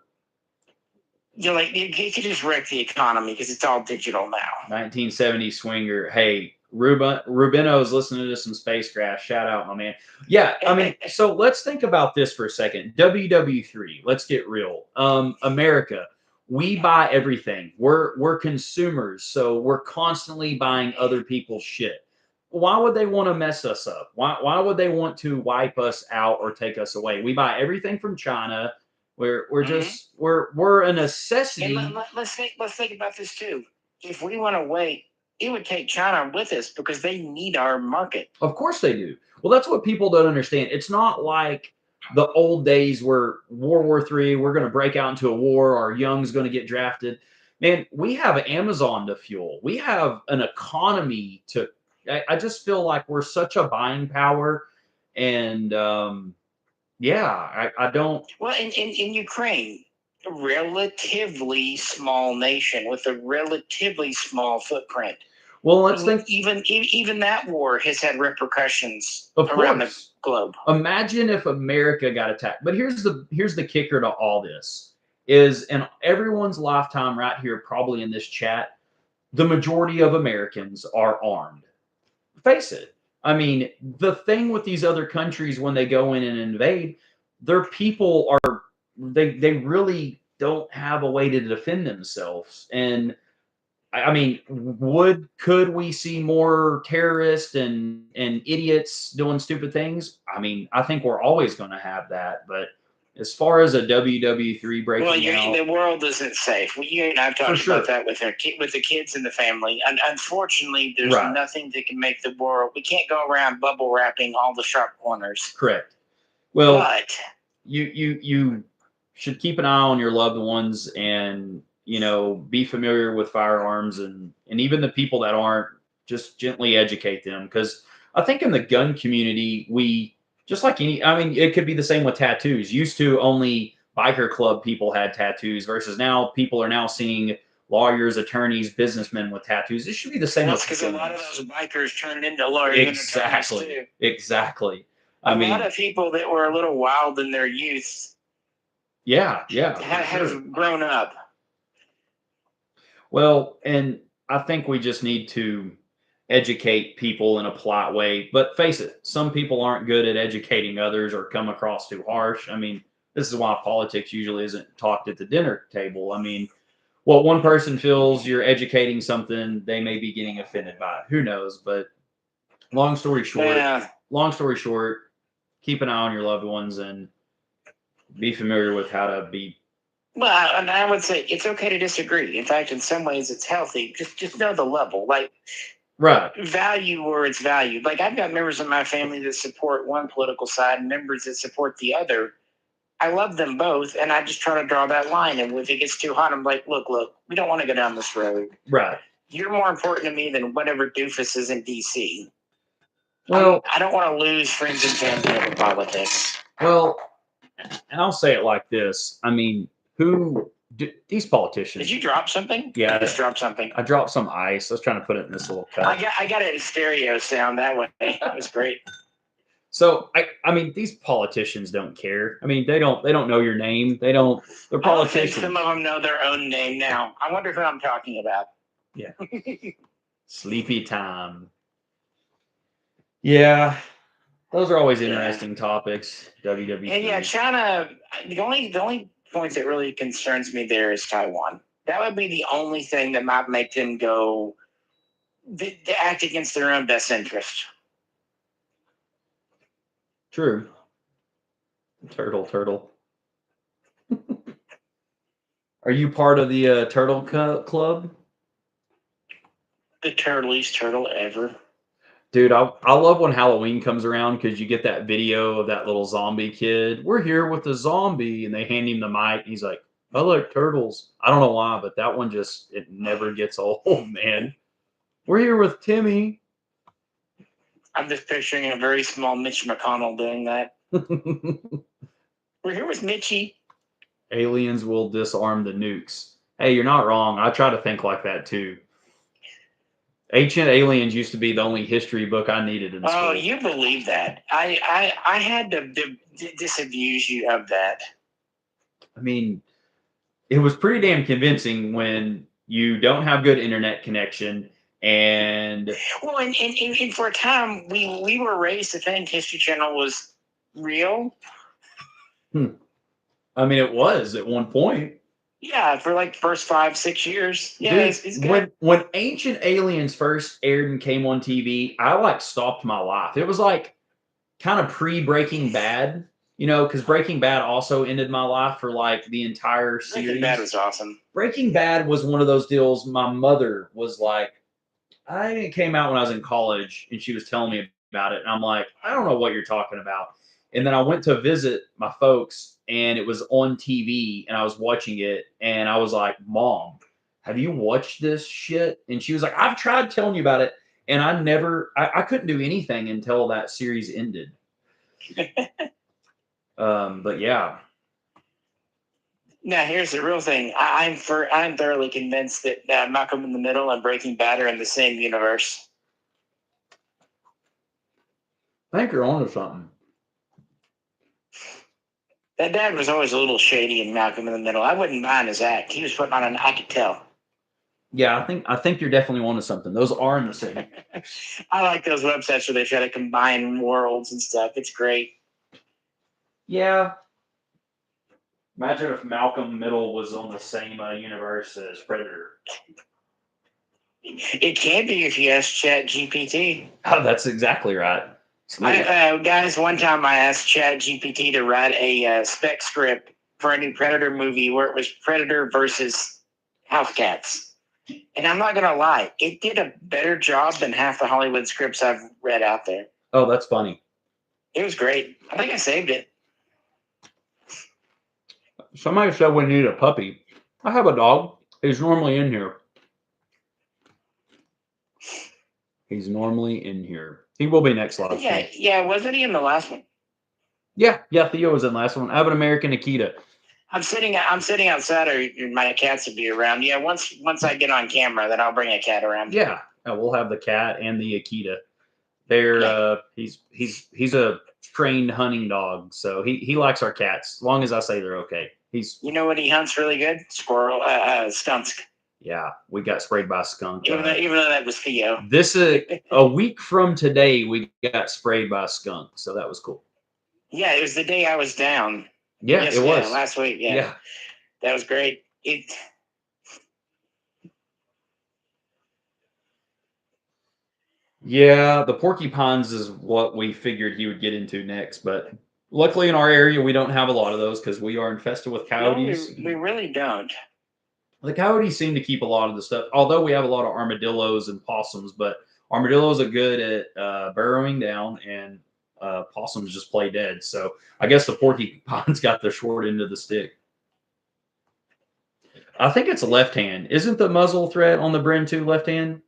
S2: Like it could just wreck the economy because it's all digital now.
S1: 1970 swinger. Hey, Rubino's listening to some Space Crash. Shout out, my man. Yeah, I mean, so let's think about this for a second. WW3. Let's get real. America. We buy everything. We're consumers, so we're constantly buying other people's shit. Why would they want to mess us up? Why would they want to wipe us out or take us away? We buy everything from China. We're a necessity.
S2: And let's think about this too. If we went away, it would take China with us because they need our market.
S1: Of course they do. Well, that's what people don't understand. It's not like the old days where World War III, we're going to break out into a war, our young's going to get drafted. Man, we have Amazon to fuel. We have an economy to. I just feel like we're such a buying power, and I don't.
S2: Well, in Ukraine, a relatively small nation with a relatively small footprint.
S1: Well, let's think.
S2: Even that war has had repercussions around the globe.
S1: Imagine if America got attacked. But here's the kicker to all this is, in everyone's lifetime right here, probably in this chat, the majority of Americans are armed. Face it. I mean, the thing with these other countries when they go in and invade, their people they really don't have a way to defend themselves. And I mean, could we see more terrorists and idiots doing stupid things? I mean, I think we're always going to have that. But as far as a WW3 breaking out,
S2: the world isn't safe. You and I've talked about that with the kids and the family. And unfortunately, there's nothing that can make the world. We can't go around bubble wrapping all the sharp corners.
S1: Correct. Well, but you should keep an eye on your loved ones and be familiar with firearms and even the people that aren't, just gently educate them. Because I think in the gun community, we just like it could be the same with tattoos. Used to only biker club people had tattoos versus now people are now seeing lawyers, attorneys, businessmen with tattoos. It should be the same
S2: Well,
S1: with
S2: that's because a lot of
S1: guns.
S2: those bikers turned into lawyers and attorneys
S1: Exactly.
S2: too.
S1: Exactly.
S2: A
S1: I
S2: lot
S1: mean,
S2: of people that were a little wild in their youth
S1: yeah, for
S2: have
S1: sure.
S2: grown up.
S1: Well, and I think we just need to educate people in a polite way. But face it, some people aren't good at educating others or come across too harsh. I mean, this is why politics usually isn't talked at the dinner table. I mean, what one person feels you're educating something, they may be getting offended by it. Who knows? But long story short,
S2: Yeah.
S1: long story short, keep an eye on your loved ones and be familiar with how to be.
S2: Well, and I would say it's okay to disagree. In fact, in some ways, it's healthy. Just know the level. Like,
S1: Right.
S2: value where it's valued. Like, I've got members of my family that support one political side and members that support the other. I love them both, and I just try to draw that line. And if it gets too hot, I'm like, look, we don't want to go down this road.
S1: Right.
S2: You're more important to me than whatever doofus is in D.C.
S1: Well,
S2: I don't want to lose friends and family over politics.
S1: well, and I'll say it like this. I mean, these politicians?
S2: Did you drop something?
S1: Yeah,
S2: I just dropped something.
S1: I dropped some ice. I was trying to put it in this little cup.
S2: I got it in stereo sound that way. It was great.
S1: So I mean, these politicians don't care. I mean, they don't know your name. They're
S2: I don't think
S1: politicians.
S2: some of them know their own name now. I wonder who I'm talking about.
S1: Yeah. Sleepy time. Yeah. Those are always interesting topics. WWE.
S2: And yeah, China. The only point that really concerns me there is Taiwan. That would be the only thing that might make them go to act against their own best interest.
S1: True. Turtle. Are you part of the Turtle Club?
S2: The turtliest turtle ever.
S1: Dude, I love when Halloween comes around because you get that video of that little zombie kid. We're here with the zombie, and they hand him the mic, and he's like, I like turtles. I don't know why, but that one it never gets old, man. We're here with Timmy.
S2: I'm just picturing a very small Mitch McConnell doing that. We're here with Mitchie.
S1: Aliens will disarm the nukes. Hey, you're not wrong. I try to think like that too. Ancient Aliens used to be the only history book I needed in school.
S2: Oh, you believe that? I had to disabuse you of that.
S1: I mean, it was pretty damn convincing when you don't have good internet connection and
S2: well, and for a time we were raised to think History Channel was real.
S1: I mean, it was at one point.
S2: Yeah, for like first 5-6 years. Yeah,
S1: dude,
S2: it's good.
S1: When Ancient Aliens first aired and came on TV, I like stopped my life. It was like kind of pre-Breaking Bad, you know, because Breaking Bad also ended my life for like the entire series.
S2: Breaking Bad was awesome.
S1: Breaking Bad was one of those deals. My mother was like, it came out when I was in college, and she was telling me about it, and I'm like, I don't know what you're talking about. And then I went to visit my folks, and it was on TV, and I was watching it, and I was like, Mom, have you watched this shit? And she was like, I've tried telling you about it, and I couldn't do anything until that series ended. But yeah.
S2: Now here's the real thing. I'm thoroughly convinced that Malcolm in the Middle and Breaking Bad are in the same universe.
S1: I think you're onto something.
S2: That dad was always a little shady in Malcolm in the Middle. I wouldn't mind his act. He was putting on I could tell.
S1: Yeah, I think you're definitely onto something. Those are in the same.
S2: I like those websites where they try to combine worlds and stuff. It's great.
S1: Yeah. Imagine if Malcolm Middle was on the same universe as Predator.
S2: It can be if you ask ChatGPT.
S1: Oh, that's exactly right.
S2: Guys, one time I asked ChatGPT to write a spec script for a new Predator movie where it was Predator versus house cats. And I'm not going to lie, it did a better job than half the Hollywood scripts I've read out there.
S1: Oh, that's funny.
S2: It was great. I think I saved it.
S1: Somebody said we need a puppy. I have a dog. He's normally in here. He's normally in here. He will be next live.
S2: Yeah. Wasn't he in the last one?
S1: Yeah. Theo was in the last one. I have an American Akita.
S2: I'm sitting outside, or my cats will be around. Yeah, once I get on camera, then I'll bring a cat around.
S1: Yeah, we'll have the cat and the Akita. They're
S2: Yeah.
S1: he's a trained hunting dog, so he likes our cats as long as I say they're okay. He's
S2: You know what he hunts really good? Squirrel, skunks.
S1: yeah. We got sprayed by a skunk.
S2: Even though that was Theo.
S1: This a week from today, we got sprayed by a skunk, so that was cool.
S2: Yeah, it was the day I was down.
S1: Yeah,
S2: Yes,
S1: it was
S2: last week. Yeah, that was great.
S1: Yeah, the porcupines is what we figured he would get into next, but luckily in our area we don't have a lot of those because we are infested with
S2: No,
S1: coyotes.
S2: we really don't.
S1: The coyotes seem to keep a lot of the stuff, although we have a lot of armadillos and possums, but armadillos are good at burrowing down, and possums just play dead. So I guess the porcupines got the short end of the stick. I think it's left hand. Isn't the muzzle threat on the Bren 2 left hand?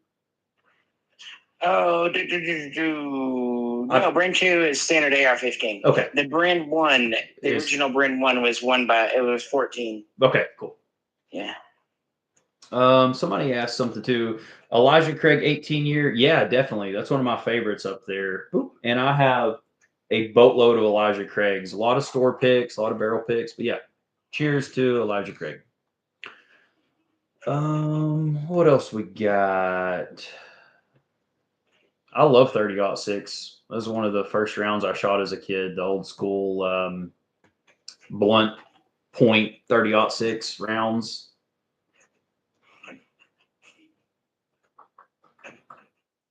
S2: Oh, no, Bren 2 is standard AR-15.
S1: Okay.
S2: The Bren 1, the original Bren 1 was 14.
S1: Okay, cool.
S2: Yeah.
S1: Somebody asked something too. Elijah Craig 18-year. Yeah, definitely. That's one of my favorites up there. And I have a boatload of Elijah Craigs. A lot of store picks, a lot of barrel picks. But yeah, cheers to Elijah Craig. What else we got? I love 30-06. That was one of the first rounds I shot as a kid. The old school blunt point 30-06 rounds.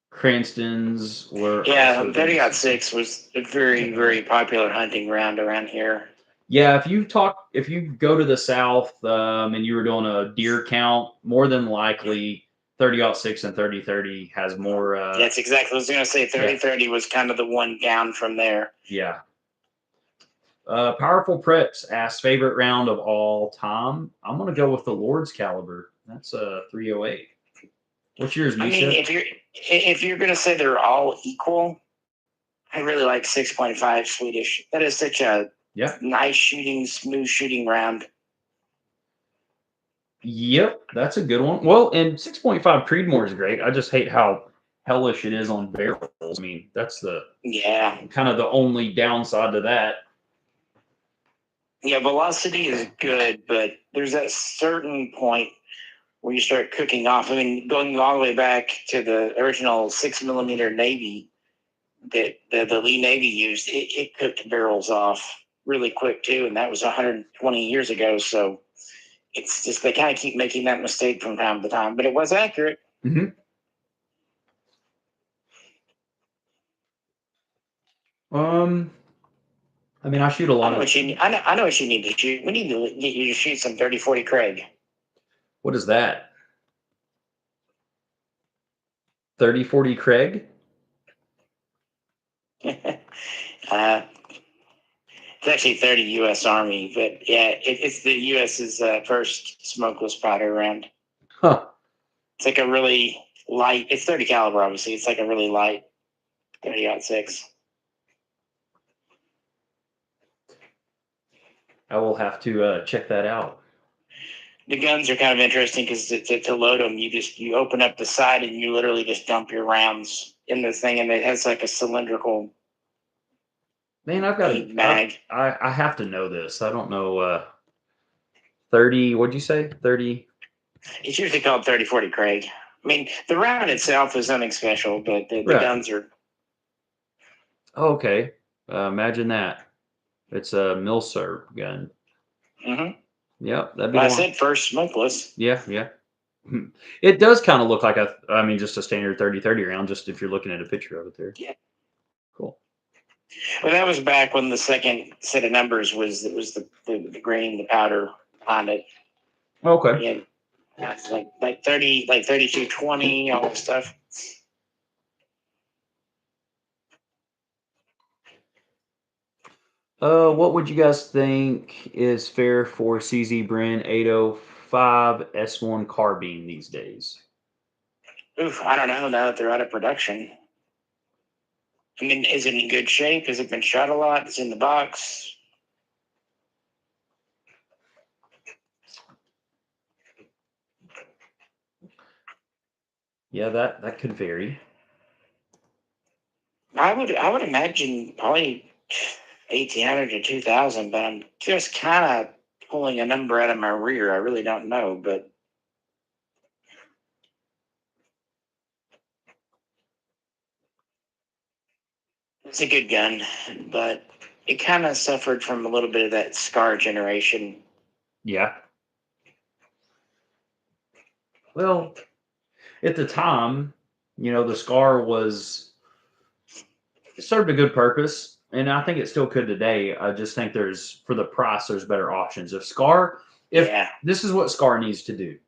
S1: Cranston's were
S2: 30-06 was a very, very popular hunting round around here.
S1: Yeah, if you go to the south and you were doing a deer count, more than likely 30-06 and 30-30 has more.
S2: That's exactly what I was going to say. 30-30 was kind of the one down from there.
S1: Yeah. Powerful Preps asked favorite round of all time. I'm going to go with the Lord's Caliber. That's a 308. What's yours, Misha?
S2: I mean, if you're going to say they're all equal, I really like 6.5 Swedish. That is such a nice shooting, smooth shooting round.
S1: Yep, that's a good one. Well, and 6.5 Creedmoor is great. I just hate how hellish it is on barrels. I mean, that's the kind of the only downside to that.
S2: Yeah, velocity is good, but there's that certain point where you start cooking off. I mean, going all the way back to the original 6mm Navy that the Lee Navy used, it cooked barrels off really quick too, and that was 120 years ago. So it's just they kind of keep making that mistake from time to time, but it was accurate.
S1: Mm-hmm. I mean, I shoot a lot of.
S2: I know what you need to shoot. We need to get you to shoot some 30-40 Craig.
S1: What is that? 30-40 Craig?
S2: It's actually 30 U.S. Army, but yeah, it's the U.S.'s first smokeless powder round.
S1: Huh.
S2: It's like a really light. It's 30 caliber, obviously. It's like a really light 30-06.
S1: I will have to check that out.
S2: The guns are kind of interesting because to load them, you open up the side and you literally just dump your rounds in the thing, and it has like a cylindrical.
S1: Man, I've got a
S2: mag.
S1: I have to know this. I don't know. 30. What'd you say? 30.
S2: It's usually called 30-40 Craig. I mean, the round itself is nothing special, but the guns are.
S1: Oh, okay. Imagine that. It's a Milsurg gun.
S2: Mm-hmm.
S1: Yep, that'd be.
S2: I said first smokeless.
S1: Yeah. It does kind of look like just a standard 30-30 round, just if you're looking at a picture of it there.
S2: Yeah.
S1: Cool.
S2: Well, that was back when the second set of numbers was the grain, the powder on it.
S1: Okay.
S2: Yeah. That's like 30, like 32-20, all that stuff.
S1: What would you guys think is fair for CZ Bren 805 S1 carbine these days?
S2: Oof, I don't know now that they're out of production. I mean, is it in good shape? Has it been shot a lot? It's in the box.
S1: Yeah, that could vary.
S2: I would imagine probably 1,800 to 2,000, but I'm just kind of pulling a number out of my rear. I really don't know, but it's a good gun. But it kind of suffered from a little bit of that SCAR generation.
S1: Yeah. Well, at the time, the Scar it served a good purpose, and I think it still could today. I just think for the price, there's better options. If
S2: Yeah.
S1: this is what Scar needs to do,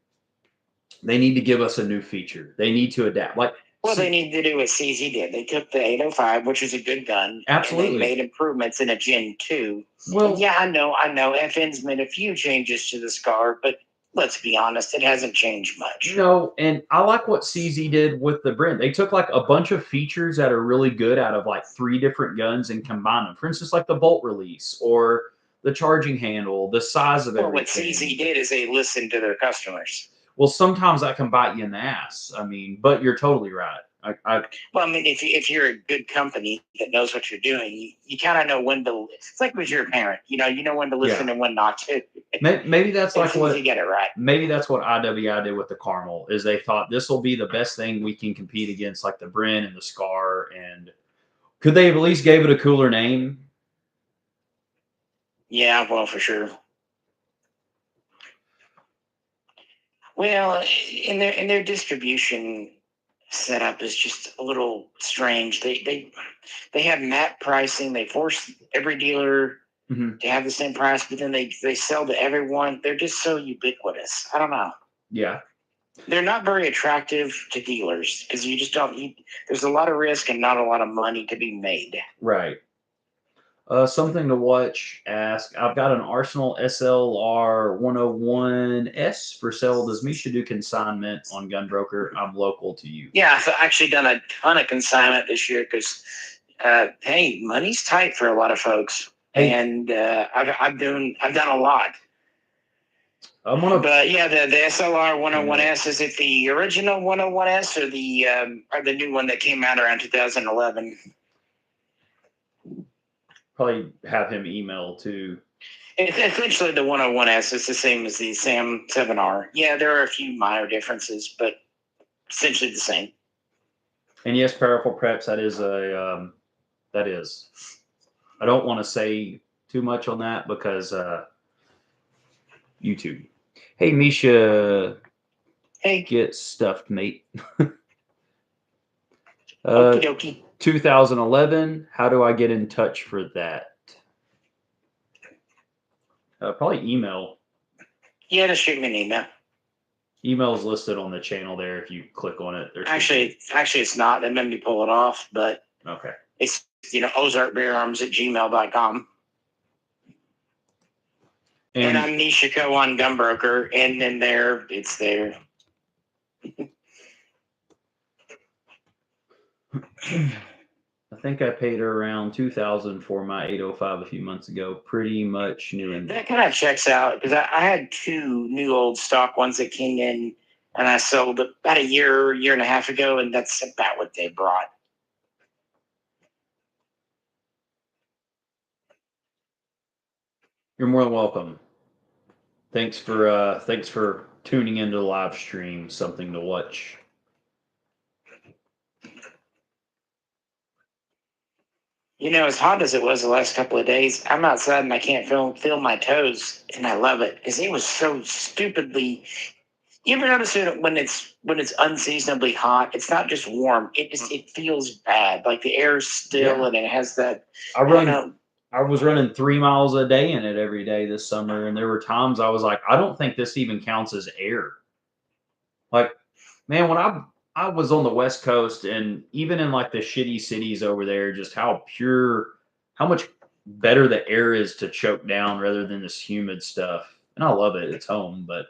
S1: they need to give us a new feature. They need to adapt.
S2: Well, they need to do what CZ did. They took the 805, which is a good gun,
S1: Absolutely.
S2: and they made improvements in a Gen 2.
S1: Well,
S2: and yeah, I know. FN's made a few changes to the SCAR, but let's be honest, it hasn't changed much.
S1: No, and I like what CZ did with the Brent. They took like a bunch of features that are really good out of like 3 different guns and combined them. For instance, like the bolt release or the charging handle, the size of everything.
S2: Well, what CZ did is they listened to their customers.
S1: Well, sometimes that can bite you in the ass. I mean, but you're totally right.
S2: Well, I mean, if you're a good company that knows what you're doing, you kind of know when to. It's like with your parent, you know when to listen and when not to.
S1: Maybe that's like what
S2: you get it right.
S1: Maybe that's what IWI did with the Caramel. Is they thought this will be the best thing we can compete against, like the Bryn and the Scar, and could they have at least gave it a cooler name?
S2: Yeah, well, for sure. Well, in their distribution setup is just a little strange. They have map pricing. They force every dealer to have the same price, but then they sell to everyone. They're just so ubiquitous. I don't know.
S1: Yeah.
S2: They're not very attractive to dealers because you just don't. There's a lot of risk and not a lot of money to be made.
S1: Right. Something to watch. I've got an Arsenal SLR 101S for sale. Does Misha do consignment on Gunbroker? I'm local to you.
S2: Yeah, I've actually done a ton of consignment this year because, hey, money's tight for a lot of folks, and I've done a lot. But yeah, the SLR 101S, is it the original 101S or the new one that came out around 2011?
S1: Probably have him email too.
S2: It's essentially the 101S is the same as the Sam 7R. Yeah, there are a few minor differences, but essentially the same.
S1: And yes, Powerful Preps, that is. I don't want to say too much on that because YouTube. Hey, Misha.
S2: Hey.
S1: Get stuffed, mate.
S2: Okie dokie.
S1: 2011. How do I get in touch for that? Probably email.
S2: Yeah, just shoot me an email.
S1: Email is listed on the channel there. If you click on it,
S2: actually it's not. They made me pull it off, but
S1: okay.
S2: It's ozarkfirearms@gmail.com. And I'm Mishaco on Gunbroker, and then it's there.
S1: I think I paid her around $2,000 for my 805 a few months ago. Pretty much new. And
S2: that kind of checks out because I had 2 new old stock ones that came in, and I sold about a year and a half ago, and that's about what they brought.
S1: You're more than welcome. Thanks for tuning into the live stream. Something to watch.
S2: As hot as it was the last couple of days, I'm outside and I can't feel my toes, and I love it because it was so stupidly. You ever notice it when it's unseasonably hot? It's not just warm; it feels bad. Like the air's still, and it has that.
S1: I was running 3 miles a day in it every day this summer, and there were times I was like, I don't think this even counts as air. Like, man, when I was on the West Coast, and even in like the shitty cities over there, just how much better the air is to choke down rather than this humid stuff. And I love it. It's home, but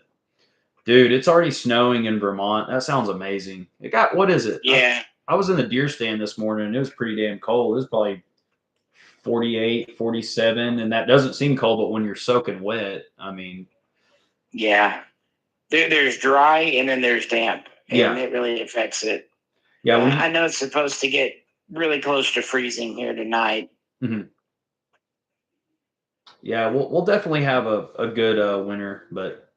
S1: dude, it's already snowing in Vermont. That sounds amazing. What is it?
S2: Yeah.
S1: I was in the deer stand this morning and it was pretty damn cold. It was probably 48, 47, and that doesn't seem cold, but when you're soaking wet, I mean.
S2: Yeah. There's dry and then there's damp. and it really affects it.
S1: Yeah,
S2: I know it's supposed to get really close to freezing here tonight.
S1: Mm-hmm. Yeah, we'll definitely have a good winter, but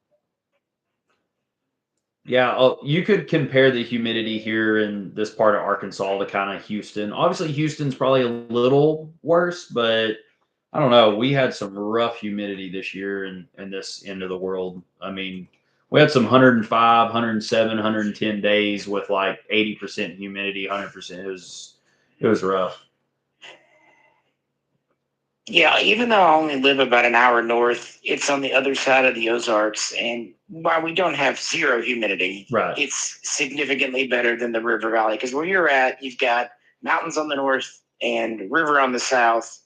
S1: yeah, you could compare the humidity here in this part of Arkansas to kind of Houston. Obviously, Houston's probably a little worse, but I don't know. We had some rough humidity this year in this end of the world. I mean, we had some 105, 107, 110 days with like 80% humidity, 100%. It was rough.
S2: Yeah, even though I only live about an hour north, it's on the other side of the Ozarks. And while we don't have zero humidity,
S1: Right.
S2: it's significantly better than the River Valley. Because where you're at, you've got mountains on the north and river on the south.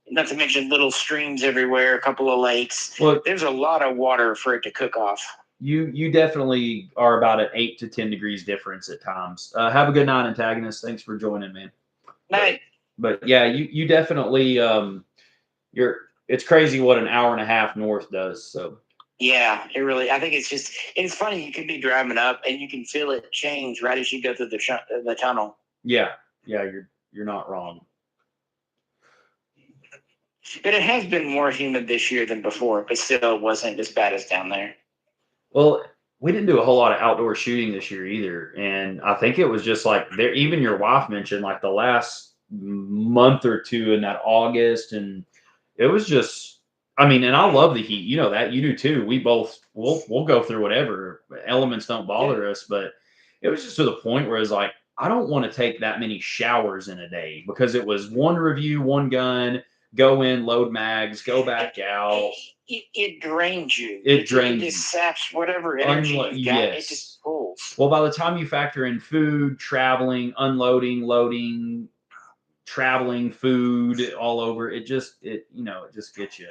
S2: Not to mention little streams everywhere, a couple of lakes.
S1: Well,
S2: there's a lot of water for it to cook off.
S1: You definitely are about an 8 to 10 degrees difference at times. Have a good night, antagonist. Thanks for joining, man.
S2: Night.
S1: But yeah, you definitely it's crazy what an hour and a half north does. So
S2: yeah, it really. I think it's funny. You could be driving up and you can feel it change right as you go through the tunnel.
S1: Yeah, you're not wrong.
S2: But it has been more humid this year than before, but still wasn't as bad as down there.
S1: Well, we didn't do a whole lot of outdoor shooting this year either, and I think it was just like there. Even your wife mentioned like the last month or two in that August, and it was just. I mean, and I love the heat. You know that you do too. We'll go through whatever elements don't bother us, but it was just to the point where it's like I don't want to take that many showers in a day because it was one review, one gun, go in, load mags, go back out.
S2: It drains you.
S1: It drains
S2: you. It just saps whatever energy you've got.
S1: Yes.
S2: It just pulls.
S1: Well, by the time you factor in food, traveling, unloading, loading, traveling, food all over, it just gets you.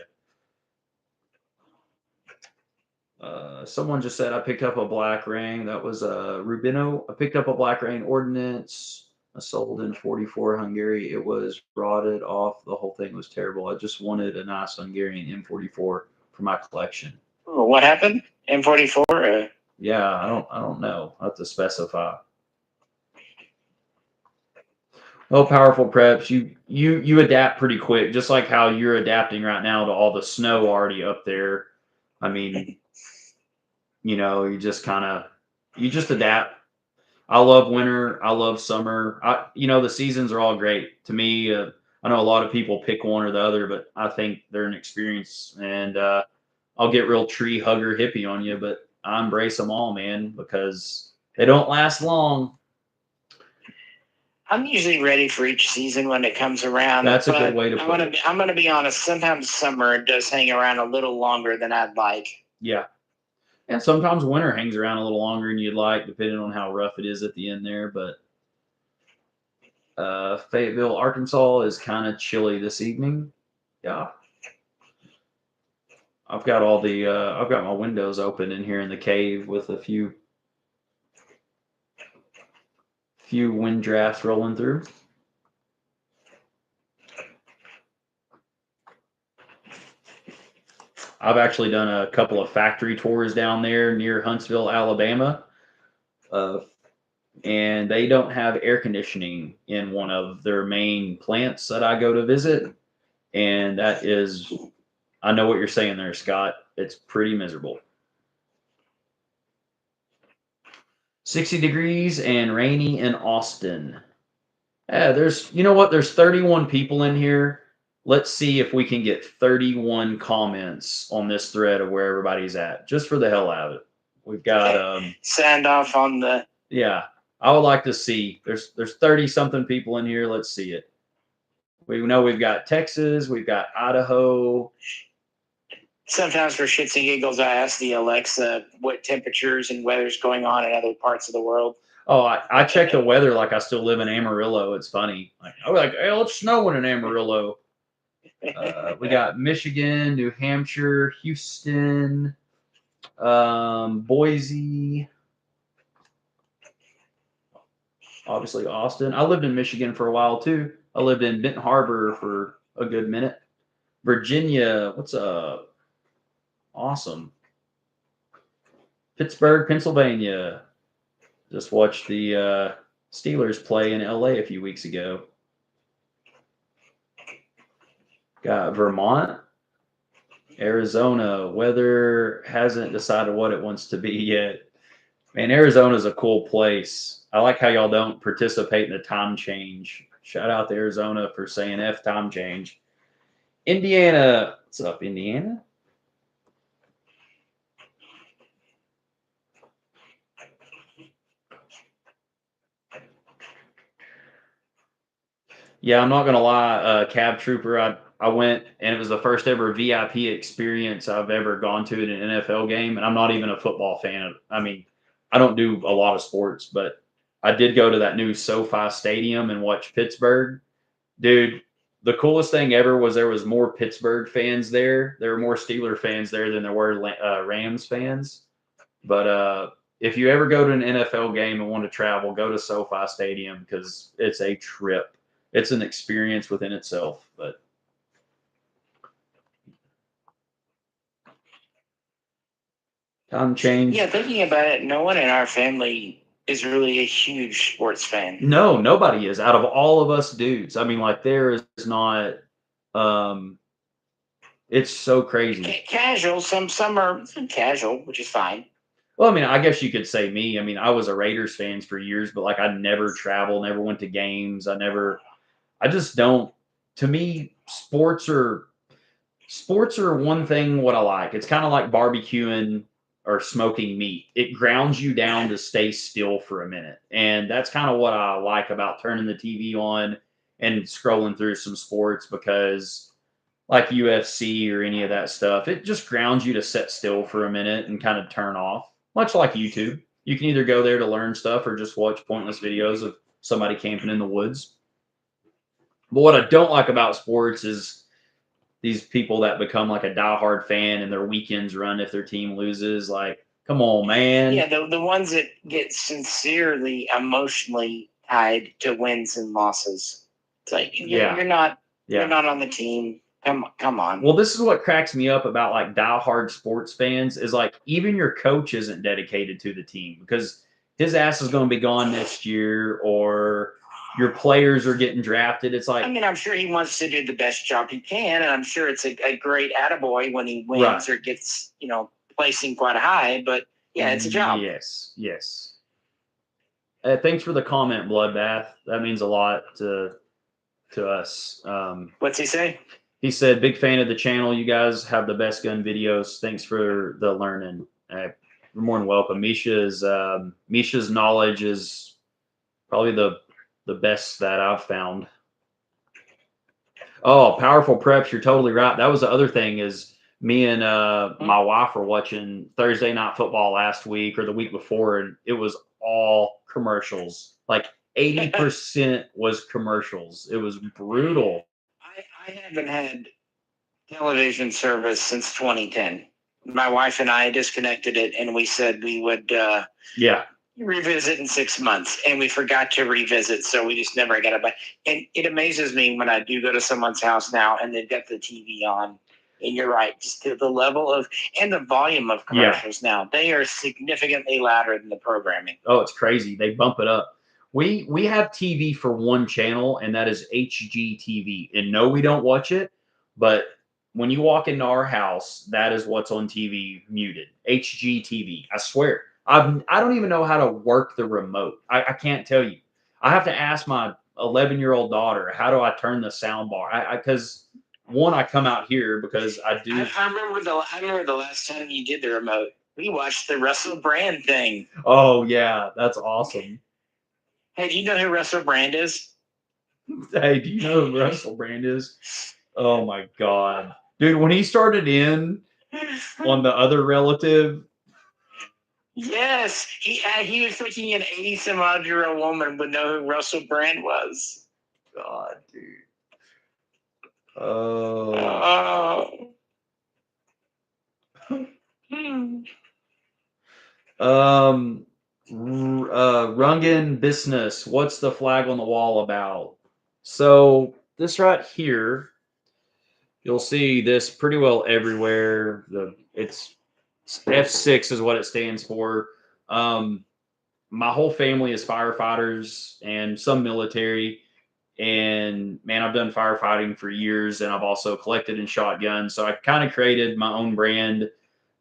S1: Someone just said I picked up a black ring. That was a Rubino. I picked up a black ring ordnance. I sold in 44 Hungary. It was rotted off. The whole thing was terrible. I just wanted a nice Hungarian M44 for my collection.
S2: Oh, what happened? M44?
S1: Yeah, I don't know. I have to specify. Well, powerful preps. You adapt pretty quick, just like how you're adapting right now to all the snow already up there. I mean, you just adapt. I love winter. I love summer. The seasons are all great to me. I know a lot of people pick one or the other, but I think they're an experience. And I'll get real tree hugger hippie on you, but I embrace them all, man, because they don't last long.
S2: I'm usually ready for each season when it comes around.
S1: That's a good way to put it.
S2: I'm going to be honest. Sometimes summer does hang around a little longer than I'd like.
S1: Yeah. And sometimes winter hangs around a little longer than you'd like, depending on how rough it is at the end there. But Fayetteville, Arkansas is kind of chilly this evening. Yeah. I've got I've got my windows open in here in the cave with a few wind drafts rolling through. I've actually done a couple of factory tours down there near Huntsville, Alabama. And they don't have air conditioning in one of their main plants that I go to visit. And that is, I know what you're saying there, Scott. It's pretty miserable. 60 degrees and rainy in Austin. Yeah, there's 31 people in here. Let's see if we can get 31 comments on this thread of where everybody's at, just for the hell out of it. We've got
S2: send off on the.
S1: Yeah, I would like to see. There's 30 something people in here. Let's see it. We know we've got Texas, we've got Idaho.
S2: Sometimes for shits and giggles, I ask the Alexa what temperatures and weather's going on in other parts of the world.
S1: Oh, I check the weather like I still live in Amarillo. It's funny. I'll be like, hey, it's snowing in Amarillo. We got Michigan, New Hampshire, Houston, Boise, obviously Austin. I lived in Michigan for a while too. I lived in Benton Harbor for a good minute. Virginia, what's up? Awesome. Pittsburgh, Pennsylvania. Just watched the Steelers play in LA a few weeks ago. Got Vermont, Arizona. Weather hasn't decided what it wants to be yet. Man, Arizona's a cool place. I like how y'all don't participate in the time change. Shout out to Arizona for saying F time change. Indiana. What's up, Indiana? Yeah, I'm not gonna lie, Cab Trooper. I went and it was the first ever VIP experience I've ever gone to in an NFL game, and I'm not even a football fan. I mean, I don't do a lot of sports, but I did go to that new SoFi Stadium and watch Pittsburgh. Dude, the coolest thing ever was there was more Pittsburgh fans there. There were more Steeler fans there than there were Rams fans. But if you ever go to an NFL game and want to travel, go to SoFi Stadium because it's a trip. It's an experience within itself. But time change.
S2: Yeah, thinking about it, no one in our family is really a huge sports fan.
S1: No, nobody is. Out of all of us dudes, I mean, like there is not. Um, it's so crazy.
S2: Casual. Some are casual, which is fine.
S1: Well, I mean, I guess you could say me. I mean, I was a Raiders fans for years, but like I never traveled, never went to games. I just don't. To me, sports are one thing what I like. It's kind of like barbecuing or smoking meat. It grounds you down to stay still for a minute. And that's kind of what I like about turning the TV on and scrolling through some sports because like UFC or any of that stuff, it just grounds you to sit still for a minute and kind of turn off. Much like YouTube. You can either go there to learn stuff or just watch pointless videos of somebody camping in the woods. But what I don't like about sports is these people that become like a diehard fan and their weekends run if their team loses. Like, come on, man.
S2: Yeah, the ones that get sincerely emotionally tied to wins and losses. It's like you're not on the team. Come on.
S1: Well, this is what cracks me up about like diehard sports fans is like even your coach isn't dedicated to the team because his ass is going to be gone next year or your players are getting drafted. It's like,
S2: I mean, I'm sure he wants to do the best job he can, and I'm sure it's a great attaboy when he wins or gets, placing quite high, but yeah, it's a job.
S1: Yes. Thanks for the comment, Bloodbath. That means a lot to us.
S2: What's he say?
S1: He said, "Big fan of the channel. You guys have the best gun videos. Thanks for the learning. You're more than welcome." Misha's knowledge is probably the best that I've found. Oh, powerful preps. You're totally right. That was the other thing is me and my wife were watching Thursday Night Football last week or the week before, and it was all commercials. Like 80% was commercials. It was brutal.
S2: I haven't had television service since 2010. My wife and I disconnected it, and we said we would revisit in 6 months, and we forgot to revisit, so we just never got it back. And it amazes me when I do go to someone's house now, and they've got the TV on. And you're right, just the level of and the volume of commercials now. They are significantly louder than the programming.
S1: Oh, it's crazy. They bump it up. We have TV for one channel, and that is HGTV. And no, we don't watch it, but when you walk into our house, that is what's on TV muted. HGTV. I swear. I don't even know how to work the remote. I can't tell you. I have to ask my 11-year-old daughter, how do I turn the sound bar? Because one, I come out here because I do.
S2: I remember the last time you did the remote. We watched the Russell Brand thing.
S1: Oh yeah, that's awesome.
S2: Hey, do you know who Russell Brand is?
S1: Hey, do you know who Russell Brand is? Oh my god, dude! When he started in on the other relative.
S2: Yes, he was thinking an 80-some-odd-year-old woman would know who Russell Brand was.
S1: God, dude. Oh. Rungan business. What's the flag on the wall about? So this right here, you'll see this pretty well everywhere. It's F6 is what it stands for. my whole family is firefighters and some military. And man, I've done firefighting for years, and I've also collected and shot guns. So I kind of created my own brand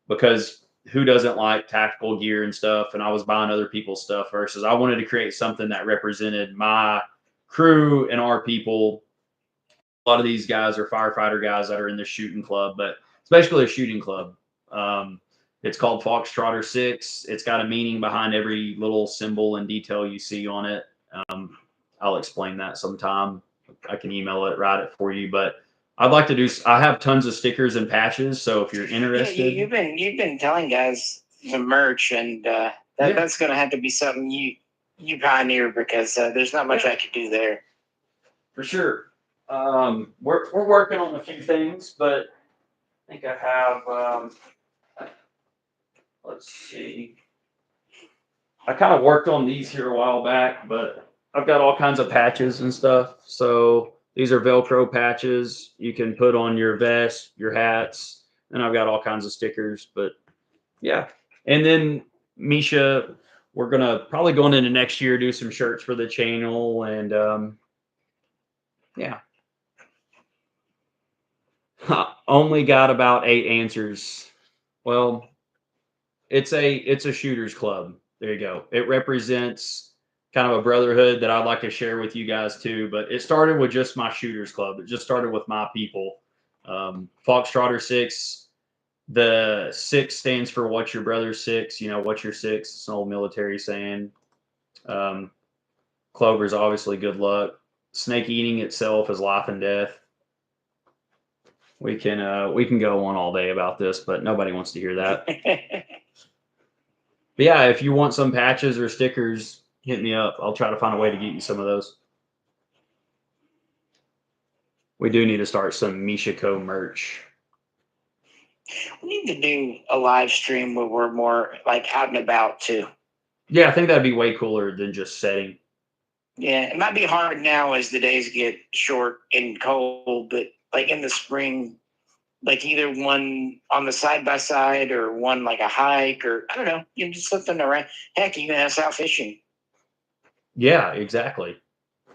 S1: because who doesn't like tactical gear and stuff? And I was buying other people's stuff versus I wanted to create something that represented my crew and our people. A lot of these guys are firefighter guys that are in the shooting club, but it's basically a shooting club. Um, it's called Foxtrotter 6. It's got a meaning behind every little symbol and detail you see on it. Um, I'll explain that sometime. I can email it, write it for you. But I'd like to do. I have tons of stickers and patches. So if you're
S2: Yeah,
S1: interested,
S2: you've been telling guys the merch, and
S1: yeah,
S2: that's going to have to be something you pioneer because there's not much
S1: yeah,
S2: I could do there.
S1: for sure. We're working on a few things, but I think I have. Let's see. I kind of worked on these here a while back, but I've got all kinds of patches and stuff. So these are Velcro patches you can put on your vest, your hats, and I've got all kinds of stickers. But yeah, and then Misha, we're gonna probably going into next year do some shirts for the channel, and yeah, only got about 8 answers. Well, it's a shooters club. There you go. It represents kind of a brotherhood that I'd like to share with you guys too. But it started with just my shooters club. It just started with my people. Foxtrotter 6. The 6 stands for what's your brother's 6. You know, what's your 6? It's an old military saying. Um, Clover's obviously good luck. Snake eating itself is life and death. We can go on all day about this, but nobody wants to hear that. But yeah, if you want some patches or stickers, hit me up. I'll try to find a way to get you some of those. We do need to start some Mishaco merch.
S2: We need to do a live stream where we're more like out and about too.
S1: Yeah, I think that'd be way cooler than just setting.
S2: Yeah, it might be hard now as the days get short and cold, but like in the spring, like either one on the side by side or one like a hike or I don't know, just something around. Heck, even us out fishing.
S1: Yeah, exactly.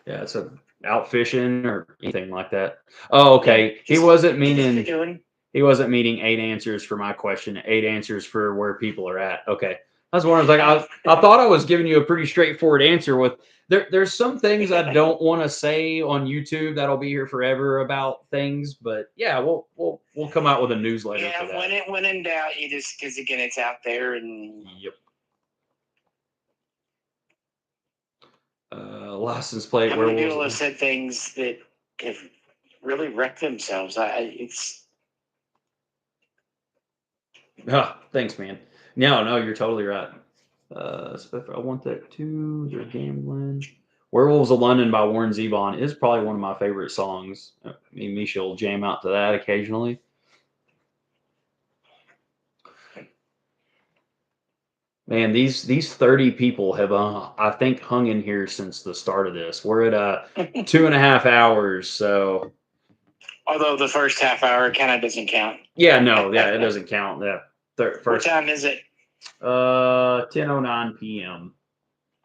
S1: Yeah, it's a out fishing or anything like that. Oh,
S2: Yeah,
S1: okay. He wasn't
S2: just
S1: meaning
S2: doing.
S1: he wasn't meaning 8 answers for my question, 8 answers for where people are at. Okay. That's one I was like, I thought I was giving you a pretty straightforward answer with there's some things I don't want to say on YouTube that'll be here forever about things, but yeah, we'll come out with a newsletter for
S2: Yeah,
S1: that.
S2: when in doubt, you just because again it's out there and
S1: Yep. License plate.
S2: how
S1: Where
S2: many
S1: was
S2: people have
S1: it?
S2: said things that have really wrecked themselves. It's
S1: Ah, thanks, man. No, you're totally right. I want that too. They're gambling. Werewolves of London by Warren Zevon is probably one of my favorite songs. Me and Misha will jam out to that occasionally. Man, these 30 people have I think hung in here since the start of this. We're at 2.5 hours, so
S2: although the first half hour kind of doesn't count.
S1: yeah, no, yeah, it doesn't count. That
S2: What
S1: first
S2: time is it?
S1: 10:09 p.m.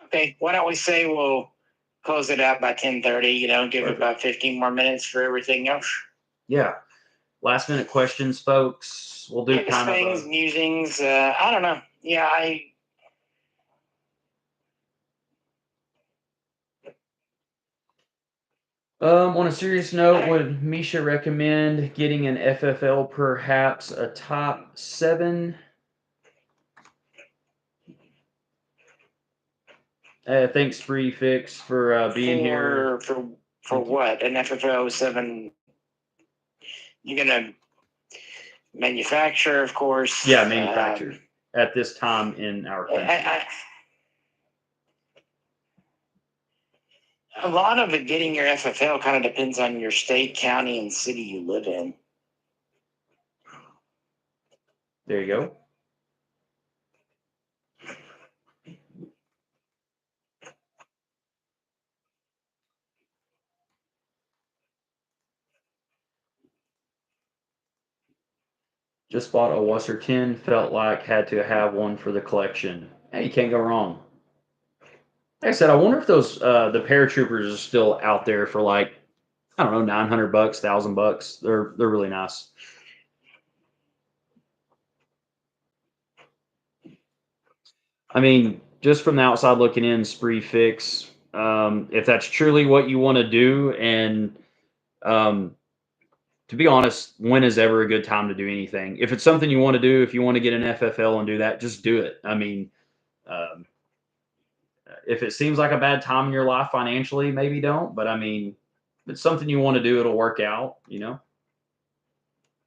S2: Okay, why don't we say we'll close it out by 10:30? Give it
S1: Perfect.
S2: about 15 more minutes for everything else.
S1: Yeah. Last minute questions, folks. We'll do
S2: Biggest
S1: kind of
S2: things,
S1: a
S2: musings. I don't know. Yeah,
S1: On a serious note, would Misha recommend getting an FFL, perhaps a top 7? Thanks, Free Fix, for being here.
S2: for
S1: Thank you.
S2: what an FFO7. You're gonna manufacture, of course.
S1: Yeah, manufactured at this time in our country.
S2: A lot of it getting your FFL kind of depends on your state, county, and city you live in.
S1: There you go. Just bought a Wasser 10. Felt like had to have one for the collection. Hey, you can't go wrong. Like I said, I wonder if those the paratroopers are still out there for like I don't know, $900, $1,000. They're really nice. I mean, just from the outside looking in, spree fix. If that's truly what you want to do, and um, to be honest, when is ever a good time to do anything? If it's something you want to do, if you want to get an FFL and do that, just do it. I mean, um, if it seems like a bad time in your life financially, maybe don't. But I mean, if it's something you want to do, it'll work out.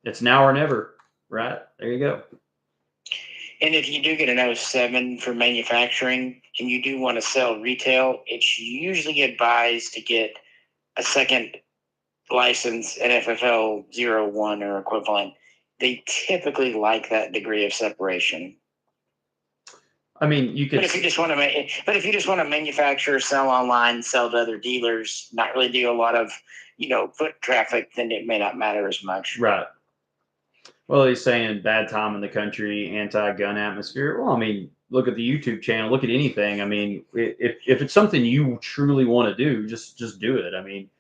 S1: It's now or never, right? There you go.
S2: And if you do get an '07 for manufacturing and you do want to sell retail, it's usually advised to get a second license, an FFL 01 or equivalent. They typically like that degree of separation.
S1: I mean, you could.
S2: But if you just want to manufacture, sell online, sell to other dealers, not really do a lot of, foot traffic, then it may not matter as much.
S1: Right. Well, he's saying bad time in the country, anti-gun atmosphere. Well, I mean, look at the YouTube channel. Look at anything. I mean, if it's something you truly want to do, just do it. I mean,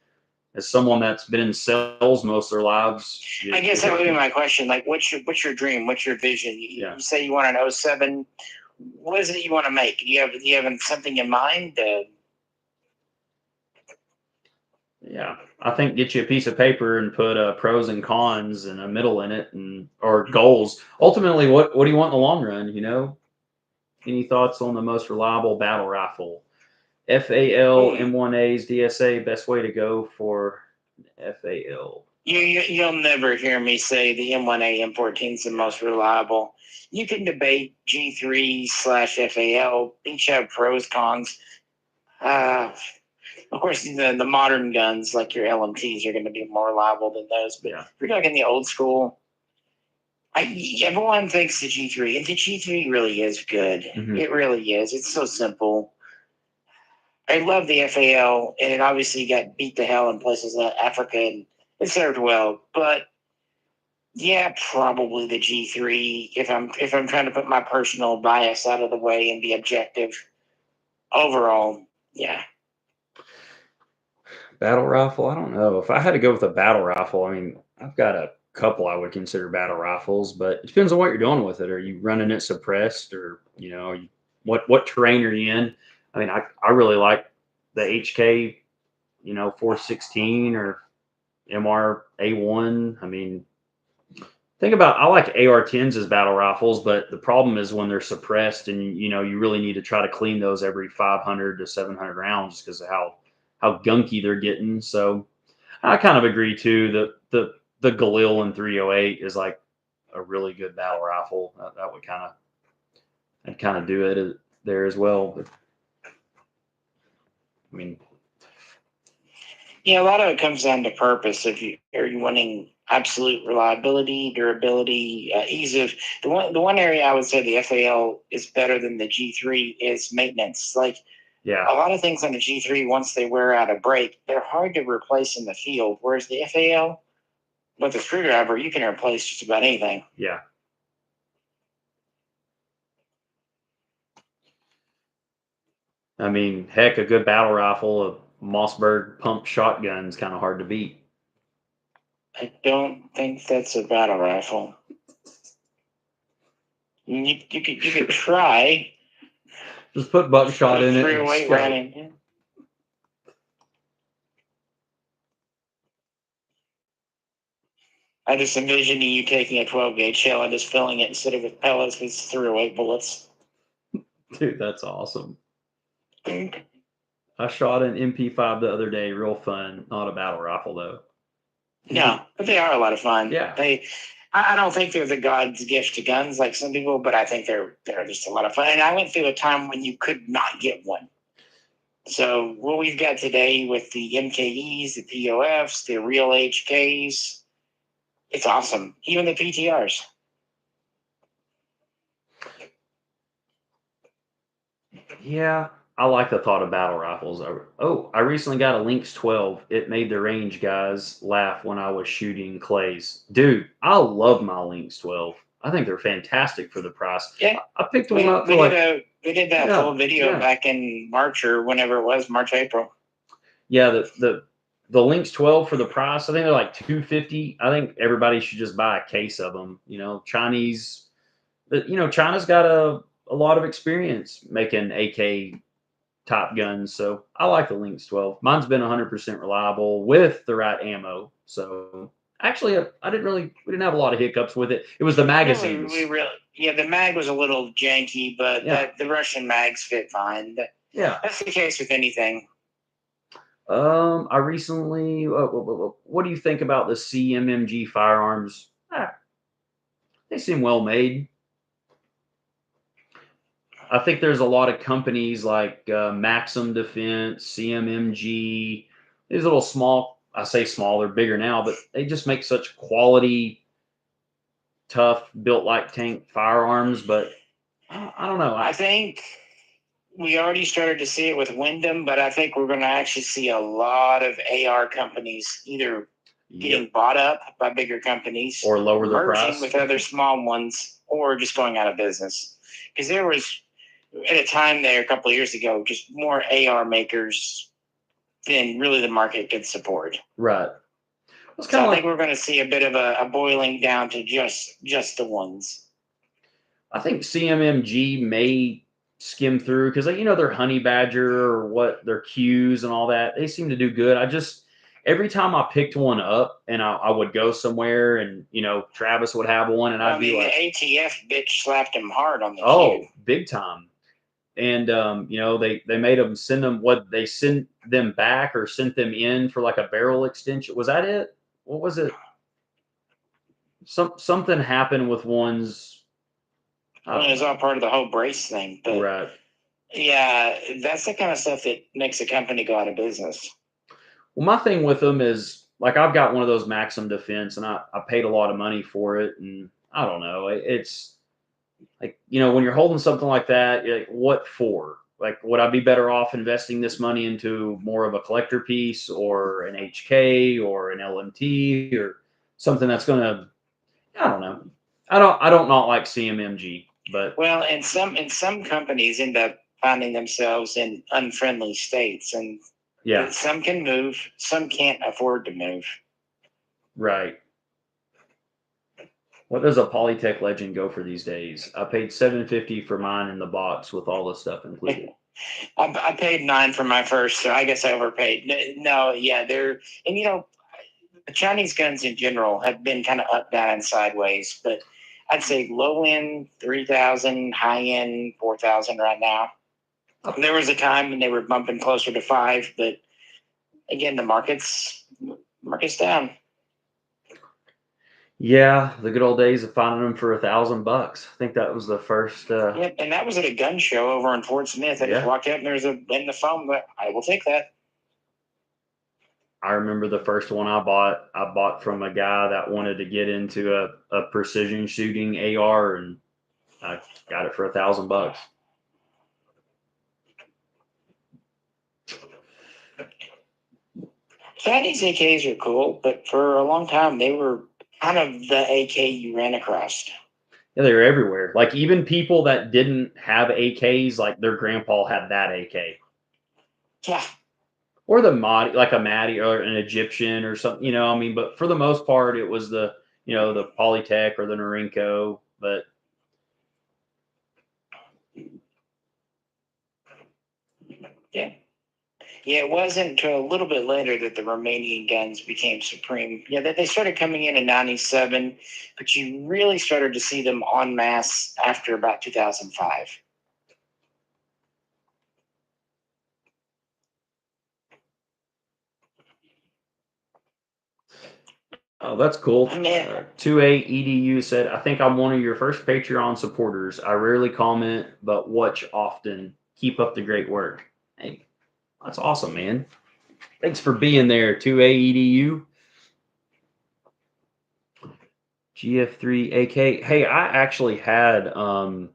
S1: as someone that's been in sales most of their lives,
S2: I guess that would be my question. Like, what's your dream? What's your vision? You say you want an '07. What is it you want to make? Do you have something in mind?
S1: Yeah, I think get you a piece of paper and put pros and cons and a middle in it, and or goals. Ultimately, what do you want in the long run? Any thoughts on the most reliable battle rifle? FAL, M1As, DSA, best way to go for FAL.
S2: You'll never hear me say the M1A M14 is the most reliable. You can debate G3/FAL. Each have pros, cons. Of course, the modern guns like your LMTs are going to be more reliable than those. But if you're talking the old school, everyone thinks the G3, and the G3 really is good. Mm-hmm. It really is. It's so simple. I love the FAL, and it obviously got beat to hell in places like Africa, and it served well. But yeah, probably the G3 if I'm trying to put my personal bias out of the way and be objective. Overall, yeah.
S1: Battle rifle? I don't know. If I had to go with a battle rifle, I mean, I've got a couple I would consider battle rifles, but it depends on what you're doing with it. Are you running it suppressed, or what terrain are you in? I mean, I really like the HK, 416 or MR A1. I mean, I like AR-10s as battle rifles, but the problem is when they're suppressed, and you really need to try to clean those every 500 to 700 rounds because of how gunky they're getting. So I kind of agree too that the Galil in 308 is like a really good battle rifle. That would kind of do it there as well. But I mean,
S2: yeah, a lot of it comes down to purpose. Are you wanting absolute reliability, durability, ease of the one area I would say the FAL is better than the G3 is maintenance. Like a lot of things on the G3 once they wear out a break, they're hard to replace in the field. Whereas the FAL with a screwdriver, you can replace just about anything.
S1: Yeah. I mean, heck, a good battle rifle, a Mossberg pump shotgun is kind of hard to beat.
S2: I don't think that's a battle rifle. You could try.
S1: Just put buckshot in it. 308 running.
S2: I just envision you taking a 12 gauge shell and just filling it instead of with pellets with 308 bullets.
S1: Dude, that's awesome. I shot an MP5 the other day. Real fun. Not a battle rifle though.
S2: No, but they are a lot of fun.
S1: Yeah.
S2: I don't think they're the God's gift to guns like some people, but I think they're just a lot of fun. And I went through a time when you could not get one. So what we've got today with the MKEs, the POFs, the real HKs, it's awesome. Even the PTRs.
S1: Yeah, I like the thought of battle rifles. I recently got a Lynx 12. It made the range guys laugh when I was shooting clays. Dude, I love my Lynx 12. I think they're fantastic for the price.
S2: Yeah,
S1: I picked one up for like
S2: we did that full video back in March or whenever it was, March, April.
S1: Yeah, the Lynx 12 for the price, I think they're like 250. I think everybody should just buy a case of them. Chinese, China's got a lot of experience making AK top guns, so I like the Lynx 12. Mine's been 100% reliable with the right ammo. So actually, we didn't have a lot of hiccups with it. It was the magazines.
S2: The mag was a little janky, but the Russian mags fit fine. That's the case with anything.
S1: I recently. What do you think about the CMMG firearms? They seem well made. I think there's a lot of companies like Maxim Defense, CMMG. These little small. I say small. They're bigger now, but they just make such quality, tough, built like tank firearms. But I don't know.
S2: I think we already started to see it with Wyndham, but I think we're going to actually see a lot of AR companies either getting bought up by bigger companies
S1: or lower the
S2: merging
S1: price
S2: with other small ones, or just going out of business. Because there was at a time there a couple of years ago just more AR makers than really the market could support.
S1: Right.
S2: So I think we're going to see a bit of a boiling down to just the ones.
S1: I think CMMG may skim through because their Honey Badger or their Qs and all that. They seem to do good. Every time I picked one up and I would go somewhere and Travis would have one and I'd be like,
S2: the ATF bitch slapped him hard on the
S1: Q. Big time. And they made them they sent them back or sent them in for like a barrel extension. Was that it? What was it? Something happened with one's.
S2: It was all part of the whole brace thing. But
S1: right.
S2: Yeah, that's the kind of stuff that makes a company go out of business.
S1: Well, my thing with them is like I've got one of those Maxim Defense, and I paid a lot of money for it, and I don't know. It's like when you're holding something like that, you're like, what for? Like, would I be better off investing this money into more of a collector piece, or an HK, or an LMT, or something that's going to? I don't know. I don't not like CMMG, but
S2: and some companies end up finding themselves in unfriendly states, and some can move, some can't afford to move.
S1: Right. What does a Polytech Legend go for these days? I paid $750 for mine in the box with all the stuff included.
S2: I paid $9 for my first, so I guess I overpaid. No, they're the Chinese guns in general have been kind of up, down, and sideways, but I'd say low end 3,000, high end 4,000 right now. There was a time when they were bumping closer to 5, but again, the market's down.
S1: Yeah, the good old days of finding them for $1,000. I think that was the first.
S2: Yep, and that was at a gun show over in Fort Smith. I just walked up and there's in the phone, but I will take that.
S1: I remember the first one I bought from a guy that wanted to get into a precision shooting AR, and I got it for $1,000.
S2: Chinese AKs are cool, but for a long time they were kind of the AK you ran across.
S1: Yeah, they were everywhere. Like even people that didn't have AKs, like their grandpa had that AK.
S2: Yeah.
S1: Or the Mahdi, like a Mahdi or an Egyptian or something, but for the most part, it was the Polytech or the Norinco, but.
S2: Yeah. Yeah, it wasn't until a little bit later that the Romanian guns became supreme. Yeah, they started coming in 97, but you really started to see them en masse after about 2005.
S1: Oh, that's cool. 2A EDU said, I think I'm one of your first Patreon supporters. I rarely comment, but watch often. Keep up the great work. Hey, that's awesome, man. Thanks for being there, 2A EDU. GF3 AK. Hey, I actually had
S2: Sorry,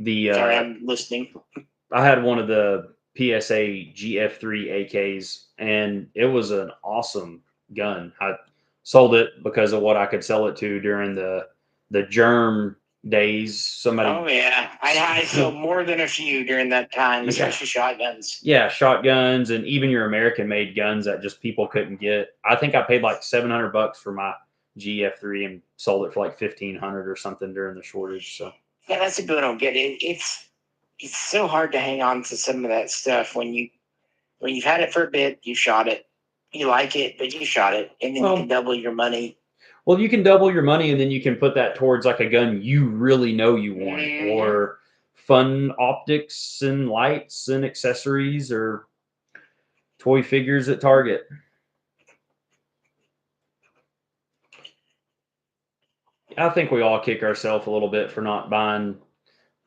S2: I'm listening.
S1: I had one of the PSA GF3 AKs, and it was an awesome gun. I sold it because of what I could sell it to during the the germ days. Somebody.
S2: Oh yeah, I sold more than a few during that time, especially shotguns.
S1: Yeah, shotguns and even your American-made guns that just people couldn't get. I think I paid like $700 for my GF3 and sold it for like 1,500 or something during the shortage. So
S2: yeah, that's a good one. Get it. It's so hard to hang on to some of that stuff when you've had it for a bit, you shot it, you like it, but you shot it, and then you can double your money.
S1: Well, you can double your money, and then you can put that towards like a gun you really know you want, or fun optics and lights and accessories, or toy figures at Target. I think we all kick ourselves a little bit for not buying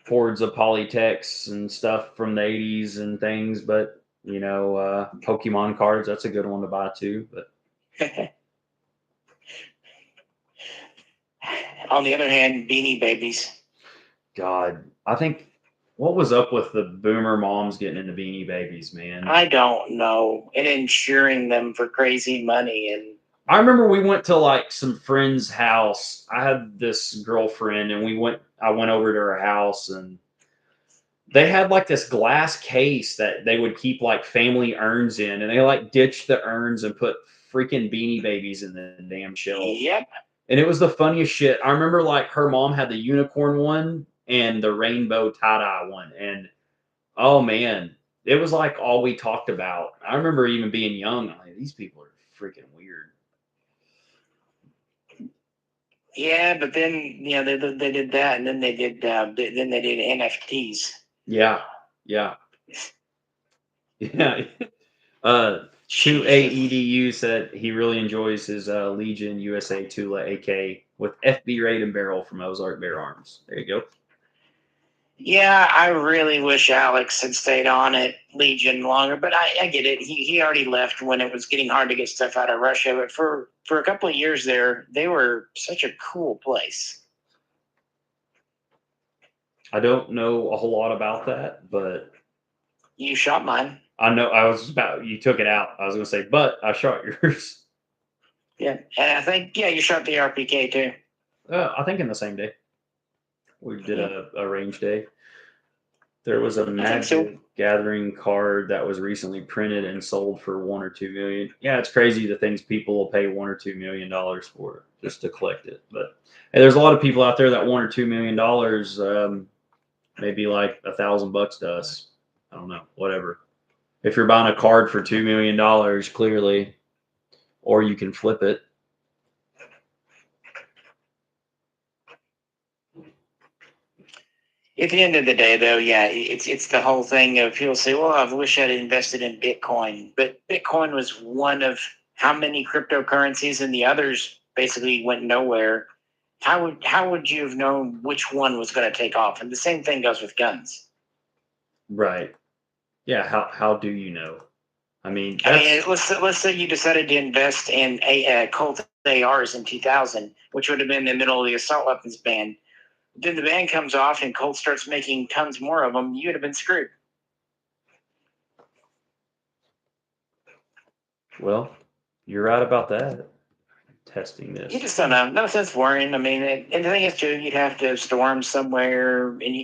S1: hordes of Polytechs and stuff from the 80s and things, but Pokemon cards, that's a good one to buy too. But
S2: on the other hand, Beanie Babies.
S1: God, I think what was up with the boomer moms getting into Beanie Babies, man?
S2: I don't know. And insuring them for crazy money. And
S1: I remember we went to like some friend's house. I had this girlfriend, and I went over to her house, and they had like this glass case that they would keep like family urns in, and they like ditched the urns and put freaking Beanie Babies in the damn shelf.
S2: Yep.
S1: And it was the funniest shit. I remember like her mom had the unicorn one and the rainbow tie-dye one. And oh man, it was like all we talked about. I remember even being young, I'm like, these people are freaking weird.
S2: Yeah, but then they did that, and then they did NFTs.
S1: Yeah, yeah, yeah. 2AEDU said he really enjoys his Legion USA Tula AK with FB rated barrel from Ozark Bear Arms. There you go.
S2: Yeah, I really wish Alex had stayed on at Legion longer, but I get it. He already left when it was getting hard to get stuff out of Russia. But for a couple of years there, they were such a cool place.
S1: I don't know a whole lot about that, but
S2: you shot mine.
S1: I know you took it out. I was going to say, but I shot yours.
S2: Yeah, and I think you shot the RPK too.
S1: I think in the same day. We did a range day. There was a Magic Gathering card that was recently printed and sold for $1 or $2 million. Yeah, it's crazy the things people will pay $1 or $2 million for just to collect it. But hey, there's a lot of people out there that $1 or $2 million, maybe like $1,000 to us. I don't know, whatever. If you're buying a card for $2 million, clearly, or you can flip it.
S2: At the end of the day, though, yeah, it's the whole thing of people say, "Well, I wish I'd invested in Bitcoin," but Bitcoin was one of how many cryptocurrencies, and the others basically went nowhere. How would you have known which one was going to take off? And the same thing goes with guns.
S1: Right. Yeah. How do you know? I mean,
S2: let's say you decided to invest in a Colt ARs in 2000, which would have been in the middle of the assault weapons ban. Then the ban comes off and Colt starts making tons more of them. You would have been screwed.
S1: Well, you're right about that. Testing this.
S2: You just don't know. No sense worrying. I mean, and the thing is, too, you'd have to store them somewhere, and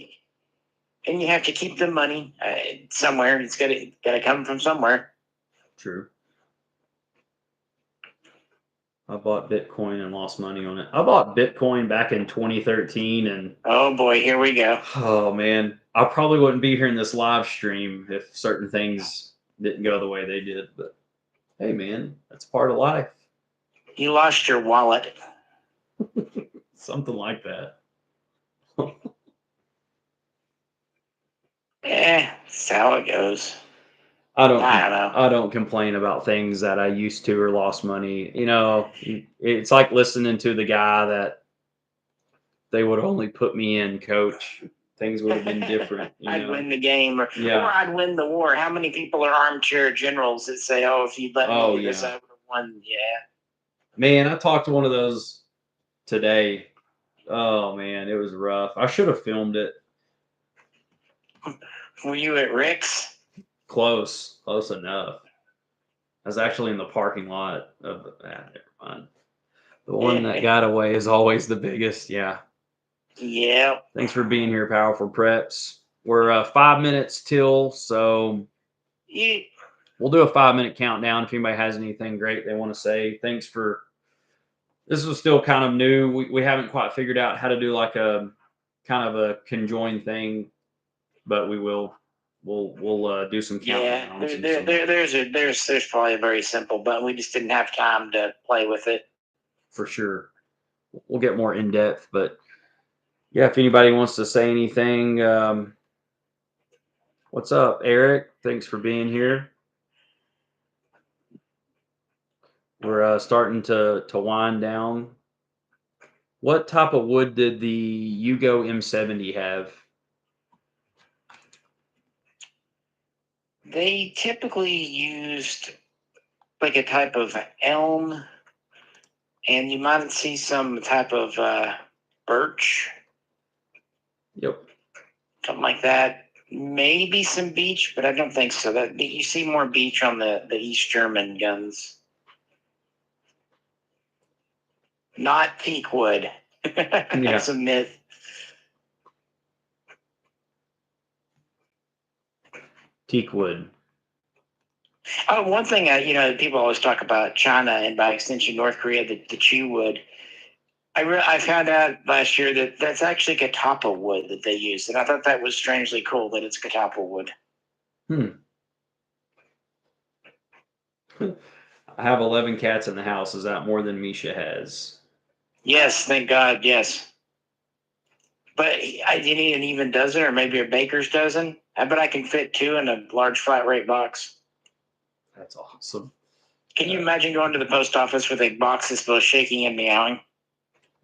S2: you have to keep the money somewhere. It's got to come from somewhere.
S1: True. I bought Bitcoin and lost money on it. I bought Bitcoin back in 2013, and
S2: oh boy, here we go.
S1: Oh man, I probably wouldn't be here in this live stream if certain things didn't go the way they did. But hey, man, that's part of life.
S2: You lost your wallet.
S1: Something like that.
S2: That's how it goes.
S1: I don't
S2: know.
S1: I don't complain about things that I used to or lost money. It's like listening to the guy that they would only put me in, coach. Things would have been different.
S2: I'd win the game, or I'd win the war. How many people are armchair generals that say, "Oh, if you'd let me do this, I would have won"? Yeah.
S1: Man, I talked to one of those today. Oh man, it was rough. I should have filmed it.
S2: Were you at Rick's?
S1: Close enough. I was actually in the parking lot of never mind. The one that got away is always the biggest. Yeah.
S2: Yeah.
S1: Thanks for being here, Powerful Preps. We're 5 minutes till, so
S2: Yeah.
S1: we'll do a 5 minute countdown if anybody has anything great they want to say. Thanks for this was still kind of new. We haven't quite figured out how to do like a kind of a conjoined thing, but we will. We'll do some
S2: Yeah,
S1: countdowns and some
S2: there's probably a very simple button. We just didn't have time to play with it.
S1: for sure. We'll get more in depth, but yeah, if anybody wants to say anything, what's up, Eric? Thanks for being here. We're starting to wind down. What type of wood did the Yugo M70 have?
S2: They typically used like a type of elm, and you might see some type of birch,
S1: Yep.
S2: something like that. Maybe some beech, but I don't think so. That you see more beech on the East German guns, not teak wood. That's a myth.
S1: Teak wood.
S2: Oh, one thing, people always talk about China and by extension North Korea, the chew wood. I found out last year that that's actually katapa wood that they use, and I thought that was strangely cool that it's katapa wood.
S1: I have 11 cats in the house. Is that more than Misha has?
S2: Yes, thank God, yes. But I you need an even dozen or maybe a baker's dozen. I bet I can fit 2 in a large flat rate box.
S1: That's awesome.
S2: Can you imagine going to the post office with a box that's both shaking and meowing?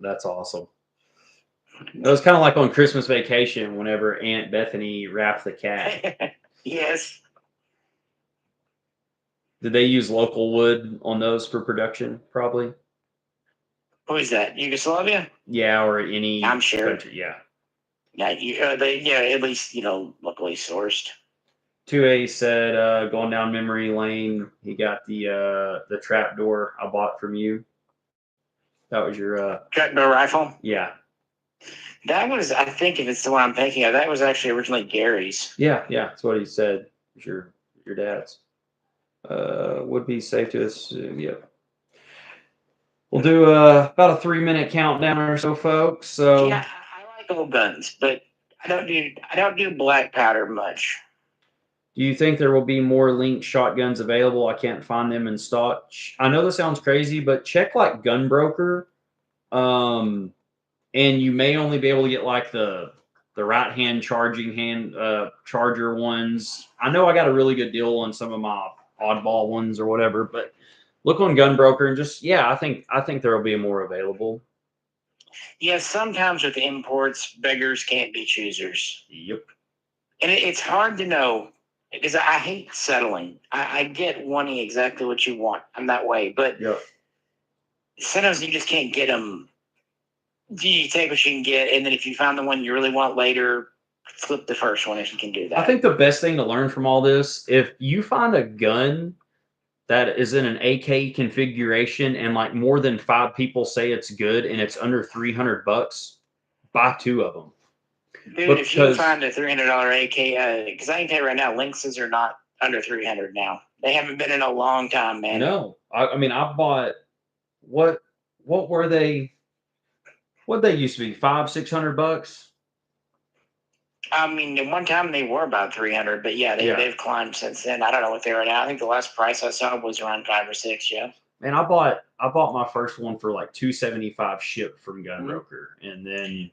S1: That's awesome. It was kind of like on Christmas Vacation whenever Aunt Bethany wrapped the cat.
S2: Yes.
S1: Did they use local wood on those for production? Probably.
S2: Who is that? Yugoslavia?
S1: Yeah, or any
S2: I'm sure.
S1: country. Yeah.
S2: Yeah, at least locally sourced.
S1: 2A said, going down memory lane, he got the trap door I bought from you. That was your
S2: Trapdoor rifle.
S1: Yeah.
S2: That was, I think, if it's the one I'm thinking of, that was actually originally Gary's.
S1: Yeah, that's what he said. It was your dad's. Would be safe to assume. Yep. We'll do about a 3 minute countdown or so, folks. So
S2: Yeah, I like old guns, but I don't do black powder much.
S1: do you think there will be more linked shotguns available? I can't find them in stock. I know this sounds crazy, but check like Gunbroker. And you may only be able to get like the right hand charging hand charger ones. I know I got a really good deal on some of my oddball ones or whatever, but look on Gunbroker and just I think there will be more available.
S2: Yeah, sometimes with imports, beggars can't be choosers.
S1: Yep.
S2: And it's hard to know because I hate settling. I get wanting exactly what you want. I'm that way, but
S1: Yep.
S2: sometimes you just can't get them. You take what you can get, and then if you find the one you really want later, flip the first one if you can do that.
S1: I think the best thing to learn from all this, if you find a gun that is in an AK configuration and like more than 5 people say it's good and it's under $300, buy 2 of them.
S2: Dude, if you find a $300 AK, because I can tell you right now, Lynxes are not under 300 now. They haven't been in a long time, man.
S1: No, I mean I bought what were they? What they used to be $500-600?
S2: I mean, at one time they were about 300, but they've climbed since then. I don't know what they are now. I think the last price I saw was around 5 or 6. Yeah.
S1: And I bought my first one for like $275 shipped from Gunbroker, and then.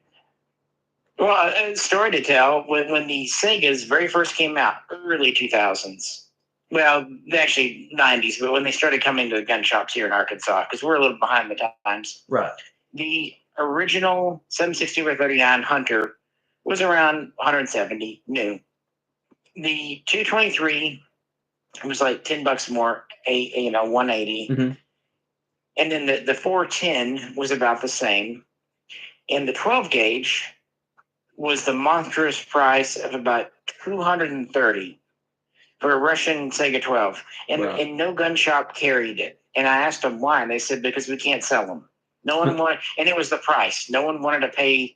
S2: Well, a story to tell when the Segas very first came out, early 2000s. Well, actually 90s, but when they started coming to the gun shops here in Arkansas, because we're a little behind the times.
S1: Right.
S2: The original 760/39 Hunter was around 170 new. The 223 was like $10 more, 180.
S1: Mm-hmm.
S2: And then the 410 was about the same. And the 12 gauge was the monstrous price of about 230 for a Russian Sega 12. And no gun shop carried it. And I asked them why, and they said because we can't sell them. No one wanted, and it was the price. No one wanted to pay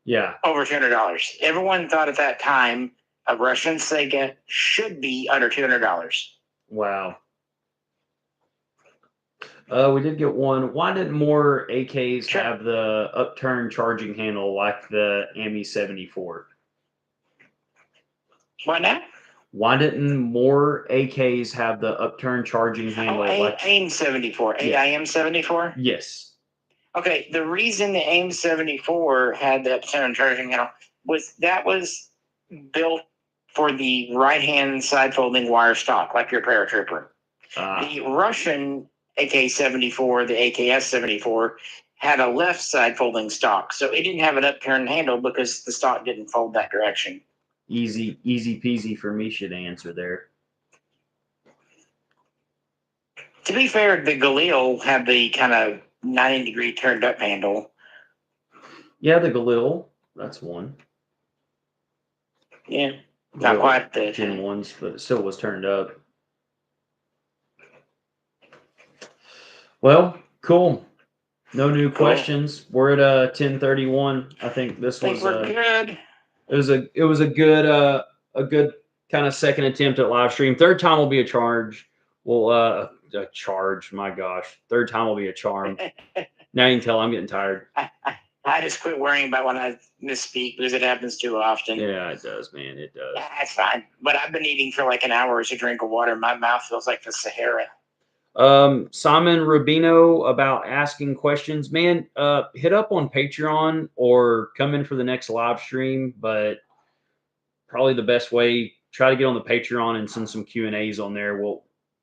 S1: Yeah.
S2: over $200. Everyone thought at that time a Russian Sega should be under $200.
S1: Wow. We did get one. Why didn't more AKs
S2: Sure.
S1: have the upturned charging handle like the ME74?
S2: Why not?
S1: Why didn't more AKs have the upturned charging handle?
S2: AIM 74. AIM 74?
S1: Yes.
S2: Okay, the reason the AIM 74 had the upturned charging handle was built for the right-hand side-folding wire stock, like your paratrooper. The Russian AK-74, the AKS-74, had a left side folding stock, so it didn't have an upturned handle because the stock didn't fold that direction.
S1: Easy peasy for Misha to answer there.
S2: To be fair, the Galil had the kind of 90-degree turned up handle.
S1: Yeah, the Galil, that's one.
S2: Yeah, not quite the
S1: Gen 1s, but it still was turned up. Well, cool. No new questions. We're at 10:31. I think this was
S2: we're good.
S1: It was a good kind of second attempt at live stream. Third time will be a charge. Well, a charge. My gosh, third time will be a charm. Now you can tell I'm getting tired.
S2: I just quit worrying about when I misspeak because it happens too often.
S1: Yeah, it does, man. It does.
S2: That's fine. But I've been eating for like an hour as a drink of water. My mouth feels like the Sahara.
S1: Simon Rubino about asking questions, man. Hit up on Patreon or come in for the next live stream. But probably the best way, try to get on the Patreon and send some Q&As on there.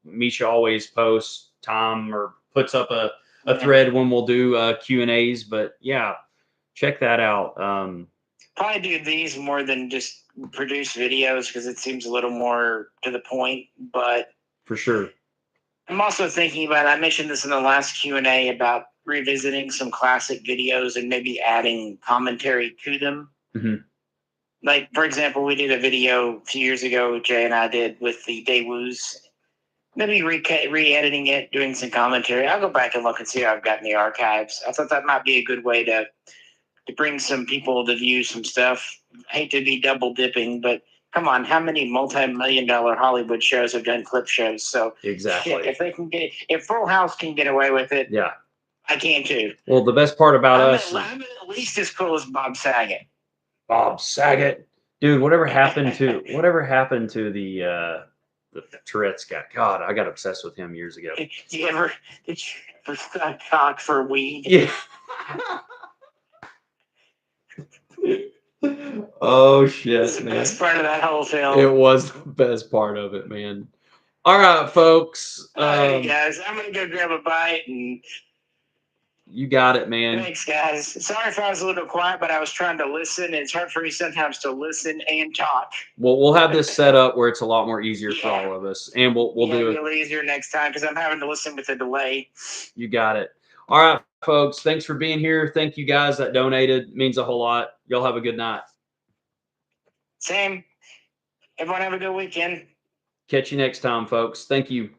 S1: Misha always posts time or puts up a thread when we'll do Q&As. But yeah, check that out.
S2: Probably do these more than just produce videos because it seems a little more to the point. But
S1: for sure.
S2: I'm also thinking about, I mentioned this in the last Q&A about revisiting some classic videos and maybe adding commentary to them.
S1: Mm-hmm.
S2: Like, for example, we did a video a few years ago, Jay and I did, with the Daewoo's. Maybe re-editing it, doing some commentary. I'll go back and look and see how I've got in the archives. I thought that might be a good way to bring some people to view some stuff. I hate to be double dipping, but come on, how many multi-million-dollar Hollywood shows have done clip shows? So
S1: exactly,
S2: if Full House can get away with it,
S1: yeah,
S2: I can too.
S1: Well, the best part about us,
S2: I'm at least as cool as Bob Saget.
S1: Bob Saget, dude. Whatever happened to the Tourette's guy? God, I got obsessed with him years ago.
S2: Did you ever suck cock for weed?
S1: Yeah. Oh shit,
S2: That's the
S1: man.
S2: best part of that whole film.
S1: It was the best part of it, man. All right, folks.
S2: All right, guys. I'm gonna go grab a bite and.
S1: You got it, man.
S2: Thanks, guys. Sorry if I was a little quiet, but I was trying to listen. It's hard for me sometimes to listen and talk.
S1: Well, we'll have this set up where it's a lot more easier for all of us, and we'll do it
S2: a little easier next time because I'm having to listen with a delay.
S1: You got it. All right, folks. Thanks for being here. Thank you guys that donated. It means a whole lot. Y'all have a good night.
S2: Same. Everyone have a good weekend.
S1: Catch you next time, folks. Thank you.